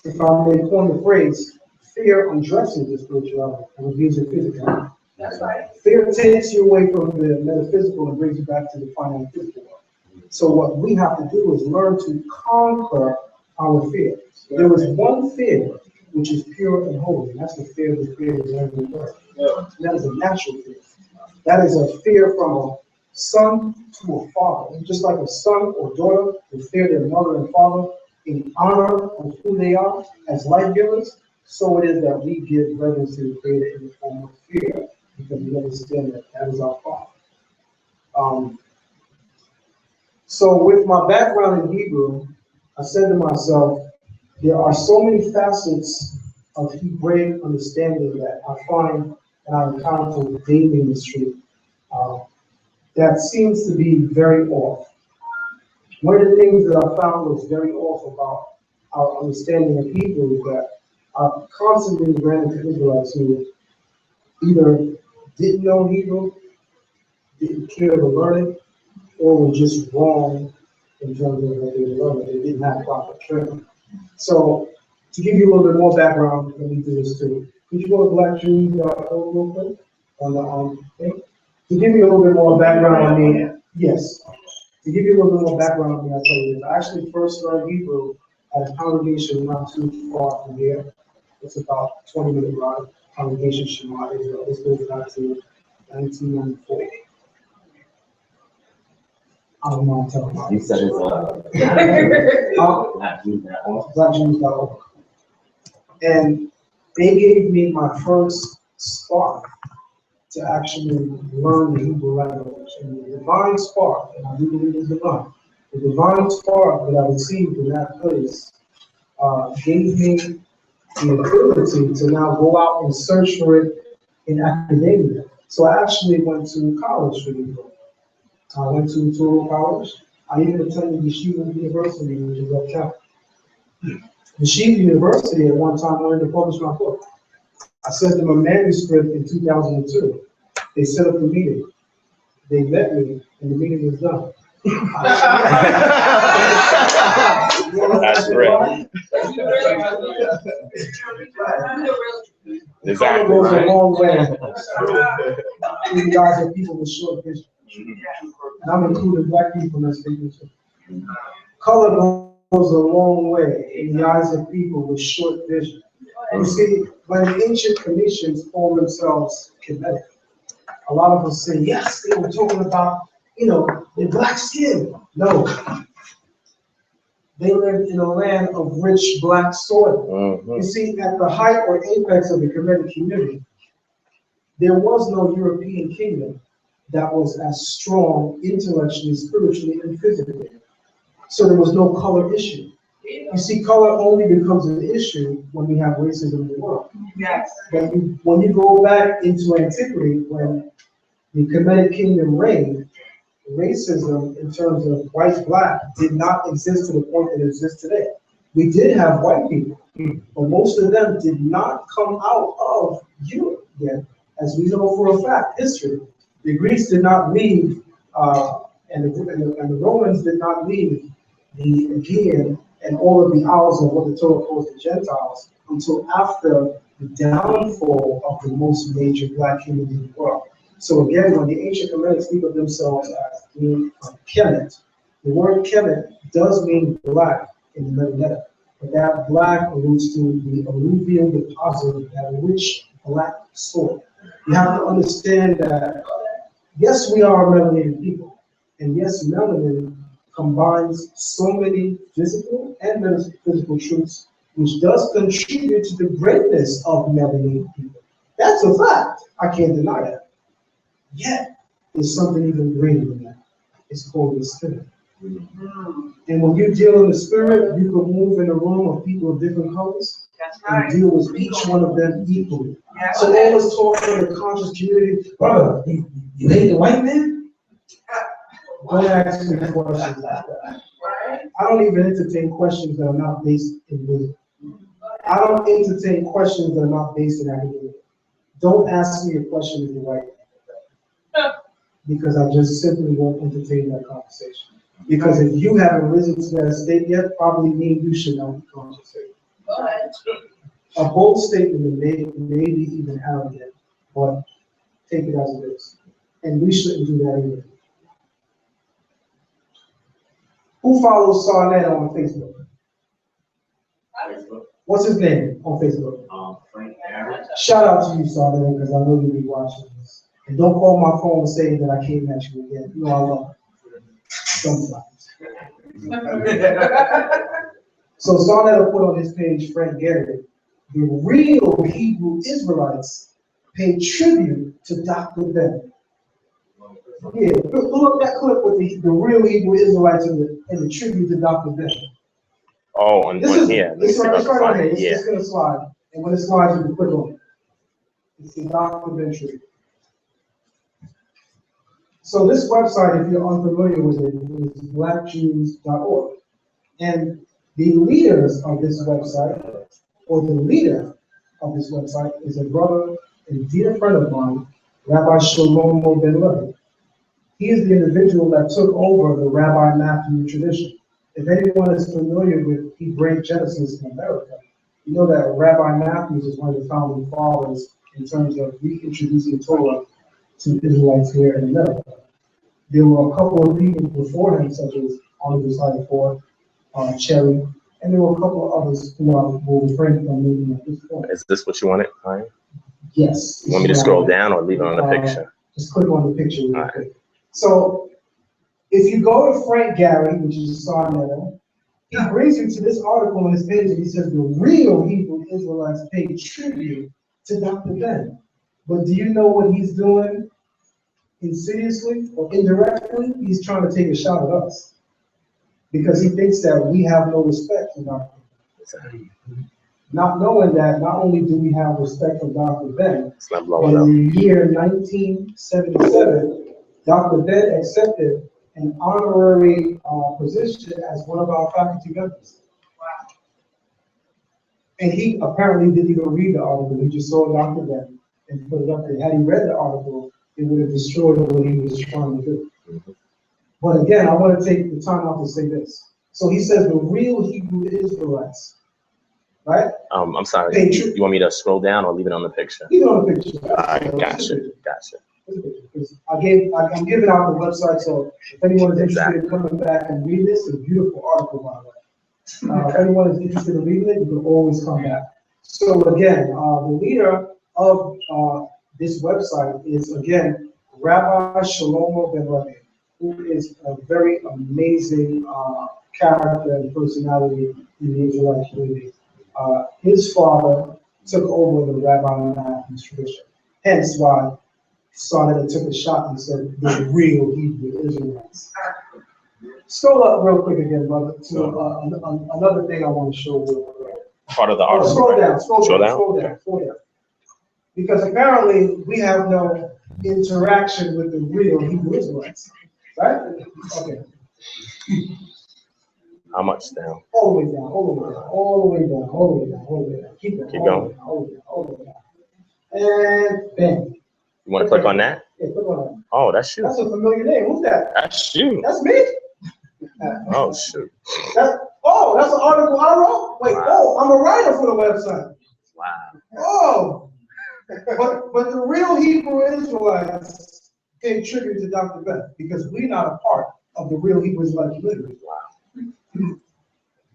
If I may coin the phrase, fear undresses your spirituality and reveals your physicality. That's right. Fear takes you away from the metaphysical and brings you back to the final physical world. So what we have to do is learn to conquer our fear. There is one fear which is pure and holy, and that's the fear of the Creator of heaven and earth. And that is a natural fear. That is a fear from a son to a father. Just like a son or daughter will fear their mother and father in honor of who they are as life givers, so it is that we give reverence to the Creator in the form of fear, because we understand that that is our Father. So with my background in Hebrew, I said to myself, there are so many facets of Hebraic understanding that I find and I encounter daily in the street that seems to be very off. One of the things that I found was very off about our understanding of Hebrew is that I constantly ran into Israelites who either didn't know Hebrew, didn't care to learn it, or were just wrong in terms of what they were learning. They didn't have proper training. So, to give you a little bit more background, let me do this too. Could you go to blackjews.org real quick on the thing? To give you a little bit more background on me, yes. To give you a little bit more background on me, I'll tell you this. I actually first learned Hebrew at a congregation not too far from here. It's about 20-minute ride. Congregation Shema Israel. This goes back to 1994. I don't know what I'm talking about. You said it's blackjews.org. And they gave me my first spark to actually learn the Hebrew language. And the divine spark, and I do believe it's divine, the divine spark that I received in that place gave me the ability to now go out and search for it in academia. So I actually went to college for Hebrew. I went to Touro College. I even attended Yeshiva University, which is uptown. Yeshiva University at one time wanted to publish my book. I sent them a manuscript in 2002. They set up the meeting. They met me, and the meeting was done. That's great. The color goes a long way. You guys are people with short vision. And I'm including black people in that statement too. Color goes a long way in the eyes of people with short vision. You see, when ancient commissions form themselves Kemetic, a lot of us say, yes, they were talking about, the black skin. No. They lived in a land of rich black soil. Mm-hmm. You see, at the height or apex of the Kemetic community, there was no European kingdom that was as strong intellectually, spiritually, and physically. So there was no color issue. You see, color only becomes an issue when we have racism in the world. Yes. When you go back into antiquity, when the Kemetic kingdom reigned, racism in terms of white, black did not exist to the point that it exists today. We did have white people, but most of them did not come out of Europe yet, as we know for a fact, history. The Greeks did not leave, and the Romans did not leave the Aegean and all of the Isles of what the Torah calls the Gentiles until after the downfall of the most major black kingdom in the world. So again, when the ancient Kemetic speak of themselves as being Kemet, the word Kemet does mean black in the metagenic. But that black alludes to the alluvial deposit of that rich black soil. You have to understand that, yes, we are melanated people. And yes, melanin combines so many physical and metaphysical truths, which does contribute to the greatness of melanated people. That's a fact. I can't deny that. Yet, there's something even greater than that. It's called the spirit. And when you deal in the spirit, you can move in a room of people of different colors and deal with each one of them equally. So all this talk in the conscious community, brother, you hate the white man? Don't ask me questions like that. I don't even entertain questions that are not based in wisdom. I don't entertain questions that are not based in academia. Don't ask me a question if you're white. Because I just simply won't entertain that conversation. Because if you haven't risen to that state yet, probably me and you should not be conversating. A bold statement may be even arrogant, but take it as it is. And we shouldn't do that either. Who follows Sarnett on Facebook? What's his name on Facebook? Frank Garrett. Shout out to you, Sarnett, because I know you'll be watching this. And don't call my phone and say that I came at you again. You know I love it. Sometimes. So Sarnett put on his page, Frank Garrett, the real Hebrew Israelites pay tribute to Dr. Ben. Yeah, pull up that clip with the real Hebrew Israelites and the tribute to Dr. Ben. Oh, on here. Let me see if I can find it. It's gonna slide. And when it slides, you can click on it. It's the Dr. Ben tribute. So this website, if you're unfamiliar with it, is blackjews.org. And the leaders of this website, or the leader of this website, is a brother and dear friend of mine, Rabbi Shlomo Ben Levi. He is the individual that took over the Rabbi Matthew tradition. If anyone is familiar with Hebraic Genesis in America, you know that Rabbi Matthews is one of the founding fathers in terms of reintroducing Torah to Israelites here in America. There were a couple of people before him, such as on the side for Cherry, and there were a couple of others who will refrain from moving at this point. Is this what you wanted, Ryan? Yes. You want me to scroll down or leave it on the picture? Just click on the picture real quick. So, if you go to Frank Gary, which is Sarnett, he brings you to this article on his page, and he says the real Hebrew Israelites pay tribute to Dr. Ben. But do you know what he's doing? Insidiously or indirectly, he's trying to take a shot at us. Because he thinks that we have no respect for Dr. Ben. Not knowing that, not only do we have respect for Dr. Ben, but in the year 1977, Dr. Ben accepted an honorary position as one of our faculty members. Wow. And he apparently didn't even read the article. He just saw Dr. Ben and put it up there. Had he read the article, it would have destroyed what he was trying to do. But again, I want to take the time out to say this. So he says the real Hebrew Israelites, right? I'm sorry. You want me to scroll down or leave it on the picture? Leave it on the picture. Gotcha. I'm giving out the website, so if anyone is interested in coming back and read this, it's a beautiful article, by the way. If anyone is interested in reading it, you can always come back. So again, the leader of this website is, again, Rabbi Shlomo Ben Levi, who is a very amazing character and personality in the Israelite community. His father took over the Rabbi Matthew's tradition, hence why Sarnett took a shot and said the real Hebrew Israelites. Scroll up real quick again, brother, to another thing I want to show you. Part of the article. Scroll down. Because apparently we have no interaction with the real Hebrew Israelites, right? Okay. How much down? All the way down. Keep going. All the way down. And bam. You want to click on that? Yeah, click on that. Oh, that's you. That's a familiar name. Who's that? That's you. That's me? Oh, shoot. That's an article I wrote? Wait, I'm a writer for the website. Wow. But the real Hebrew Israelites pay tribute to Dr. Ben because we're not a part of the real Hebrew Israelite community. Wow.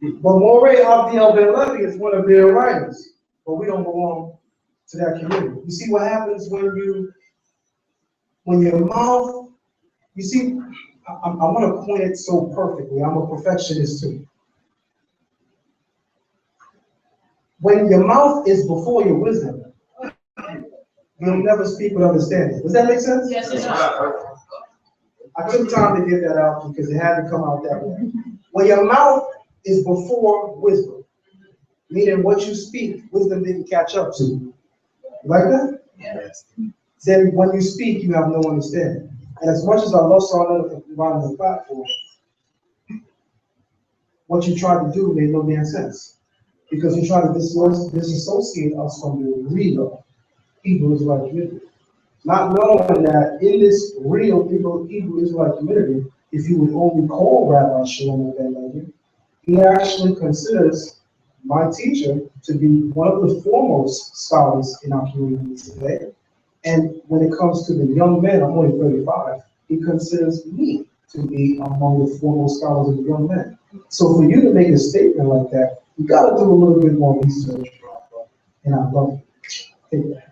But Moray Abdiel Ben Levy is one of their writers, but we don't belong to that community. You see what happens when your mouth, you see, I want to point it so perfectly. I'm a perfectionist too. When your mouth is before your wisdom, you'll never speak with understanding. Does that make sense? Yes, it does. I took time to get that out because it had to come out that way. When your mouth is before wisdom, meaning what you speak, wisdom didn't catch up to. You like that? Yes. Then when you speak, you have no understanding. And as much as I love Sarah and providing the platform, what you try to do made no damn sense. Because you try to disassociate us from the real Hebrew Israelite community. Not knowing that in this real Hebrew Israelite community, if you would only call Rabbi Shalom Ben Levi, he actually considers my teacher to be one of the foremost scholars in our community today. And when it comes to the young men, I'm only 35, he considers me to be among the foremost scholars of the young men. So for you to make a statement like that, you got to do a little bit more research. And I love it.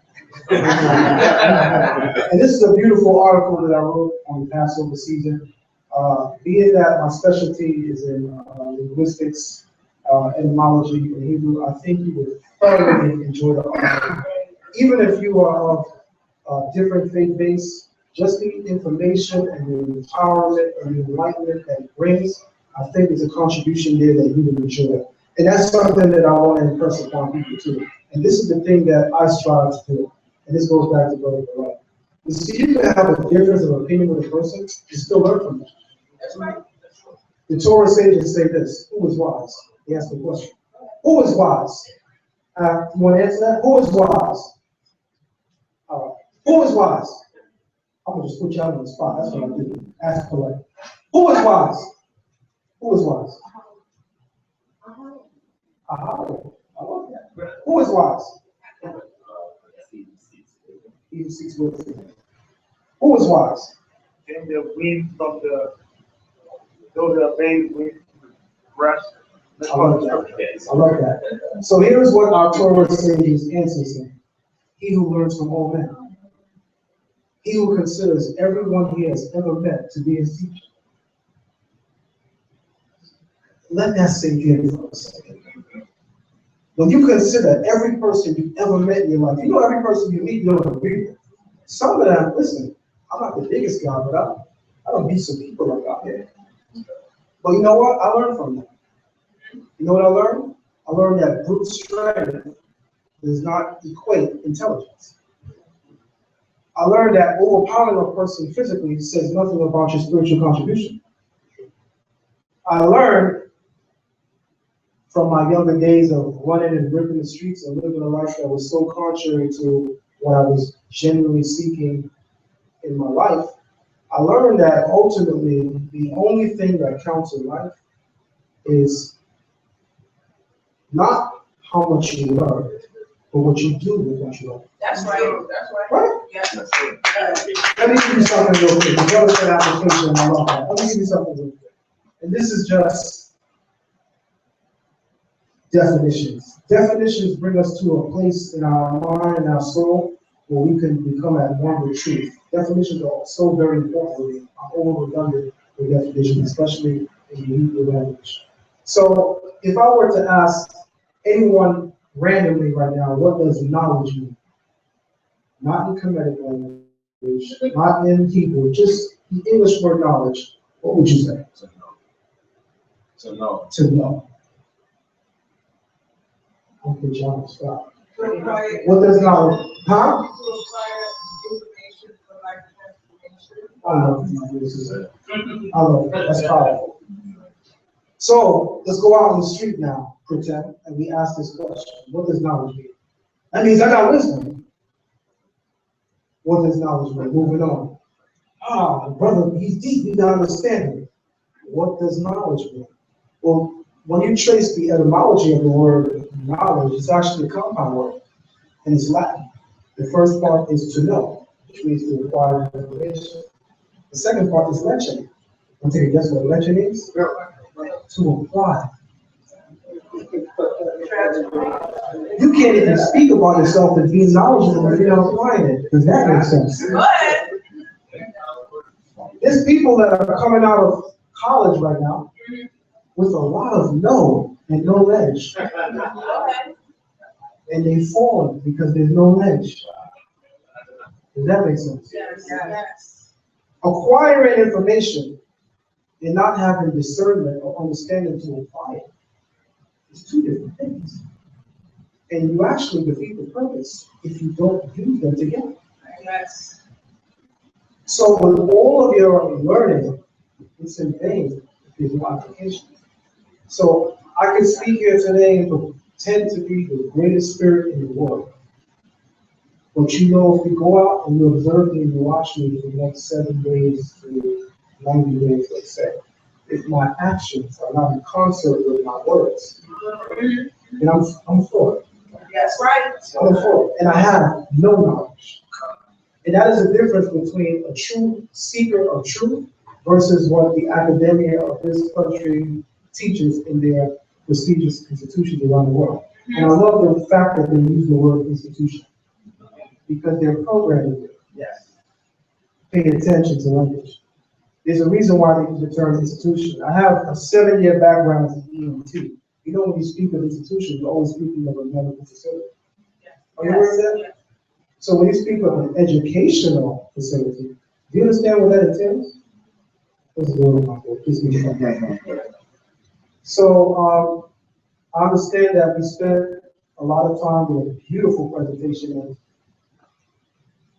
And this is a beautiful article that I wrote on Passover season. Being that my specialty is in linguistics, etymology, and Hebrew, I think you would thoroughly enjoy the article. Even if you are of different faith base, just the information and the empowerment and the enlightenment that it brings, I think there's a contribution there that you would enjoy. And that's something that I want to impress upon people too. And this is the thing that I strive to do. And this goes back to Brother Barrett. You see, you can have a difference of opinion with a person and still learn from them. That's right. The Torah sages say this: who is wise? He asked the question. Who is wise? You want to answer that? Who is wise? All right. Who is wise? I'm going to just put you out on the spot. That's what I do. Ask polite. Who is wise? Who is wise? I love that. Who is wise? He who seeks wisdom. Who is wise? And the wind from those that bathe with rest. I love that. I love that. So here's what our Torah sages answers him. He who learns from all men. He who considers everyone he has ever met to be his teacher. Let that sink in for a second. When you consider every person you've ever met in your life, you know every person you meet, you don't agree with. Some of them, listen, I'm not the biggest guy, but I don't meet some people like out here. But you know what? I learned from them. You know what I learned? I learned that brute strength does not equate intelligence. I learned that overpowering a person physically says nothing about your spiritual contribution. I learned from my younger days of running and ripping the streets and living a life that was so contrary to what I was genuinely seeking in my life. I learned that ultimately the only thing that counts in life is not how much you learn, but what you do with what you learn. That's right. That's right. Right? Yes. Let me give you something real quick. The brother said application, I love that. Let me give you something real quick. And this is just definitions. Definitions bring us to a place in our mind and our soul where we can become at one with truth. Definitions are so very important. I'm over redundant with definitions, especially in the Hebrew language. So if I were to ask anyone randomly right now, what does knowledge mean? Not in Kemetic language, not in Hebrew, just the English word knowledge. What would you say? To know. To know. Okay, John, stop. To acquire. What does knowledge? Huh? To acquire information for life transformation. I love this. I love it. That's powerful. So let's go out on the street now, pretend, and we ask this question: what does knowledge mean? That means I got wisdom. What does knowledge mean? Moving on. Ah, brother, he's deep, he got understanding. What does knowledge mean? Well, when you trace the etymology of the word knowledge, it's actually a compound word, and it's Latin. The first part is to know, which means to acquire information. The second part is leche. Want to take a guess what leche means? To apply. You can't even speak about yourself and be knowledgeable if you're not applying it. Does that make sense? Go ahead. There's people that are coming out of college right now with a lot of no and no ledge. Go ahead. And they fall because there's no ledge. Does that make sense? Yes. Acquiring information and not having discernment or understanding to apply it is two different things. And you actually defeat the purpose if you don't use them together. Yes. So with all of your learning, it's in vain if there's no application. So I can speak here today and pretend to be the greatest spirit in the world. But you know, if you go out and you observe me and you watch me for the next 7 days to 90 days, let's say, if my actions are not in concert with my words, then I'm for it. That's right. I'm for it. And I have no knowledge. And that is the difference between a true seeker of truth versus what the academia of this country teaches in their prestigious institutions around the world. And I love the fact that they use the word institution, because they're programming it. Yes. Pay attention to language. There's a reason why they use the term institution. I have a 7-year background in EMT. You know, when you speak of institution, you're always speaking of a medical facility. Are you aware of that? So when you speak of an educational facility, do you understand what that entails? That's a little awkward. Just me. So I understand that we spent a lot of time with a beautiful presentation, and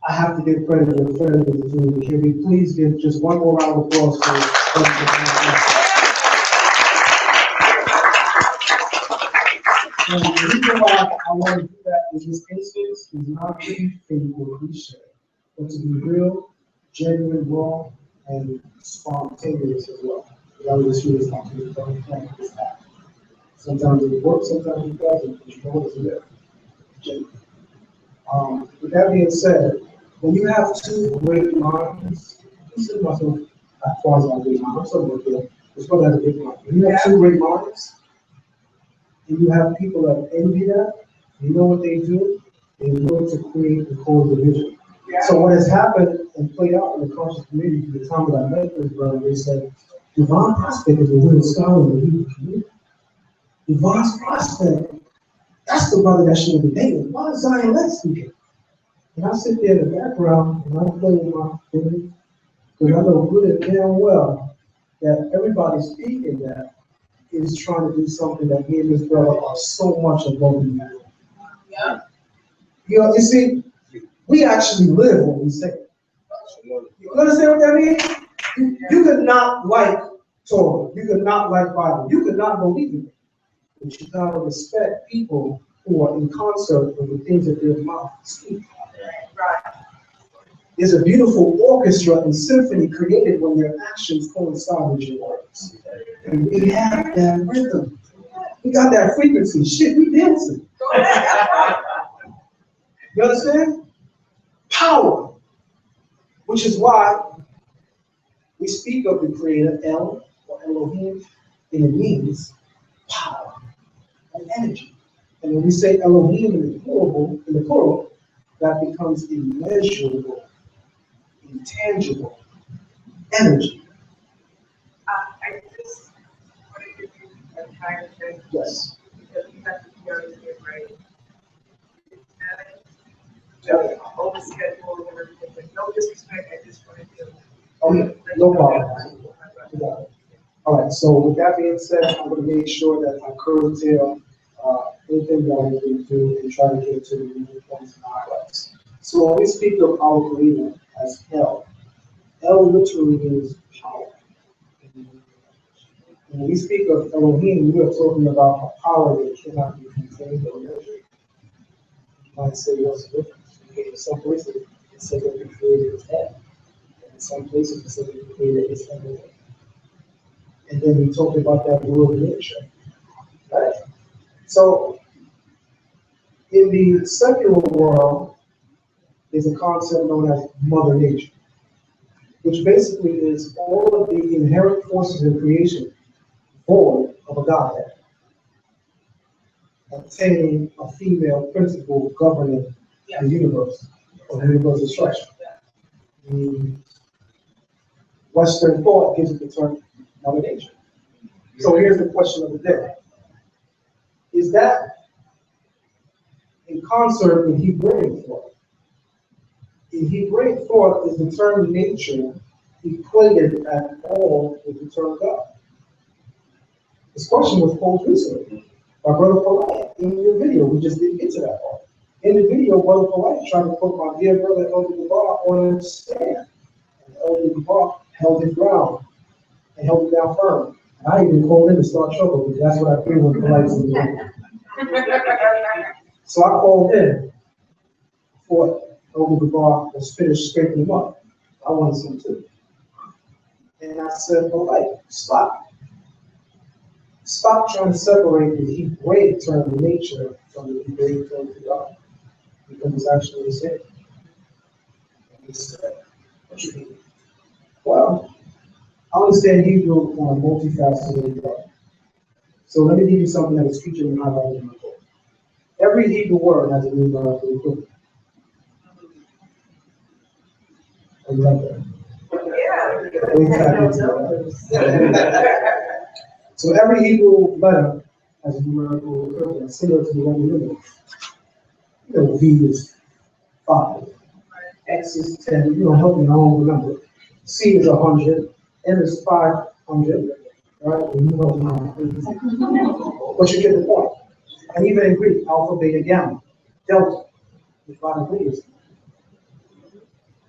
I have to give credit to the credit to the Can we please give just one more round of applause for and the reason why I want to do that in this instance is not to be fake or cliche, but to be real, genuine, raw, and spontaneous as well. That was really spontaneous. Don't plan this happen. Sometimes it works, sometimes it doesn't, but you know what is there. With that being said, when you have two great minds, consider myself a quasi-great mind. I'm somewhere there. It's called as a great mind. When you have two great minds, and you have people that envy that, you know what they do? They work to create the core division. So what has happened and played out in the conscious community from the time that I met this brother, they said, Devon Prospect is a real scholar in the Hebrew community. Devon Prospect, that's the brother that should have been dating. Why is Zion Lexx speaking? And I sit there in the background and I play with my feelings, because I know good and damn well that everybody speaking that is trying to do something that me and this brother are so much above me. Yeah. You know, you see, we actually live what we say. You understand what that means? You could not like Torah, you could not like Bible, you could not believe in it, but you gotta respect people who are in concert with the things that their mouth speak. Right. There's a beautiful orchestra and symphony created when your actions coincide with your words. And we have that rhythm. We got that frequency. Shit, we dancing. You understand? Power. Which is why we speak of the creator, El, or Elohim, and it means power and energy. And when we say Elohim in the plural, that becomes immeasurable, intangible energy. I just want to give you a time to, Yes. because you have to be very right. Yeah. Overscheduled and everything, but no disrespect, I just wanted to. Oh, yeah, no problem. You got it. All right, so with that being said, I'm going to make sure that I curtail anything that I can do and try to get to the main points and highlights. So when we speak of our creator as El, El literally means power. And when we speak of Elohim, we are talking about a power that cannot be contained or measured. You might say, what's the difference? In some places, it says that he created his head. And in some places, it says that he created his everything. And then we talked about that world nature, right? So, in the secular world, there's a concept known as Mother Nature, which basically is all of the inherent forces in creation void of a Godhead. obtaining a female principle governing the universe, or the universal structure. The Western thought gives it the term Mother Nature. So here's the question of the day. Is that in concert with Hebraic thought? In Hebraic thought, is the term nature equated at all with the term God? This question was posed recently by Brother Polite in your video. We just didn't get to that part. In the video, Brother Polite tried to put my dear brother Elder Gabar on a stand. And Elder Gabar held his ground and held it down firm. And I even called in to start trouble because that's what I feel when Polite's in the video. So I called in before Elder Gabar was finished scraping him up. I wanted some too. And I said, Polite, stop. Stop trying to separate the Hebraic term nature from the Hebraic term God, because it's actually the same. And he said, what you mean? Well, I understand Hebrew on a multifaceted level. So let me give you something that is featured in my Bible in my book. Every Hebrew word has a numerical equivalent. Are you like that? Yeah. So every Hebrew letter has a numerical equivalent, similar to the Roman numeral. You know, V is 5, X is 10, you know, help me, I don't remember. C is 100, M is 500, right? And you know, but you get the point. And even in Greek, alpha, beta, gamma, delta, the 5 letters.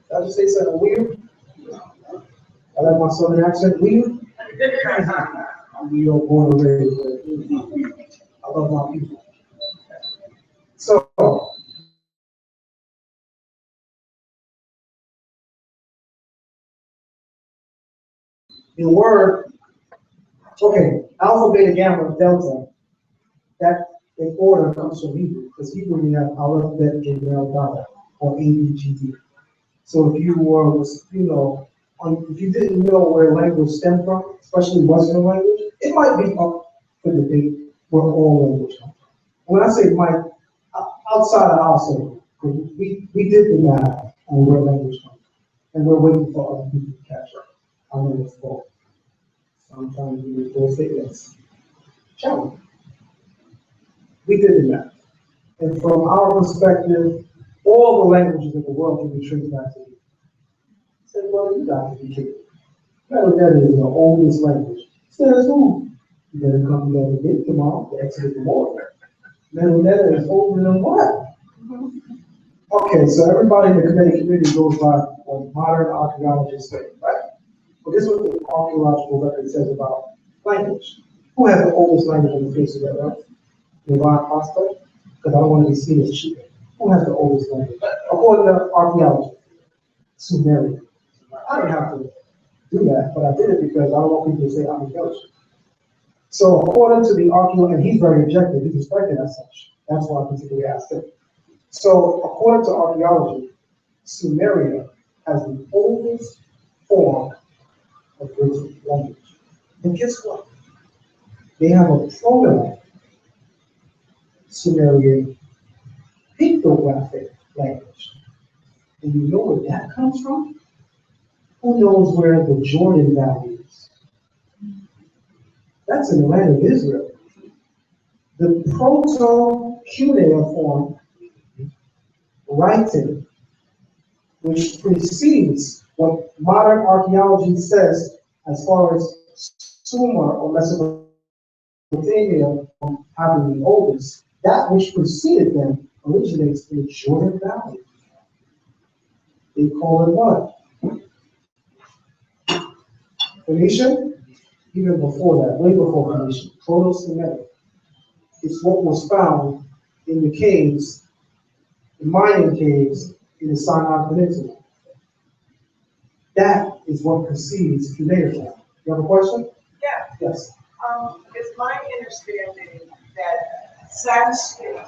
Did I just say something weird? I like my southern accent weird. I'm New York born and raised, but I love my people. So, the word, okay, alpha, beta, gamma, delta, that in order comes from Hebrew, because Hebrew we have aleph, bet, gimel, dal, or A, B, G, D. So if you were, you know, if you didn't know where language stemmed from, especially Western language, it might be up for debate where all language comes from. When I say might, outside of our circle, we did the math on where language comes from, and we're waiting for other people to catch up. I know it's fault. Sometimes we make those statements. Challenge. We did the math. And from our perspective, all the languages in the world can be traced back to you. I said, well, you got to be kidding. That is the oldest language. Says who? You better come to that debate tomorrow, the Exodus of War. That is older than what? Okay, so everybody in the Kemetic community goes by what modern archaeologists say, right? But this is what the archaeological record says about language. Who has the oldest language on the face of the earth? Divine prospect? Because I don't want to be seen as cheap. Who has the oldest language? According to archaeology, Sumerian. I didn't have to do that, but I did it because I don't want people to say I'm intelligent. So according to the archaeologist, and he's very objective, he's respected as such. That's why I particularly asked him. So according to archaeology, Sumeria has the oldest form of written language. And guess what? They have a proto Sumerian pictographic language. And you know where that comes from? Who knows where the Jordan Valley is? That's in the land of Israel. The proto-cuneiform writing, which precedes what modern archaeology says as far as Sumer or Mesopotamia having the oldest, that which preceded them originates in the Jordan Valley. They call it what? Phoenician? Even before that, way before Phoenician, Proto-Semitic. It's what was found in the caves, the mining caves in the Sinai Peninsula. That is what precedes cuneiform. You have a question? Yeah. Yes. It's my understanding that Sanskrit,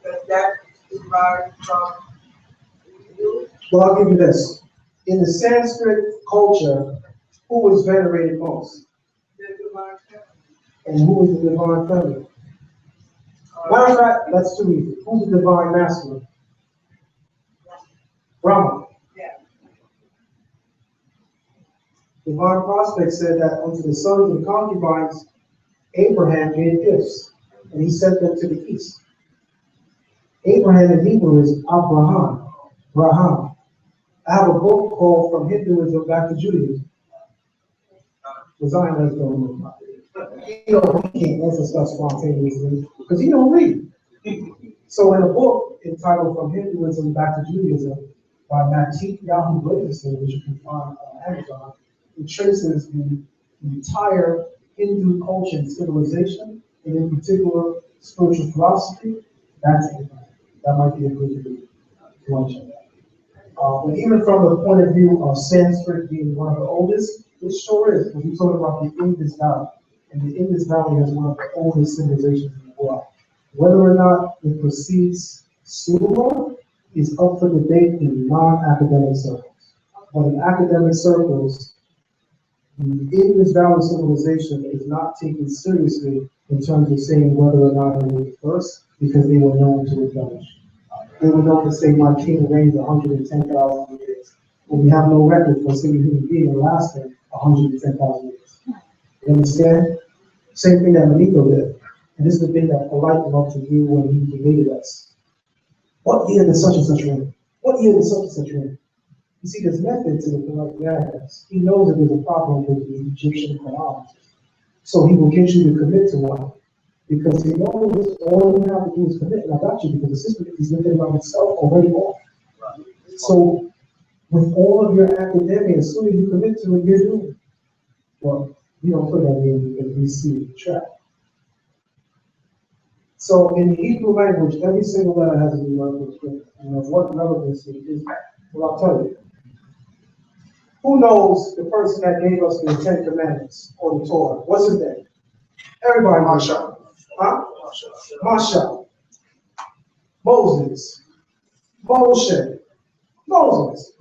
does that derive from you? Well, I'll give you this. In the Sanskrit culture, who was venerated most? And who is the divine feminine? Matter of fact, that's too easy. Who's the divine masculine? Brahma. Divine Prospect said that unto the sons of the concubines, Abraham gave gifts, and he sent them to the east. Abraham in Hebrew is Abraham. Braham. I have a book called From Hinduism Back to Judaism. The Zionists don't know about it. He can't answer stuff spontaneously because he don't read. So in a book entitled From Hinduism Back to Judaism by Matik Yahoo Williamson, which you can find on Amazon, it traces the entire Hindu culture and civilization, and in particular spiritual philosophy. That's it. That might be a good read. But even from the point of view of Sanskrit being one of the oldest, it sure is, because we're talking about the Indus Valley. And the Indus Valley is one of the oldest civilizations in the world. Whether or not it precedes Sumer is up for debate in non-academic circles. But in academic circles, the Indus Valley civilization is not taken seriously in terms of saying whether or not it was the first, because they were known to embellish. They were known to say, my king reigned 110,000 years. But we have no record for a single human being lasting 110,000 years. You understand? Same thing that Manito did. And this is the thing that Polite loved to do when he debated us. What year did such and such reign? What year did such and such reign? You see, there's method to the Polite madness. He knows that there's a problem with the Egyptian chronology. So he will get you to commit to one. Because he knows all you have to do is commit, and I got you, because the system is limited about itself already on. So, with all of your academia, as soon as you commit to it, you're doing it. Well, you don't put that in because we see the track. So, in the Hebrew language, every single letter has a numerical script. And of what relevancy is that? Well, I'll tell you. Who knows the person that gave us the 10 Commandments or the Torah? What's his name? Everybody knows. Huh? Masha. Moses. Moshe. Moses.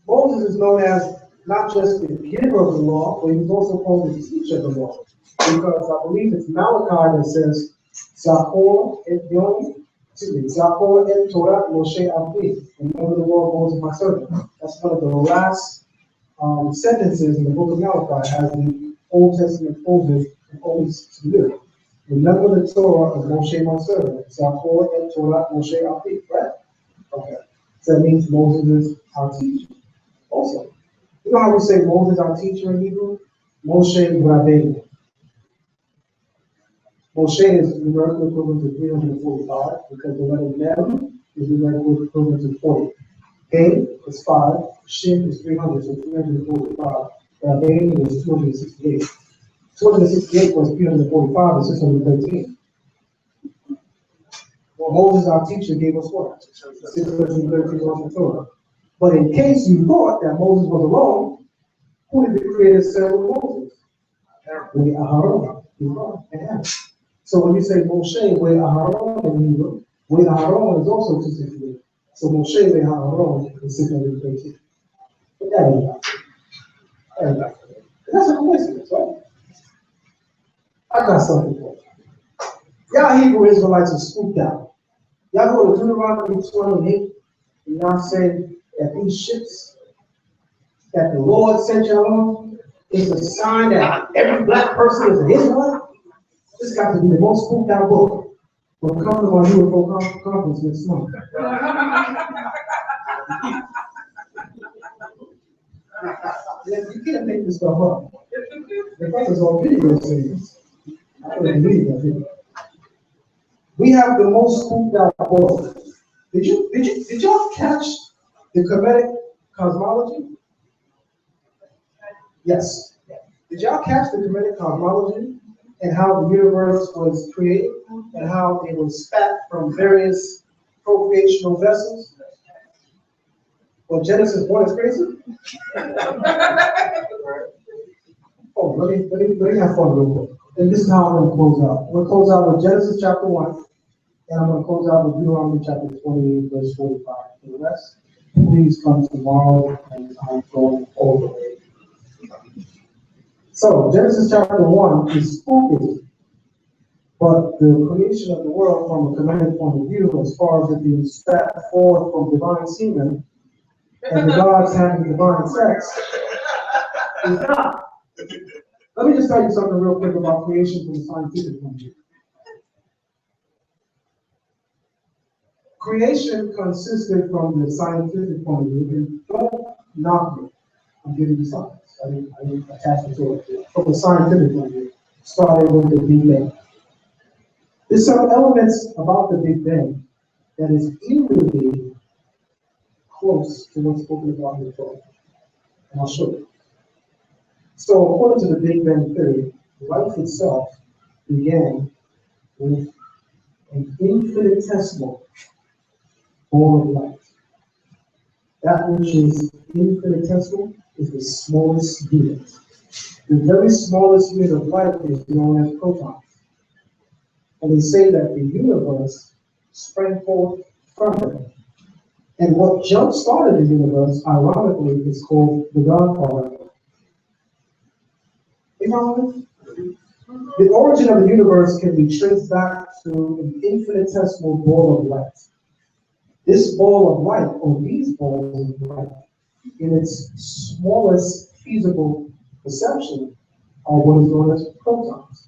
Moses is known as not just the giver of the law, but he's also called the teacher of the law. Because I believe it's Malachi that says, Zachor et Yoni, Zachor et Torah Moshe Abdi. Remember the law of Moses, my servant. That's one of the last sentences in the book of Malachi as the Old Testament closes and always to live. Remember the Torah of Moshe, my servant. Zachor et Torah Moshe Abdi, right? Okay. So that means Moses is our teacher. Also, you know how we say Moses our teacher in Hebrew? Moshe Rabbeinu. Moshe is numerically equivalent to 345 because the letter Mem is numerically equivalent to 40. Hey is 5, Shin is 300, so 345. Rabbeinu is 268. 268 plus 345 is 613. Well, Moses, our teacher, gave us what? 613 on the Torah. But in case you thought that Moses was alone, who did the Creator send with Moses? With Aharon. And so when you say Moshe, with Aharon in Hebrew, with Aharon is also 268. So Moshe with Aharon is 613. But that ain't right. That ain't right. That's a coincidence, right? I got something for you. Y'all Hebrew Israelites are spooked out. Y'all go to Deuteronomy 28, and y'all say that these ships that the Lord sent y'all on is a sign that every black person is an Israelite. This got to be the most spooked out book. We'll come to our UFO conference next month. You can't make this stuff up. The brothers on video saying this. I couldn't believe that. We have the most spooked out book. Did y'all catch the Kemetic cosmology? Yes. Did y'all catch the Kemetic cosmology and how the universe was created and how it was spat from various procreational vessels? Well, Genesis 1 is crazy. Oh, let me have fun real quick. And this is how I'm going to close out. I'm going to close out with Genesis chapter 1, and I'm going to close out with Deuteronomy chapter 28, verse 45. For the rest, please come tomorrow, and I'm going all the way. So Genesis chapter 1 is spooky, but the creation of the world from a commanded point of view, as far as it being spat forth from divine semen, and the gods having divine sex, is not. Let me just tell you something real quick about creation from a scientific point of view. Creation consisted from the scientific point of view, and don't knock me. I'm giving you science. I didn't attach it to it. From the scientific point of view, started with the Big Bang. There's some elements about the Big Bang that is eerily close to what's spoken about in the Torah. And I'll show you. So according to the Big Bang theory, life itself began with an infinitesimal ball of light. That which is infinitesimal is the smallest unit. The very smallest unit of light is known as protons. And they say that the universe sprang forth from it. And what jump-started the universe, ironically, is called the God particle. You know, the origin of the universe can be traced back to an infinitesimal ball of light. This ball of light, or these balls of light, in its smallest feasible perception, are what is known as protons.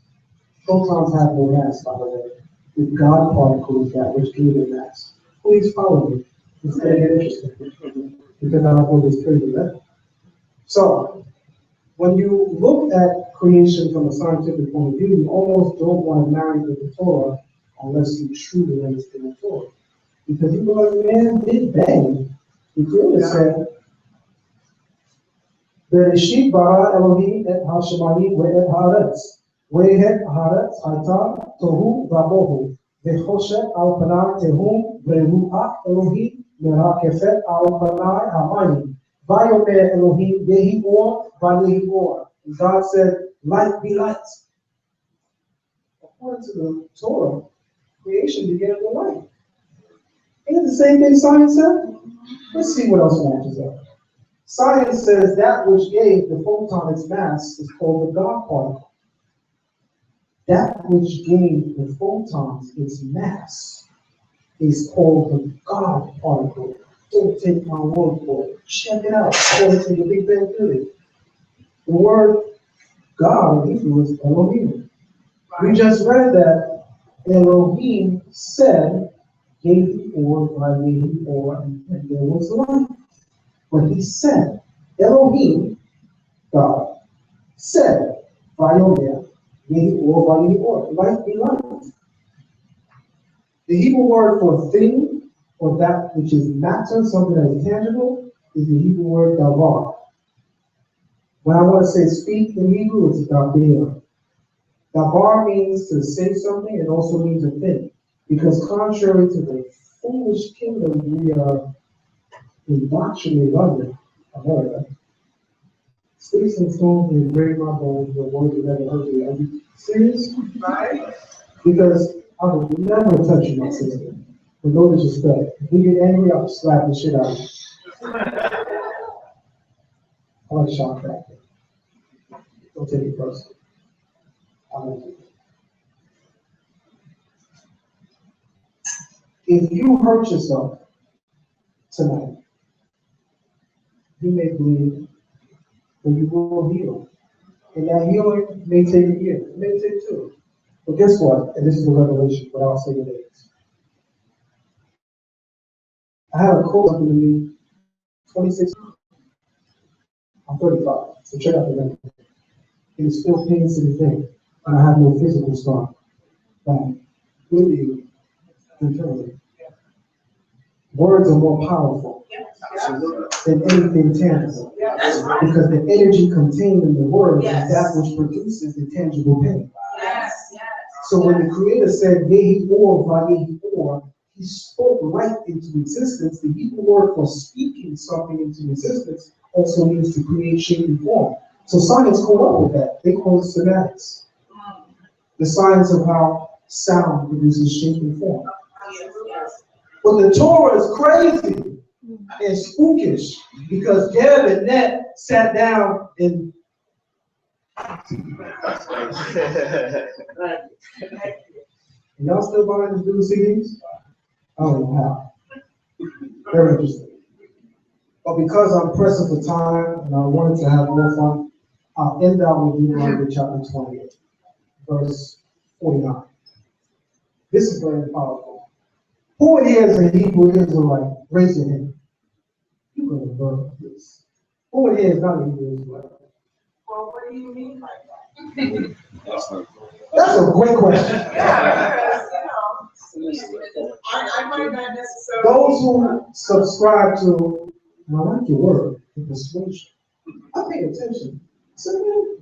Protons have no mass, by the way. The God particle is that which gave it mass. Please follow me. It's going to get interesting. Because I don't want this crazy, right? So, when you look at creation from a scientific point of view, you almost don't want to marry with the Torah unless you truly understand the Torah. Because you go like, man, Big Bang. The Torah said, Bereshit bara Elohim et ha-shemayim ve'et haaretz. Ve'et haaretz hayta tohu va'ohu. Ve'choshet al panai tehum ve'ruach Elohim merakefet al panai hamayim. Vayomer Elohim yehi or v'yehi or. And God said, light be light. According to the Torah, creation began with light. Ain't it the same thing science said? Let's see what else matches up. Science says that which gave the photon its mass is called the God particle. That which gave the photons its mass is called the God particle. Don't take my word for it. Check it out. According to the Big Bang theory. The word God in Hebrew is Elohim. We just read that Elohim said, gave the or by the or, and there was light. But he said, Elohim, God, said, Vayomer, gave the or by the or. Light be light. The Hebrew word for thing, or that which is matter, something that is tangible, is the Hebrew word davar. When I want to say speak in Hebrew, it's davar. Davar means to say something, it also means a thing. Because contrary to the foolish kingdom we are indoctrinated under, America, sticks and stones may break my bones, the words you never heard me. Are you serious? Right? Because I would never touch my sister. With no disrespect. If you get angry, I'll slap the shit out of you. I like shock factor. Don't take it personally. I like it. If you hurt yourself tonight, you may bleed, but you will heal. And that healing may take a year. It may take 2. But guess what? And this is a revelation, but I'll say it later. I had a coach up to me 26. I'm 35. So check out the number. It is still pains to the thing. And I have no physical scar. But with you, internally. Words are more powerful than anything tangible. Because the energy contained in the word is that which produces the tangible pain. So when the Creator said, Yehi or, Vayehi or, he spoke light into existence. The Hebrew word for speaking something into existence also means to create shape and form. So science caught up with that. They call it semantics. The science of how sound produces shape and form. But the Torah is crazy and spookish because Geb and Net sat down and And y'all still buying the new CDs? I don't know how. Very interesting. But because I'm pressing for time and I wanted to have more fun, I'll end out with Deuteronomy chapter 28, verse 49. This is very powerful. Who here is a Hebrew Israelite? Raise your hand. You're going to learn this. Who here is not a Hebrew Israelite? Well, what do you mean by That's a great question. that? Yeah, because, I might not necessarily. Those who subscribe to, and I like your word, the persuasion. I pay attention. So, man,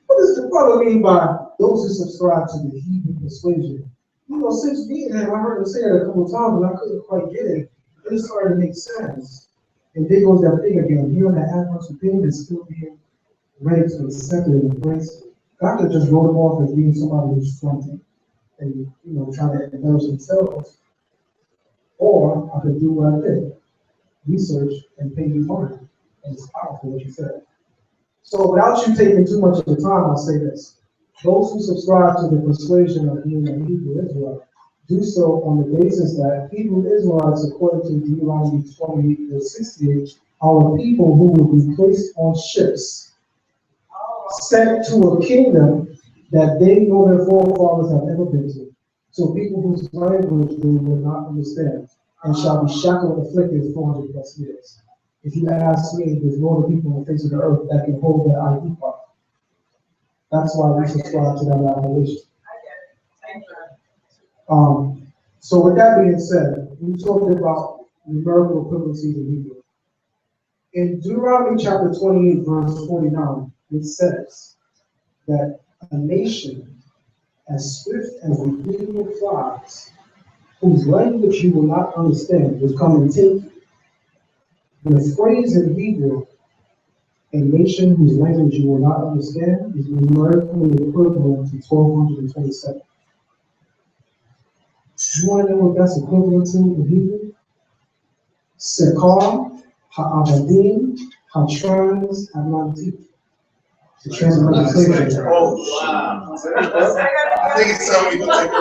what does the brother mean by those who subscribe to the Hebrew persuasion? You know, since being here, I heard him say it a couple of times, and I couldn't quite get it. It started to make sense. And there goes that thing again, hearing the adverse opinion is still being ready to accept it and embrace it. God could just wrote them off as being somebody who's fronting and, trying to indulge themselves. Or I could do what I did, research and pay you money. And it's powerful what you said. So without you taking too much of the time, I'll say this. Those who subscribe to the persuasion of being a Hebrew Israelite do so on the basis that Hebrew Israelites, according to Deuteronomy 28, verse 68, are a people who will be placed on ships, sent to a kingdom that they know their forefathers have never been to. So people whose language they will not understand, and shall be shackled and afflicted 400 plus years. If you ask me, there's no other people on the face of the earth that can hold that ID card. That's why we subscribe to that revelation. So with that being said, we talked about numerical equivalencies in Hebrew. In Deuteronomy chapter 28, verse 49, it says that a nation as swift as the eagle flies, whose language you will not understand, will come and take you. The phrase in Hebrew, a nation whose language you will not understand, is numerically equivalent to 1227. You want to know what that's equivalent to in Hebrew? Sekar, Ha'avadim, Hatrans, Atlantic. The translation. Oh, wow. I think it's something we can take.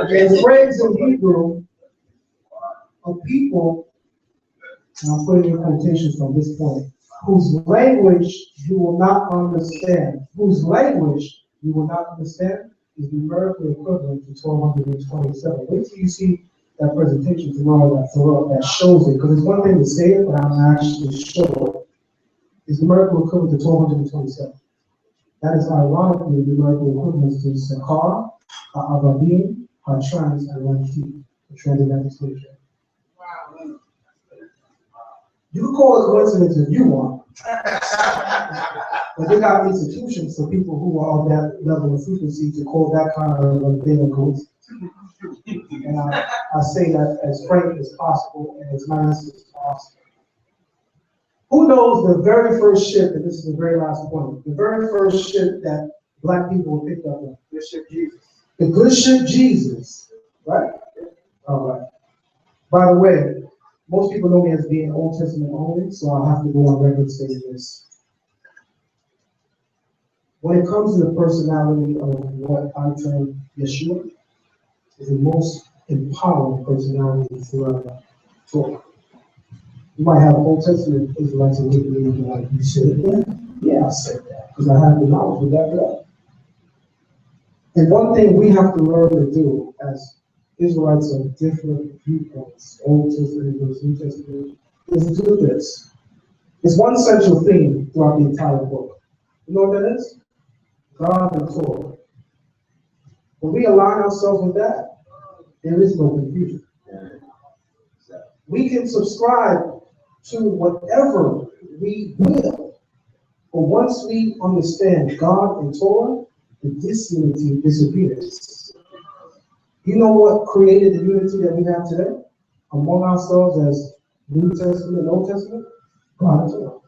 The phrase in Hebrew, a people, and I'm putting in quotations from this point, whose language you will not understand, is numerically equivalent to 1227. Wait till you see that presentation tomorrow that shows it, because it's one thing to say it, but I'm actually sure it's numerical equivalent to 1227. That is ironically the numerical equivalent to Sakar, Avadim, Hatrans, and Lanti, the transatlantic slave trade. Wow. You can call it coincidence if you want. But they got institutions for people who are on that level of frequency to call that kind of a thing a coincidence. And I say that as frank as possible and as nice as possible. Who knows the very first ship, and this is the very last point, the very first ship that black people were picked up on? The ship Jesus. The good ship Jesus, right? All right. By the way, most people know me as being Old Testament only, so I'll have to go on record saying this. When it comes to the personality of what I term Yeshua, is the most empowering personality throughout Torah. You might have Old Testament Israelites who look at me and be like, you said that? Yeah, I said that, because I have the knowledge to back it up. And one thing we have to learn to do as Israelites of different viewpoints, Old Testament versus New Testament, is do this. There's one central theme throughout the entire book. You know what that is? God and Torah. When we align ourselves with that, there is no confusion. We can subscribe to whatever we will, but once we understand God and Torah, the disunity disappears. You know what created the unity that we have today among ourselves as New Testament and Old Testament? God and Torah.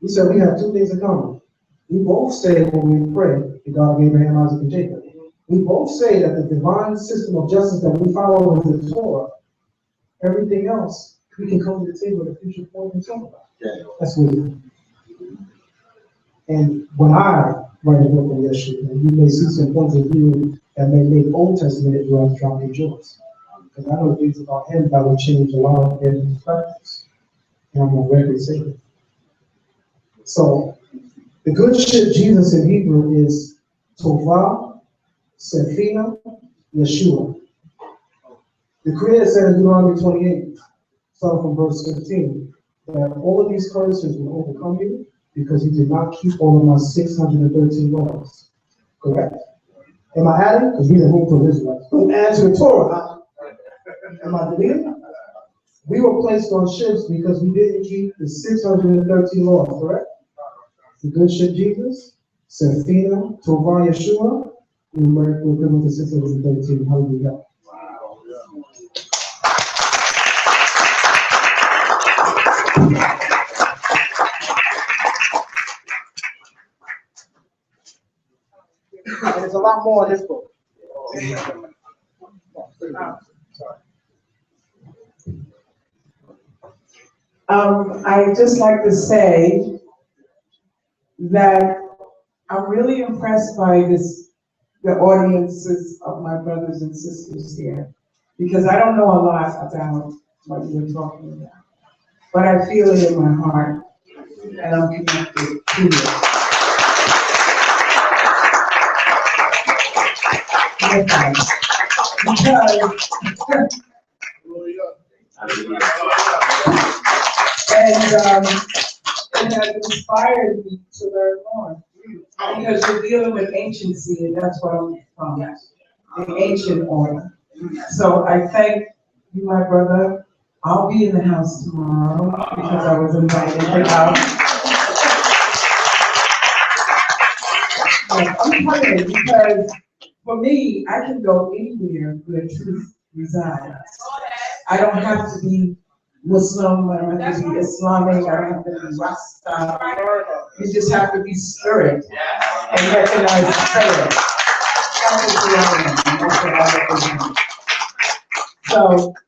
He said we have two things in common. We both say when we pray, the God of Abraham, Isaac, and Jacob. We both say that the divine system of justice that we follow is the Torah. Everything else, we can come to the table at a future point and talk about. That's wisdom. And when I write a book on Yeshua, and you may see some points of view that may make Old Testament Israelites drop their jaws. Because I know things about him that will change a lot of their practice. And I'm on record saying it. So, the good ship Jesus in Hebrew is Tovah, Sephina, Yeshua. The Creator said in Deuteronomy 28, starting from verse 15, that all of these curses will overcome you because you did not keep all of my 613 laws. Correct? Am I adding? Because we didn't move from Israel. Don't add to the Torah. Am I deleting? We were placed on ships because we didn't keep the 613 laws, correct? The good ship Jesus, Sephina, Tovah, Yeshua, we're equivalent to 613. Hallelujah. And there's a lot more in this book. I'd just like to say that I'm really impressed by the audiences of my brothers and sisters here, because I don't know a lot about what you're talking about, but I feel it in my heart, and I'm connected to it. It has inspired me to learn more, because you're dealing with anciency, and that's what I'm from, the ancient order. So I thank you, my brother. I'll be in the house tomorrow because I was invited out. I'm praying because for me, I can go anywhere where truth resides. I don't have to be Muslim, I don't have to be Islamic, I don't have to be Rasta. You just have to be spirit and recognize spirit. That's what I am. That's what I represent. So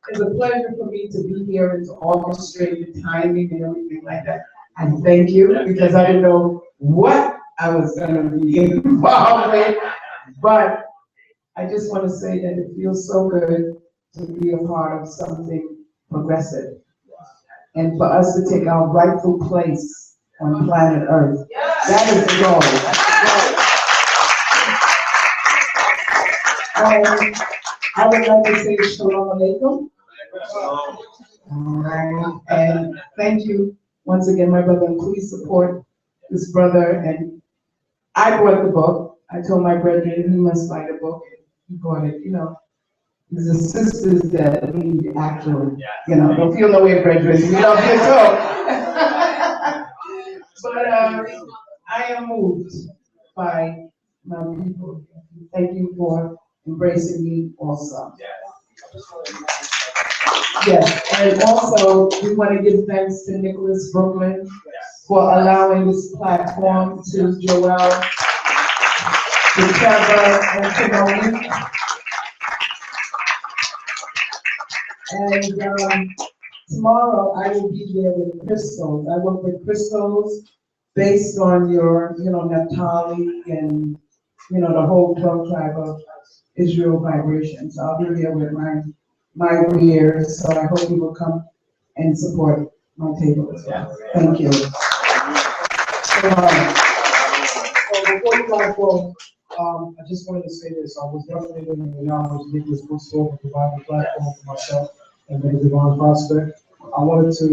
it's a pleasure for me to be here and to orchestrate the timing and everything like that. I thank you because I didn't know what I was going to be involved with, but I just want to say that it feels so good to be a part of something progressive, and for us to take our rightful place on planet Earth. That is the goal. I would like to say Shalom Aleichem. And thank you once again, my brother, and please support this brother. And I bought the book. I told my brethren he must buy the book. He bought it, you know. There's the sisters that need actual, you know, don't feel no way, brethren. We love you too. But I am moved by my people. Thank you for embracing me also. Yes, and also we want to give thanks to Nicholas Brooklyn for allowing this platform, to Joel, to Trevor, and to Monique. And tomorrow I will be there with crystals. I work with crystals based on your, you know, Naphtali and, you know, the whole 12 tribe of Israel vibrations. I'll be there with my wares, so I hope you will come and support my table as well. Thank you. So before you go, I just wanted to say this. I was definitely going to acknowledge Nicholas Bookstore for providing a platform for myself and the Divine Prospect. I wanted to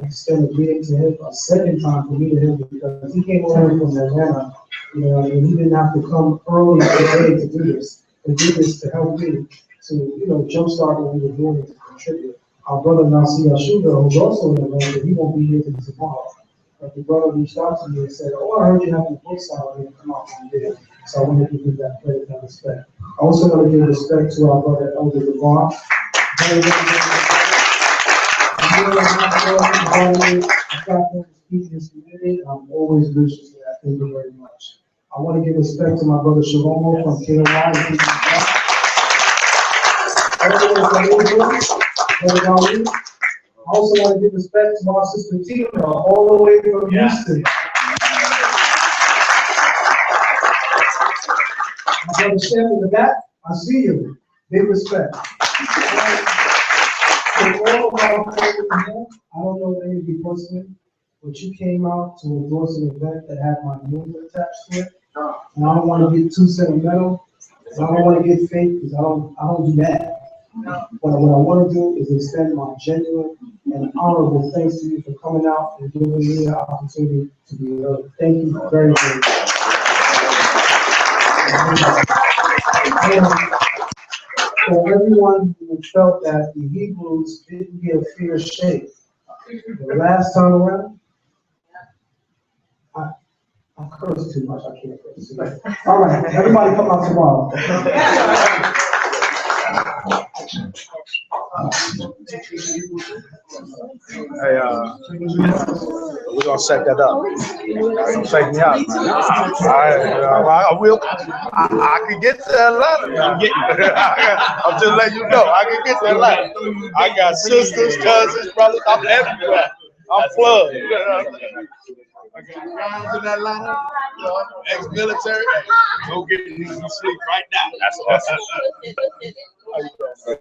extend a greeting to him a second time for me to him, because he came over from Atlanta, you know, and he didn't have to come early today to do this to help me to, you know, jumpstart what we were doing to contribute. Our brother Nasir Ashuga, who's also in Atlanta, he won't be here till tomorrow. But the brother reached out to me and said, "Oh, I heard you have a book out and come out and do it." So I wanted to give that credit and respect. I also want to give respect to our brother Elder Devon. I'm always gracious for that. Thank you very much. I want to give respect to my brother Shalomo from KOI. What about you? I also want to give respect to our sister Tina, all the way from Houston. My brother Chef in the back, I see you. Big respect. So all of our folks here, I don't know any of you personally, but you came out to endorse an event that had my name attached to it. And I don't want to get too sentimental, and I don't want to get fake, because I don't do that. But what I want to do is extend my genuine and honorable thanks to you for coming out and giving me the opportunity to be heard. Thank you very much. For everyone who felt that the Hebrews didn't get a fair shake the last time around, I cursed too much, I can't curse. All right, everybody come out tomorrow. Hey, we're gonna set that up. Don't take me out. All right, I will. I can get to Atlanta. I'm just letting you know. I can get to Atlanta. I got sisters, cousins, brothers. I'm everywhere. I'm plugged. I got rounds in Atlanta. Ex-military. Go get me some sleep right now. That's awesome. How you doing?